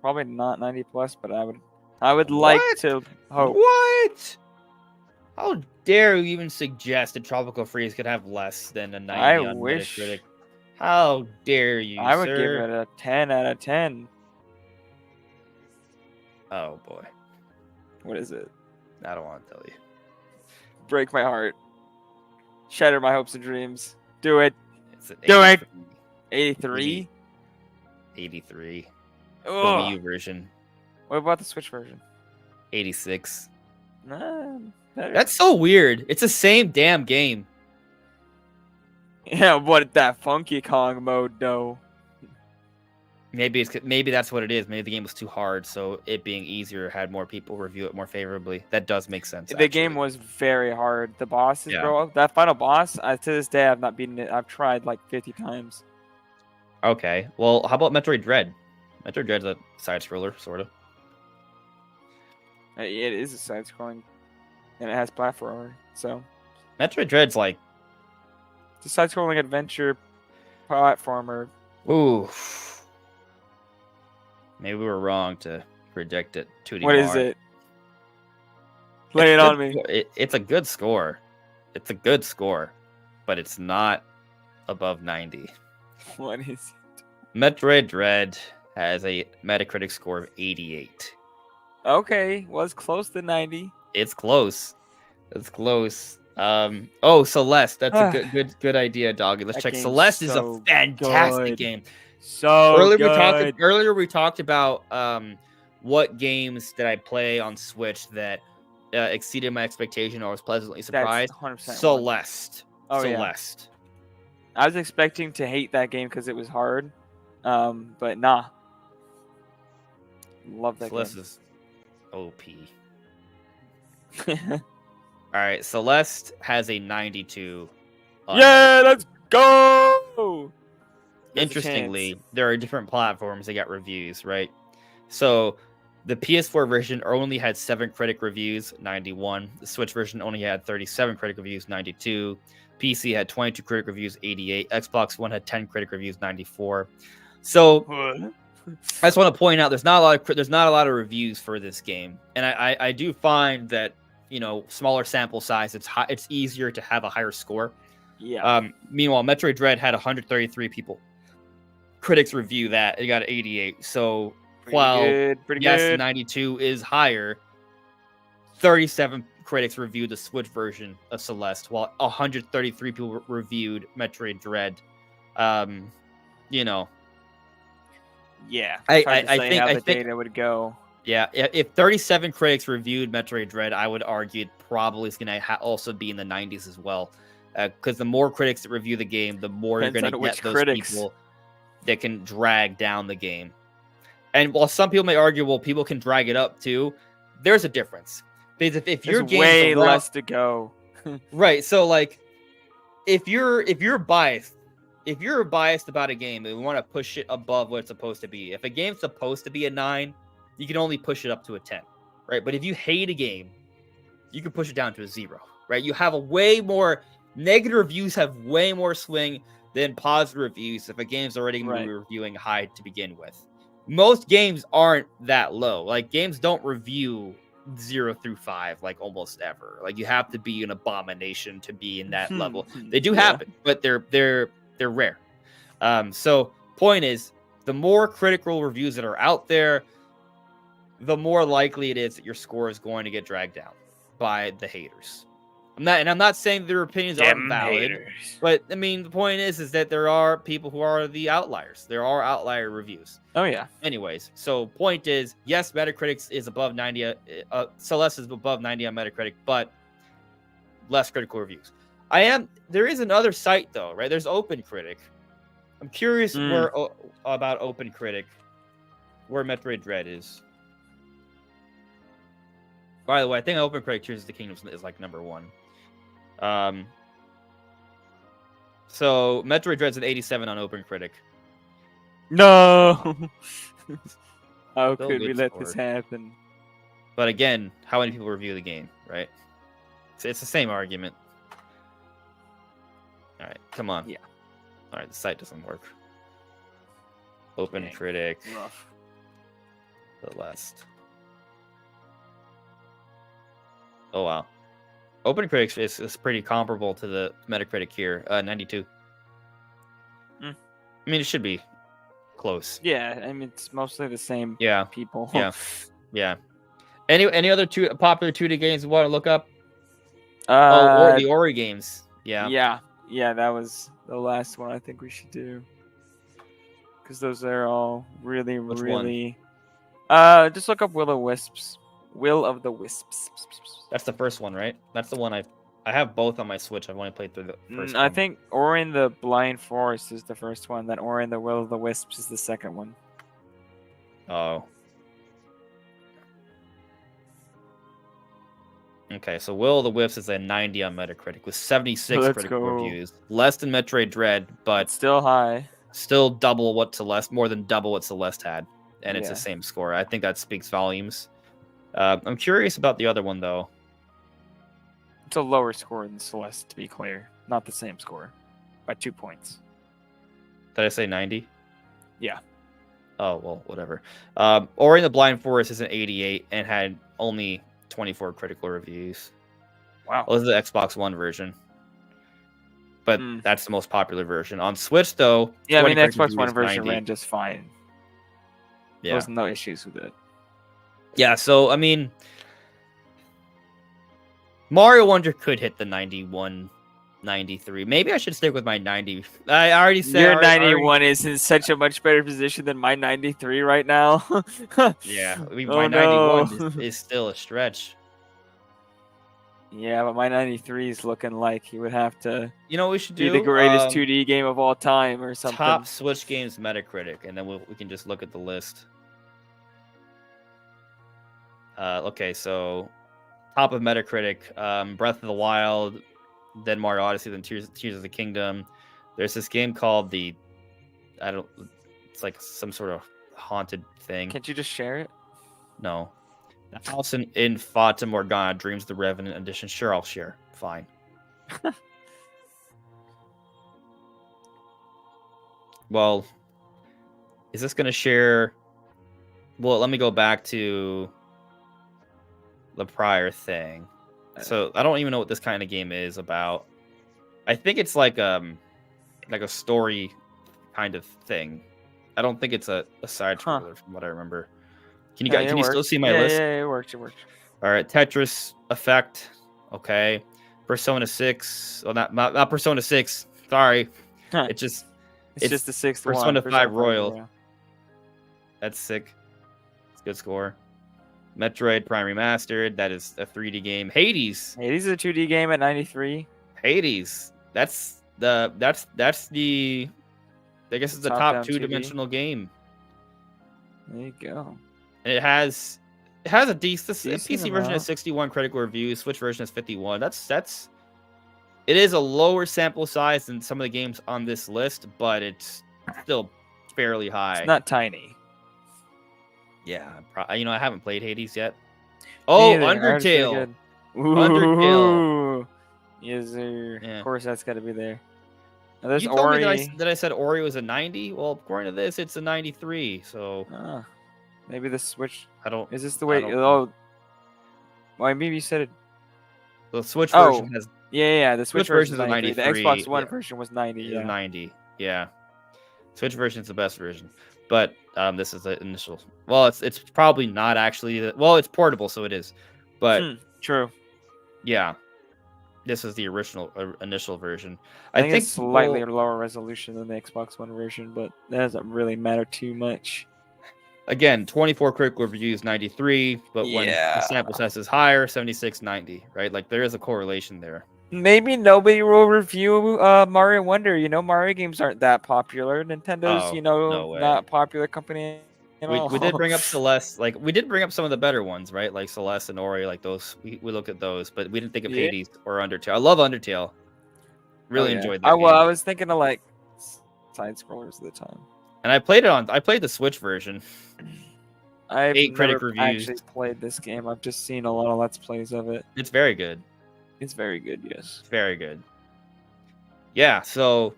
Probably not 90 plus, but I would like to hope. What? How dare you even suggest that Tropical Freeze could have less than a 90 on Metacritic? How dare you, I would give it a 10 out of 10. Oh, boy. What is it? I don't want to tell you. Break my heart. Shatter my hopes and dreams. Do it. Do it. 83? 83. The Wii U version. What about the Switch version? 86. Nah, that's so weird. It's the same damn game. Yeah, what that Funky Kong mode though? Maybe that's what it is. Maybe the game was too hard, so it being easier had more people review it more favorably. That does make sense, The game actually. was very hard. The bosses, Yeah. bro. That final boss, to this day, I've not beaten it. I've tried like 50 times. Okay. Well, how about Metroid Dread? Metroid Dread's a side scroller, sort of. It is a side scrolling, and it has platformer. So Metroid Dread's like, it's a side scrolling adventure platformer. ooh. Maybe we were wrong to predict it 2D What is more. it? Lay it on me. It's a good score. It's a good score, but it's not above 90. What is it? Metroid Dread has a Metacritic score of 88. Okay, was close to 90. It's close. It's close. Oh, Celeste. That's a good idea, doggy. Let's That check. game's Celeste is a so fantastic good. game. So Earlier we talked about what games did I play on Switch that exceeded my expectation or was pleasantly surprised. 100% Celeste. Oh, Celeste. I was expecting to hate that game because it was hard, but nah. Love that Celeste game. is OP. All right, Celeste has a 92. on Yeah, let's go. There's a Interestingly, chance. there are different platforms that got reviews, right? So the PS4 version only had 7 critic reviews, 91. The Switch version only had 37 critic reviews, 92. PC had 22 critic reviews, 88. Xbox One had 10 critic reviews, 94. So I just want to point out there's not a lot of reviews for this game, and I do find that, you know, smaller sample size, it's easier to have a higher score. Yeah. Meanwhile, Metroid Dread had 133 people. Critics review that. It got 88. So Pretty good. 92 is higher, 37 critics reviewed the Switch version of Celeste, while 133 people reviewed Metroid Dread. You know, Yeah. I think how the think data would go. yeah, if 37 critics reviewed Metroid Dread, I would argue it probably is going to also be in the 90s as well. Because the more critics that review the game, the more Depends you're on going to which get those critics. people that can drag down the game. And while some people may argue, well, people can drag it up too, there's a difference. Because if your There's game way less to go. right, so like if you're biased about a game and want to push it above what it's supposed to be, if a game's supposed to be a 9, you can only push it up to a 10, right? But if you hate a game, you can push it down to a 0, right? You have a way more negative reviews have way more swing than positive reviews if a game's already going to be reviewing high to begin with. Most games aren't that low. Like, games don't review 0 through 5 like almost ever. Like, you have to be an abomination to be in that level. They do happen, but they're rare. So point is, the more critical reviews that are out there, the more likely it is that your score is going to get dragged down by the haters. I'm not saying their opinions aren't valid, but I mean, the point is that there are people who are the outliers. There are outlier reviews. Oh yeah. Anyways, so point is, yes, Metacritic is above 90. Celeste is above 90 on Metacritic, but less critical reviews. There is another site though, right? There's OpenCritic. I'm curious about OpenCritic, where Metroid Dread is. By the way, I think OpenCritic Tears of the Kingdom is like number 1. So Metroid Dread's an 87 on OpenCritic. No. How Still could we let score. this happen? But again, how many people review the game, right? It's the same argument. All right, come on. Yeah. All right, the site doesn't work. OpenCritic. Rough. The last. Oh wow. OpenCritic is pretty comparable to the Metacritic here, 92. I mean, it should be close. Yeah, I mean it's mostly the same people. Yeah. Any other popular 2D games you want to look up? Or the Ori games. Yeah. Yeah, that was the last one I think we should do. Because those are all really, Which really... just look up Will of the Wisps. That's the first one, right? That's the one I I have both on my Switch. I've only played through the first I one. think Ori and the Blind Forest is the first one. Then Ori and the Will of the Wisps is the second one. Oh. Okay, so Will of the Wisps is a 90 on Metacritic with 76 Let's critical go. reviews. Less than Metroid Dread, but It's still high. still double what Celeste, more than double what Celeste had. And it's Yeah. the same score. I think that speaks volumes. I'm curious about the other one, though. It's a lower score than Celeste, to be clear. Not the same score. By 2 points. Did I say 90? Yeah. Oh, well, whatever. Ori and the Blind Forest is an 88 and had only 24 critical reviews. Wow. Well, this is the Xbox One version. But Mm. that's the most popular version. On Switch, though, Yeah, I mean, the 20 critical Xbox One reviews, version 90. ran just fine. There Yeah. was no issues with it. Yeah, so, I mean, Mario Wonder could hit the 91, 93. Maybe I should stick with my 90. I already said... Your 91 is in such a much better position than my 93 right now. Yeah, I mean, Oh, my no. 91 is still a stretch. Yeah, but my 93 is looking like he would have to You know what we should be do? the greatest 2D game of all time or something. Top Switch games Metacritic, and then we can just look at the list. Okay, so top of Metacritic, Breath of the Wild, then Mario Odyssey, then Tears of the Kingdom. There's this game called it's like some sort of haunted thing. Can't you just share it? No. The House in Fata Morgana, Dreams of the Revenant edition. Sure, I'll share. Fine. Well, is this going to share? Well, let me go back to the prior thing. So I don't even know what this kind of game is about. I think it's like a story kind of thing. I don't think it's a side scroller from what I remember. Can you still see my list? Yeah, it works. All right, Tetris Effect. Okay, Persona 6. Well, not Persona 6. Sorry, It's just the sixth one. Persona 5 Royal. That's sick. It's a good score. Metroid Prime Remastered. That is a 3D game. Hades. Hades is a 2D game at 93. Hades. That's the. I guess it's the top Top-down 2D. two-dimensional game. There you go. And it has a decent PC version amount. has 61 critical reviews. Switch version has 51. That's. It is a lower sample size than some of the games on this list, but it's still fairly high. It's not tiny. Yeah, I haven't played Hades yet. Oh, Undertale. Undertale. Yes, sir. Yeah. Of course, that's got to be there. Now, there's You told Ori. me that I said Ori was a 90. Well, according to this, it's a 93. So Maybe the Switch. I don't. Is this the way? don't- Oh, well, maybe you said it. The Switch version has Yeah. The Switch version is version's a 93. The 93, Xbox One yeah. version was 90. is Yeah. 90. Yeah, Switch version's the best version, but this is the initial. Well, it's probably not actually. It's portable, so it is. But True. yeah, this is the original initial version. I think it's slightly lower resolution than the Xbox One version, but that doesn't really matter too much. Again, 24 critical reviews, 93, but when the sample size is higher, 76, 90, right? Like there is a correlation there. Maybe nobody will review Mario Wonder. Mario games aren't that popular. Nintendo's, no way. not a popular company at all. We did bring up Celeste, like we did bring up some of the better ones, right? Like Celeste and Ori, like those. We looked at those, but we didn't think of Hades or Undertale. I love Undertale. Really enjoyed that game. I was thinking of like side scrollers at the time. And I played the Switch version. I've 8 critic never reviews. actually played this game. I've just seen a lot of Let's Plays of it. It's very good. It's very good, yes. It's very good. Yeah, so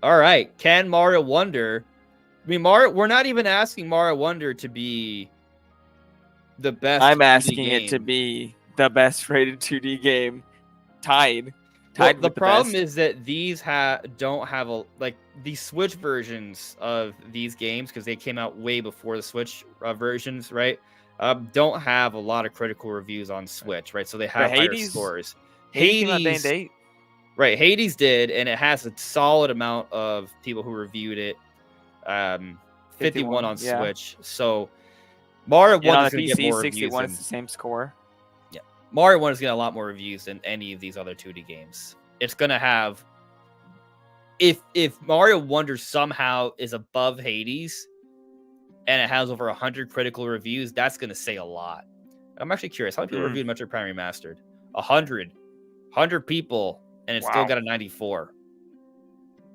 all right. Can Mario Wonder we're not even asking Mario Wonder to be the best. I'm 2D asking game. it to be the best rated 2D game. Tied. Well, with the problem best. is that these don't have the Switch versions of these games, because they came out way before the Switch versions, right? Don't have a lot of critical reviews on Switch, right? So they have higher scores. Hades came out day and date. Right, Hades did, and it has a solid amount of people who reviewed it. 51 on Switch. So Mario And on Wonder the is going to get PC, more 61 reviews. is the same score. Mario 1 is gonna have a lot more reviews than any of these other 2D games. It's gonna have if Mario Wonder somehow is above Hades and it has over 100 critical reviews, that's gonna say a lot. I'm actually curious, how many people reviewed Metroid Prime Remastered? 100 people, and it's still Wow. got a 94.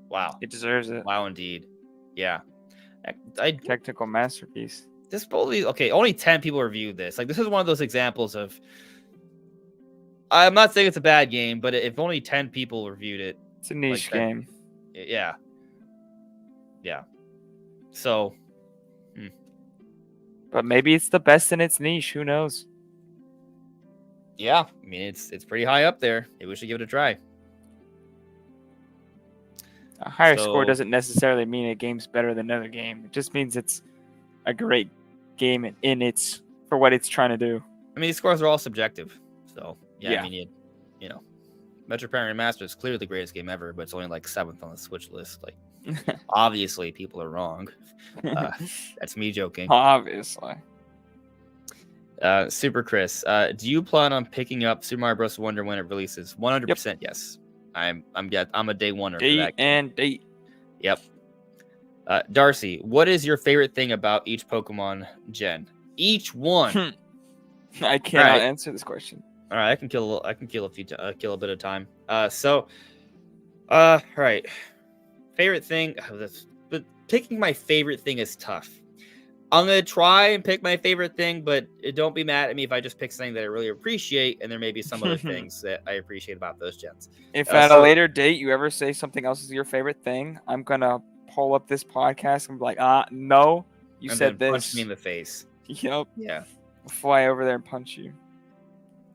Wow. It deserves it. Wow, indeed. Yeah. Technical masterpiece. This probably okay. Only 10 people reviewed this. Like, this is one of those examples of. I'm not saying it's a bad game, but if only 10 people reviewed it, It's a niche like, game. Yeah. So. But maybe it's the best in its niche. Who knows? Yeah, I mean it's pretty high up there. Maybe we should give it a try. A higher score doesn't necessarily mean a game's better than another game. It just means it's a great game in its for what it's trying to do. I mean, these scores are all subjective. So Yeah. I mean, you know, Metroid Prime Remastered is clearly the greatest game ever, but it's only like 7th on the Switch list. Like, obviously, people are wrong. That's me joking. Obviously. Super Chris, do you plan on picking up Super Mario Bros. Wonder when it releases? 100% yes. I'm a day oneer for that game. Date. Yep. Darcy, what is your favorite thing about each Pokemon gen? Each one. I cannot answer this question. All right, I can kill a bit of time. All right. Favorite thing, but picking my favorite thing is tough. I'm gonna try and pick my favorite thing, but don't be mad at me if I just pick something that I really appreciate, and there may be some other things that I appreciate about those gens. If at a later date you ever say something else is your favorite thing, I'm gonna pull up this podcast and be like, no, you and said then this. punch me in the face. Yep. Yeah. I'll fly over there and punch you.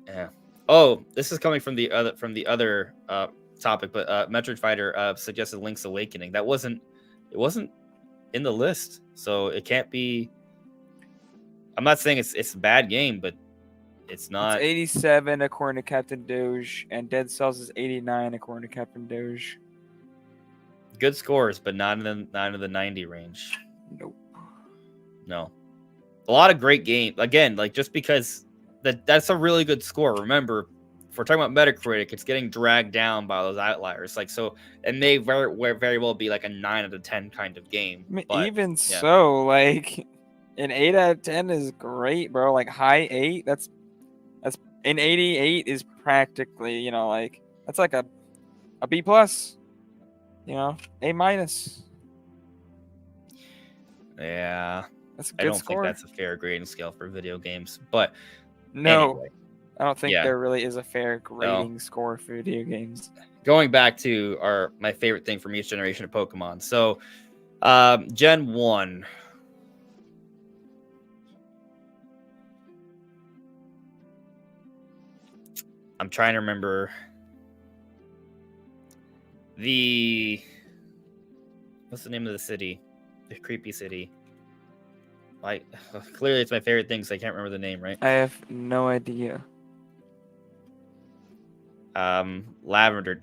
Yeah. Oh, this is coming from the other topic, but Metroid Fighter suggested Link's Awakening. It wasn't in the list, so it can't be. I'm not saying it's a bad game, but it's not. It's 87 according to Captain Doge, and Dead Cells is 89 according to Captain Doge. Good scores, but not in the 90 range. Nope. No. A lot of great games. Again, like, just because that's a really good score. Remember, if we're talking about Metacritic, it's getting dragged down by those outliers. Like, so, and they very well be like a 9 out of 10 kind of game. I mean, but, even so, like, an 8 out of 10 is great, bro. Like, high 8, that's an 88 is practically, like, that's like a B plus, A minus. Yeah. That's a good think score. that's a fair grading scale for video games, but no, anyway. I don't think there really is a fair grading score for video games. Going back to my favorite thing from each generation of Pokemon. So, Gen 1. I'm trying to remember what's the name of the city? The creepy city. Like, clearly it's my favorite thing, so I can't remember the name, right? I have no idea. Lavender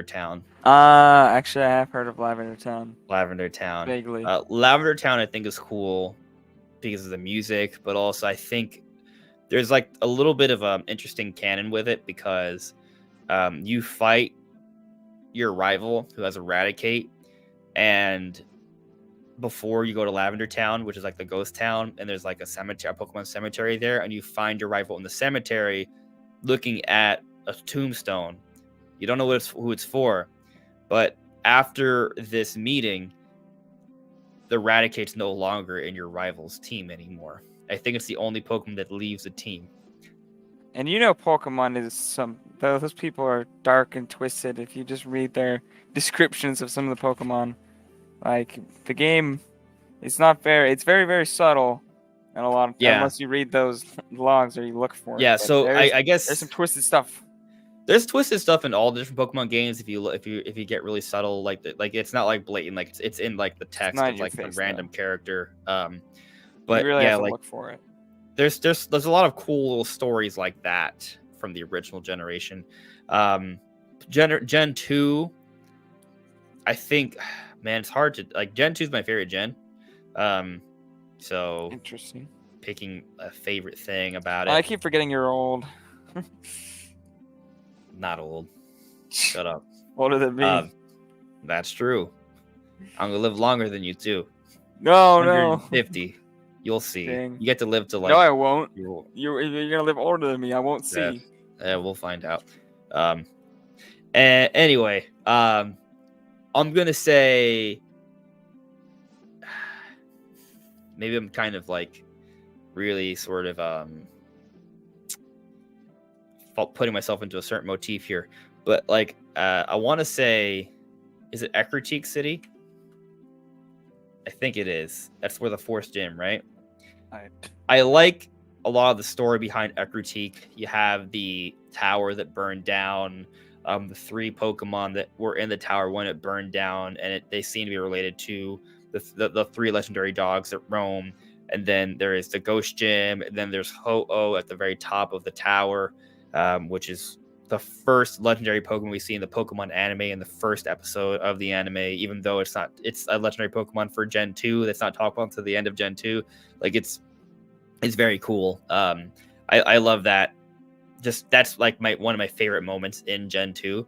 Town. Actually, I have heard of Lavender Town. Vaguely. Lavender Town, I think, is cool because of the music, but also I think there's like a little bit of interesting canon with it because you fight your rival who has Eradicate, and before you go to Lavender Town, which is like the ghost town, and there's like a Pokemon cemetery there, and you find your rival in the cemetery looking at a tombstone. You don't know who it's for, but after this meeting, the Eradicate's no longer in your rival's team anymore. I think it's the only Pokemon that leaves a team. And Pokemon is those people are dark and twisted. If you just read their descriptions of some of the Pokemon, like, the game, it's not fair. It's very, very subtle, and a lot of unless you read those logs or you look for it. Yeah, so I guess there's some twisted stuff. There's twisted stuff in all the different Pokemon games. If you get really subtle, like it's not like blatant, like it's in like the text of like the random character. But you really have to look for it. There's a lot of cool little stories like that from the original generation. Gen 2, I think, man, it's hard to like. Gen 2 is my favorite gen. So interesting. Picking a favorite thing about it. I keep forgetting you're old. Not old. Shut up. Older than me. That's true. I'm gonna live longer than you too. No. 150. You'll see. Dang. You get to live to like. No, I won't. You're, You're gonna live older than me. I won't see. we'll find out. Anyway, I'm gonna say maybe I'm kind of like really sort of putting myself into a certain motif here, but like I want to say, is it Ecruteak City? I think it is. That's where the Force Gym, right? I like a lot of the story behind Ecruteak. You have the tower that burned down, the 3 Pokemon that were in the tower when it burned down, and they seem to be related to the 3 legendary dogs that roam. And then there is the Ghost Gym, and then there's Ho-Oh at the very top of the tower, which is the first legendary Pokemon we see in the Pokemon anime in the first episode of the anime, even though it's a legendary Pokemon for Gen 2 that's not talked about until the end of Gen 2. Like it's very cool. I love that. Just that's like one of my favorite moments in Gen 2.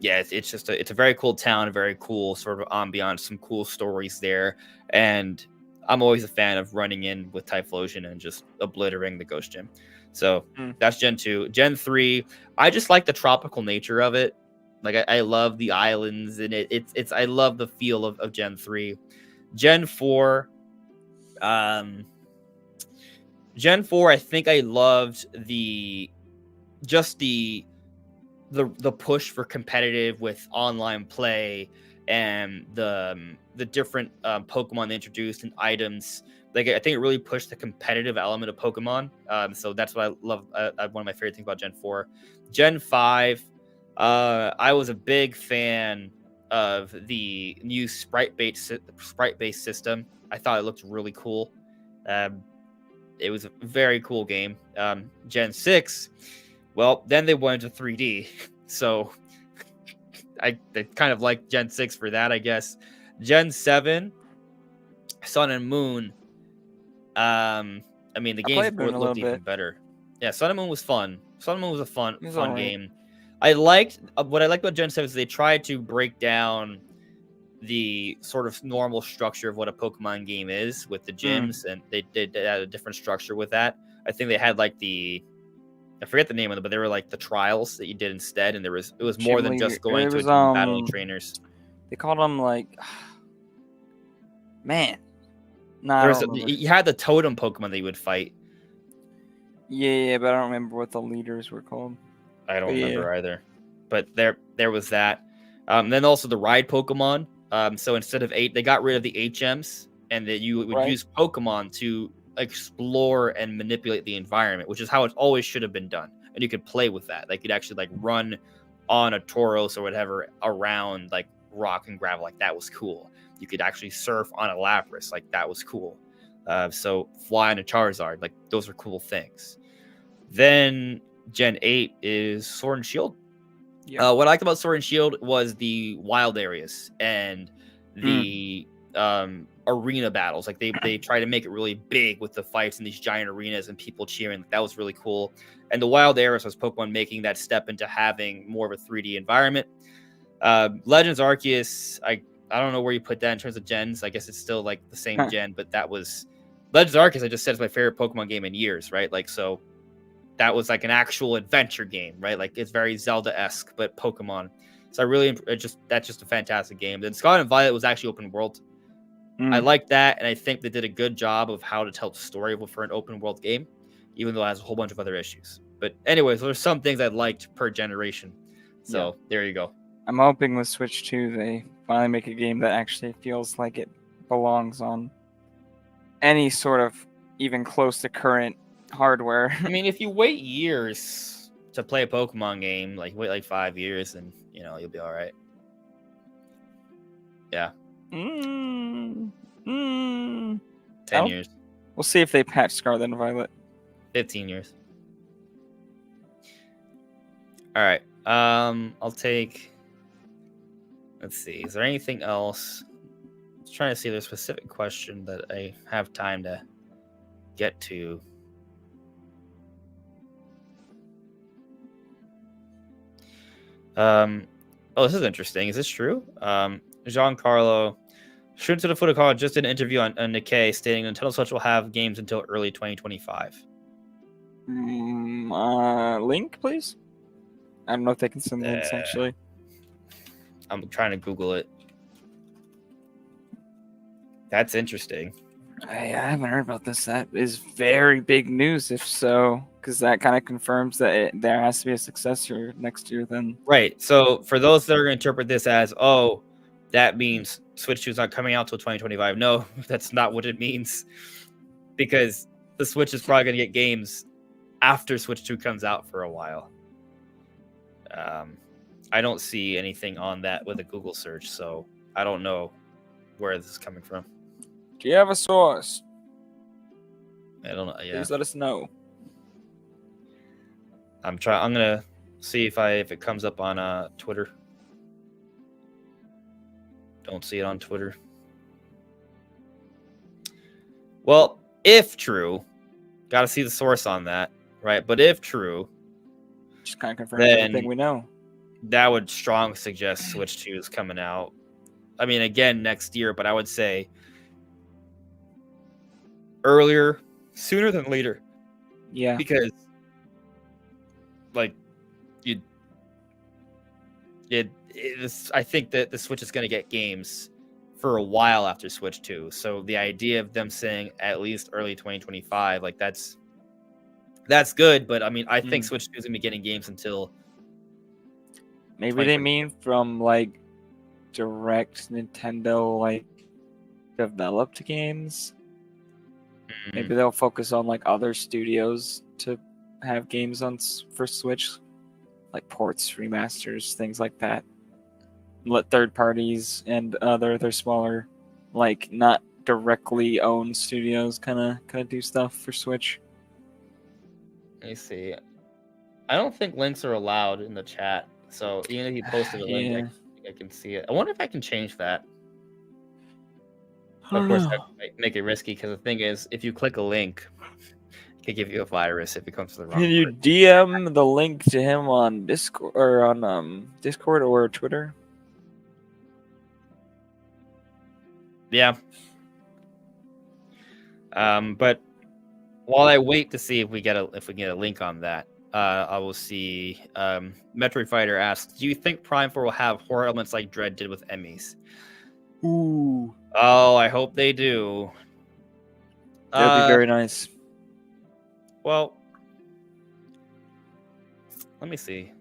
It's a very cool town, a very cool sort of ambiance, some cool stories there, and I'm always a fan of running in with Typhlosion and just obliterating the Ghost Gym. So that's Gen 2. Gen 3, I just like the tropical nature of it. Like I love the islands and it's I love the feel of Gen 3. Gen 4, Gen 4, I think I loved the push for competitive with online play and the different Pokemon they introduced and items. Like I think it really pushed the competitive element of Pokemon. So that's what I love. One of my favorite things about Gen 4. Gen 5, I was a big fan of the new sprite-based system. I thought it looked really cool. It was a very cool game. Gen 6, well, then they went into 3D. So I kind of like Gen 6 for that, I guess. Gen 7, Sun and Moon. I mean, the games before it looked even better. Yeah, Sun and Moon was fun. Sun and Moon was a fun game. I liked what I liked about Gen 7 is they tried to break down the sort of normal structure of what a Pokemon game is with the gyms, and they had a different structure with that. I think they had like I forget the name of them, but they were like the trials that you did instead, and it was more than just going to a gym and battling trainers. They called them like, man. You had the totem Pokemon that you would fight. Yeah, but I don't remember what the leaders were called. I don't remember either. But there was that. Then also the ride Pokemon. So instead of 8, they got rid of the HMs, and that you would use Pokemon to explore and manipulate the environment, which is how it always should have been done. And you could play with that. Like you'd actually like run on a Tauros or whatever around like rock and gravel. Like that was cool. You could actually surf on a Lapras. Like that was cool. So fly on a Charizard. Like those are cool things. Then Gen 8 is Sword and Shield. Yeah. What I liked about Sword and Shield was the wild areas and the arena battles. Like they try to make it really big with the fights in these giant arenas and people cheering. That was really cool. And the wild areas was Pokemon making that step into having more of a 3D environment. Legends Arceus, I don't know where you put that in terms of gens. I guess it's still like the same gen, but that was Legends Arceus. I just said is my favorite Pokemon game in years, right? Like so. That was like an actual adventure game, right? Like it's very Zelda-esque, but Pokemon. So that's just a fantastic game. Then Scarlet and Violet was actually open world. I like that, and I think they did a good job of how to tell the story for an open world game, even though it has a whole bunch of other issues. But anyways, there's some things I liked per generation. So there you go. I'm hoping with Switch 2 they finally make a game that actually feels like it belongs on any sort of even close to current hardware. I mean, if you wait years to play a Pokemon game, like wait like 5 years, and you'll be all right. Yeah. 10 years. We'll see if they patch Scarlet and Violet. 15 years. All right. I'll take. Let's see. Is there anything else? I was trying to see if there's a specific question that I have time to get to. Oh, this is interesting. Is this true? Giancarlo Shun to the Footakon just did an interview on Nikkei stating Nintendo Switch will have games until early 2025. Link, please. I don't know if they can send links Uh, actually. I'm trying to Google it. That's interesting. I haven't heard about this. That is very big news, if so, because that kind of confirms that there has to be a successor next year. Then, Right. So for those that are going to interpret this as, oh, that means Switch 2 is not coming out till 2025. No, that's not what it means. Because the Switch is probably going to get games after Switch 2 comes out for a while. I don't see anything on that with a Google search, so I don't know where this is coming from. do you have a source? I don't know. Yeah, Please let us know. I'm gonna see if it comes up on Twitter. Don't see it on Twitter. Well, if true, got to see the source on that, right? But if true, Just kind of confirms then everything we know. that would strongly suggest Switch 2 is coming out. I mean, again, next year, but I would say earlier, sooner than later. Yeah. Because, like, I think that the Switch is going to get games for a while after Switch 2. So the idea of them saying at least early 2025, like that's good. But I mean, I think Switch 2 is going to be getting games until Maybe they mean from like direct Nintendo like developed games. Maybe they'll focus on like other studios to have games on for Switch, like ports, remasters, things like that. Let third parties and other smaller, like not directly owned studios, kind of do stuff for Switch. Let me see. I don't think links are allowed in the chat. So even if you posted a link, I can see it. I wonder if I can change that. Of course, that might make it risky because the thing is, if you click a link, it could give you a virus if it comes to the wrong. Can you DM the link to him on Discord or on Discord or Twitter? Yeah. But while I wait to see if we get a link on that, I will see. Metroid Fighter asks, "Do you think Prime 4 will have horror elements like Dread did with Emmys?" Ooh. Oh, I hope they do. That'd be very nice. Well, let me see.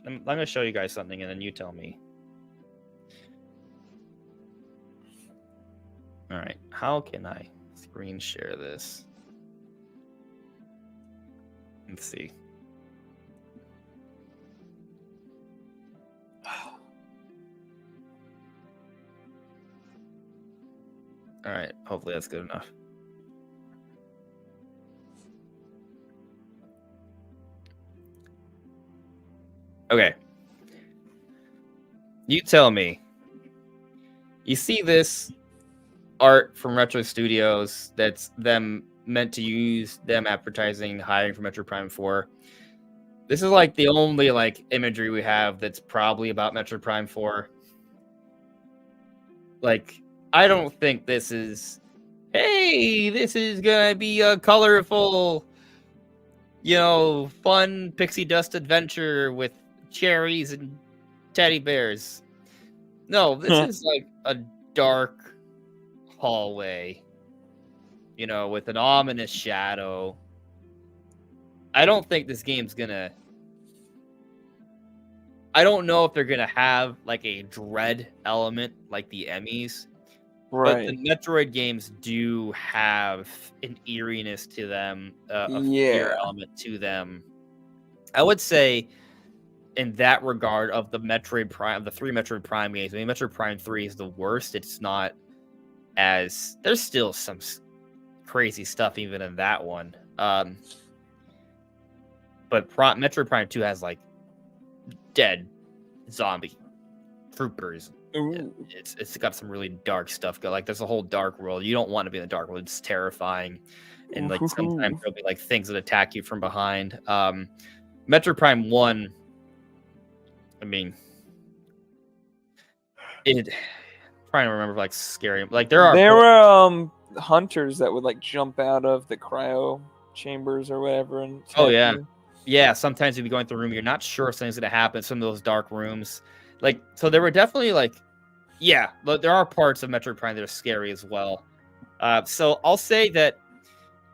I'm going to show you guys something, and then you tell me. All right. How can I screen share this? Let's see. All right. Hopefully that's good enough. Okay. You tell me. You see this art from Retro Studios that's them meant to use them advertising hiring for Metroid Prime 4. This is like the only like imagery we have that's probably about Metroid Prime 4. Like, I don't think this is, hey, this is gonna be a colorful, fun pixie dust adventure with cherries and teddy bears. No, this is like a dark hallway, with an ominous shadow. I don't think this game's gonna. I don't know if they're gonna have like a dread element like the Emmys, Right. but the Metroid games do have an eeriness to them, a fear element to them. I would say, in that regard, of the Metroid Prime, the 3 Metroid Prime games, I mean, Metroid Prime 3 is the worst. It's not as there's still some crazy stuff even in that one. But Metroid Prime 2 has like dead zombie troopers. It's got some really dark stuff. Like there's a whole dark world. You don't want to be in the dark world. It's terrifying, and like sometimes there'll be like things that attack you from behind. Metroid Prime 1 I mean, it. Trying to remember like scary. Like there There are. were hunters that would like jump out of the cryo chambers or whatever and Oh attack yeah, you. yeah. Sometimes you'd be going through a room, you're not sure if something's gonna happen. Some of those dark rooms, like so, there were definitely like, yeah, there are parts of Metroid Prime that are scary as well. So I'll say that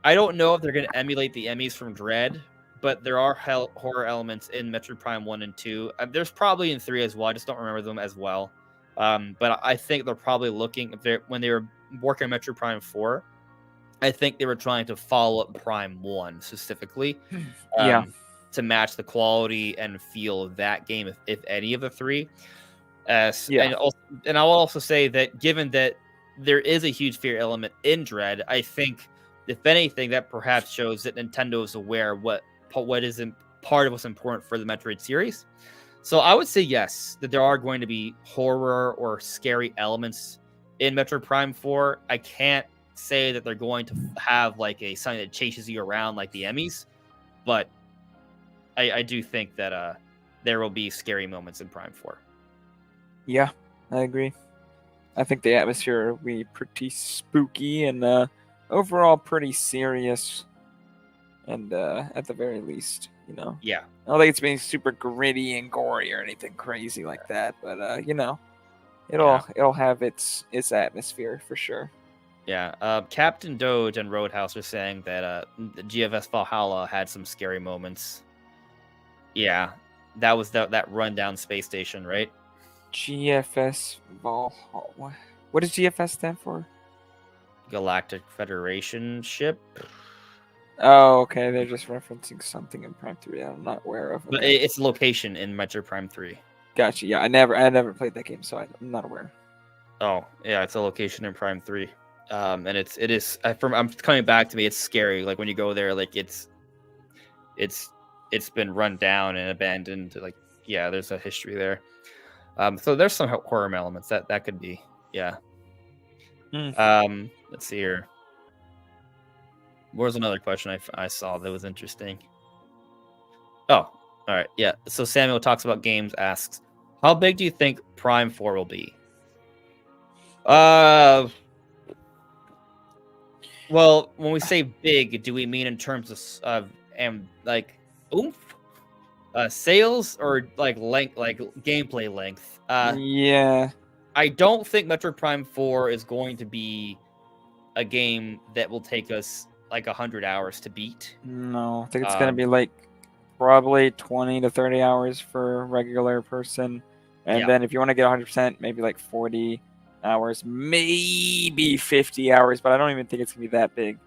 I don't know if they're gonna emulate the Emmys from Dread, but there are horror elements in Metroid Prime 1 and 2. There's probably in 3 as well. I just don't remember them as well. But I think they're probably looking when they were working on Metroid Prime 4. I think they were trying to follow up Prime 1 specifically, Yeah. to match the quality and feel of that game, if any of the three. Yeah. And I'll also say that given that there is a huge fear element in Dread, I think if anything that perhaps shows that Nintendo is aware what is part of what's important for the Metroid series. So I would say yes, that there are going to be horror or scary elements in Metroid Prime 4. I can't say that they're going to have like something that chases you around like the Emmys, but I do think that there will be scary moments in Prime 4. Yeah, I agree. I think the atmosphere will be pretty spooky and overall pretty serious. And at the very least, Yeah. I don't think it's being super gritty and gory or anything crazy like that. But it'll have its atmosphere for sure. Yeah. Captain Doge and Roadhouse are saying that the GFS Valhalla had some scary moments. Yeah. That was that rundown space station, right? GFS Valhalla. What does GFS stand for? Galactic Federation ship. Oh, okay. They're just referencing something in Prime 3 I'm not aware of. But Okay. it's location in Metroid Prime 3. Gotcha. Yeah, I never played that game, so I'm not aware. Oh, yeah, it's a location in Prime 3. And it is I'm coming back to me, it's scary. Like when you go there, like it's been run down and abandoned. Like, yeah, there's a history there. So there's some horror elements that could be, yeah. Let's see here. What was another question I saw that was interesting? Oh, all right, yeah. So Samuel talks about games. Asks, how big do you think Prime 4 will be? Well, when we say big, do we mean in terms of like oomph, sales, or like length, like gameplay length? Yeah. I don't think Metroid Prime 4 is going to be a game that will take us like 100 hours to beat. No, I think it's gonna be like probably 20 to 30 hours for a regular person, and then if you want to get 100%, maybe like 40 hours, maybe 50 hours. But I don't even think it's gonna be that big.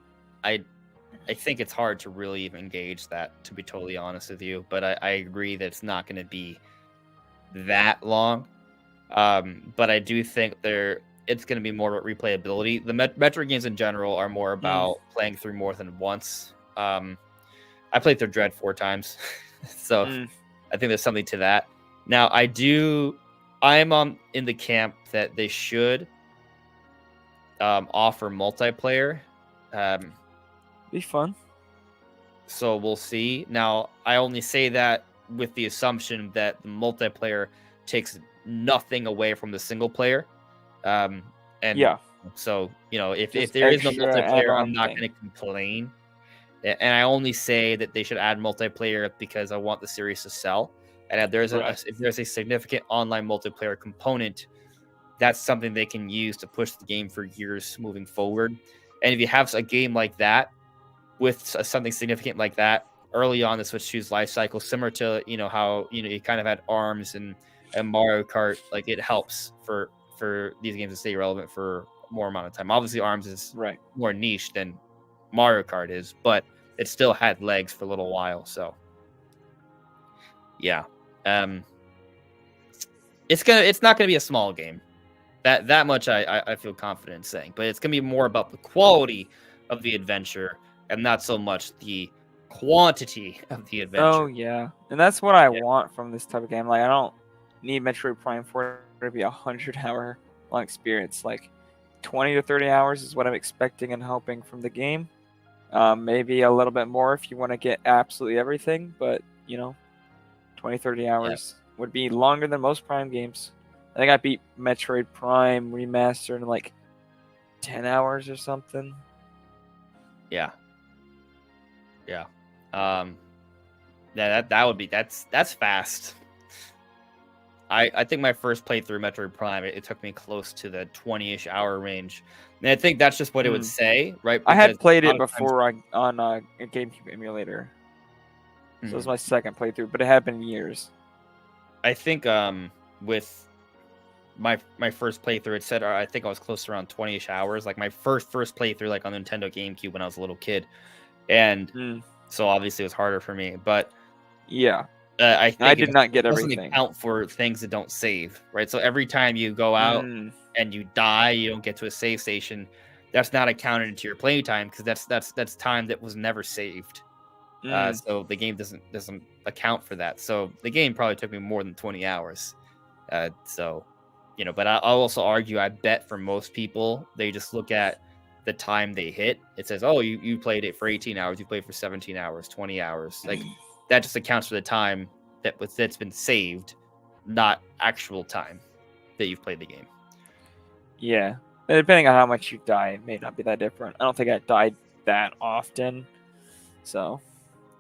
I think it's hard to really even gauge that, to be totally honest with you. But I agree that it's not going to be that long. But I do think it's going to be more about replayability. The Metroid games in general are more about playing through more than once. I played through Dread 4 times, so I think there's something to that. Now I'm in the camp that they should offer multiplayer. Be fun. So we'll see. Now, I only say that with the assumption that the multiplayer takes nothing away from the single player. And yeah. So, if Just there is no extra multiplayer, add-on I'm not thing. going to complain. And I only say that they should add multiplayer because I want the series to sell. And if there's a significant online multiplayer component, that's something they can use to push the game for years moving forward. And if you have a game like that with something significant like that early on the Switch 2's life cycle, similar to how you kind of had ARMS and Mario Kart, like it helps for these games to stay relevant for more amount of time. Obviously, ARMS is more niche than Mario Kart is, but it still had legs for a little while. So yeah, it's not gonna be a small game. That much I feel confident in saying, but it's gonna be more about the quality of the adventure and not so much the quantity of the adventure. Oh yeah, and that's what I want from this type of game. Like I don't need Metroid Prime 4 to be 100-hour long experience. Like 20 to 30 hours is what I'm expecting and hoping from the game. Maybe a little bit more if you want to get absolutely everything, but 20, 30 hours would be longer than most Prime games. I think I beat Metroid Prime Remastered in like 10 hours or something. Yeah. Yeah. Yeah, that would be that's fast. I think my first playthrough Metroid Prime, it took me close to the 20-ish hour range. And I think that's just what it would say, right? I had Because played a lot it of times- before on a GameCube emulator. So it was Mhm. my second playthrough, but it had been years. I think with my first playthrough, it said I think I was close to around 20-ish hours. Like my first playthrough, like on the Nintendo GameCube when I was a little kid, and so obviously it was harder for me. But Yeah, I think I did not get it doesn't everything. account for things that don't save, right? So every time you go out and you die, you don't get to a save station. That's not accounted into your playtime because that's time that was never saved. So the game doesn't account for that. So the game probably took me more than 20 hours. So, but I'll also argue, I bet for most people, they just look at the time they hit. It says, oh, you played it for 18 hours, you played for 17 hours, 20 hours. Like that just accounts for the time that's been saved, not actual time that you've played the game. Yeah, and depending on how much you die, it may not be that different. I don't think I died that often, so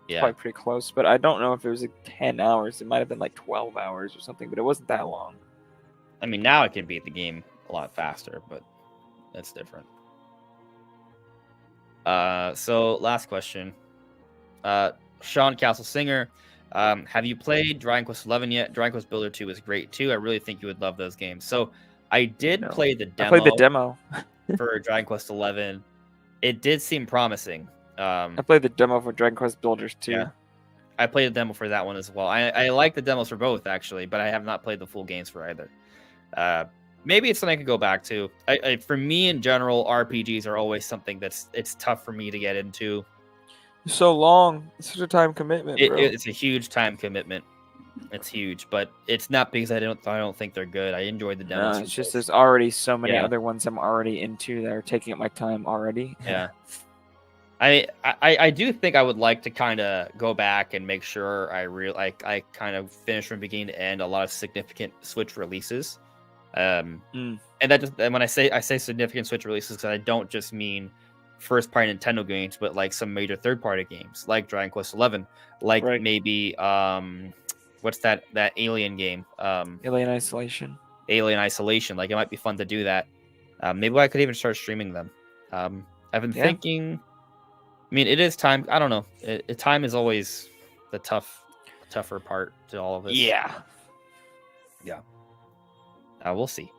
it's Yeah. probably pretty close. But I don't know if it was like 10 hours. It might have been like 12 hours or something, but it wasn't that long. I mean, now I can beat the game a lot faster, but that's different. So last question. Sean Castle Singer, have you played Dragon Quest 11 yet? Dragon Quest Builder 2 is great too. I really think you would love those games. So I did play the demo. I played the demo for Dragon Quest 11. It did seem promising. I played the demo for Dragon Quest Builders 2. Yeah. I played the demo for that one as well. I like the demos for both, actually, but I have not played the full games for either. Maybe it's something I could go back to. For me, in general, RPGs are always something it's tough for me to get into. So long. It's such a time commitment, bro. It's a huge time commitment. It's huge, but it's not because I don't think they're good. I enjoyed the demos. No, it's just there's already so many other ones I'm already into that are taking up my time already. Yeah. I do think I would like to kind of go back and make sure I kind of finish from beginning to end a lot of significant Switch releases. And when I say significant Switch releases, because I don't just mean first party Nintendo games, but like some major third party games like Dragon Quest 11, like maybe what's that Alien game? Alien Isolation. Alien Isolation. Like it might be fun to do that. Maybe I could even start streaming them. I've been thinking. I mean, it is time. I don't know. Time is always the tougher part to all of this. Yeah. We'll see.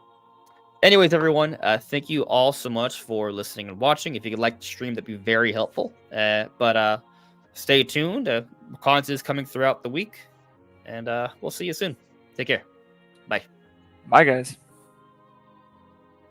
Anyways, everyone, thank you all so much for listening and watching. If you could like the stream, that'd be very helpful. But stay tuned. Content is coming throughout the week, and we'll see you soon. Take care. Bye. Bye, guys.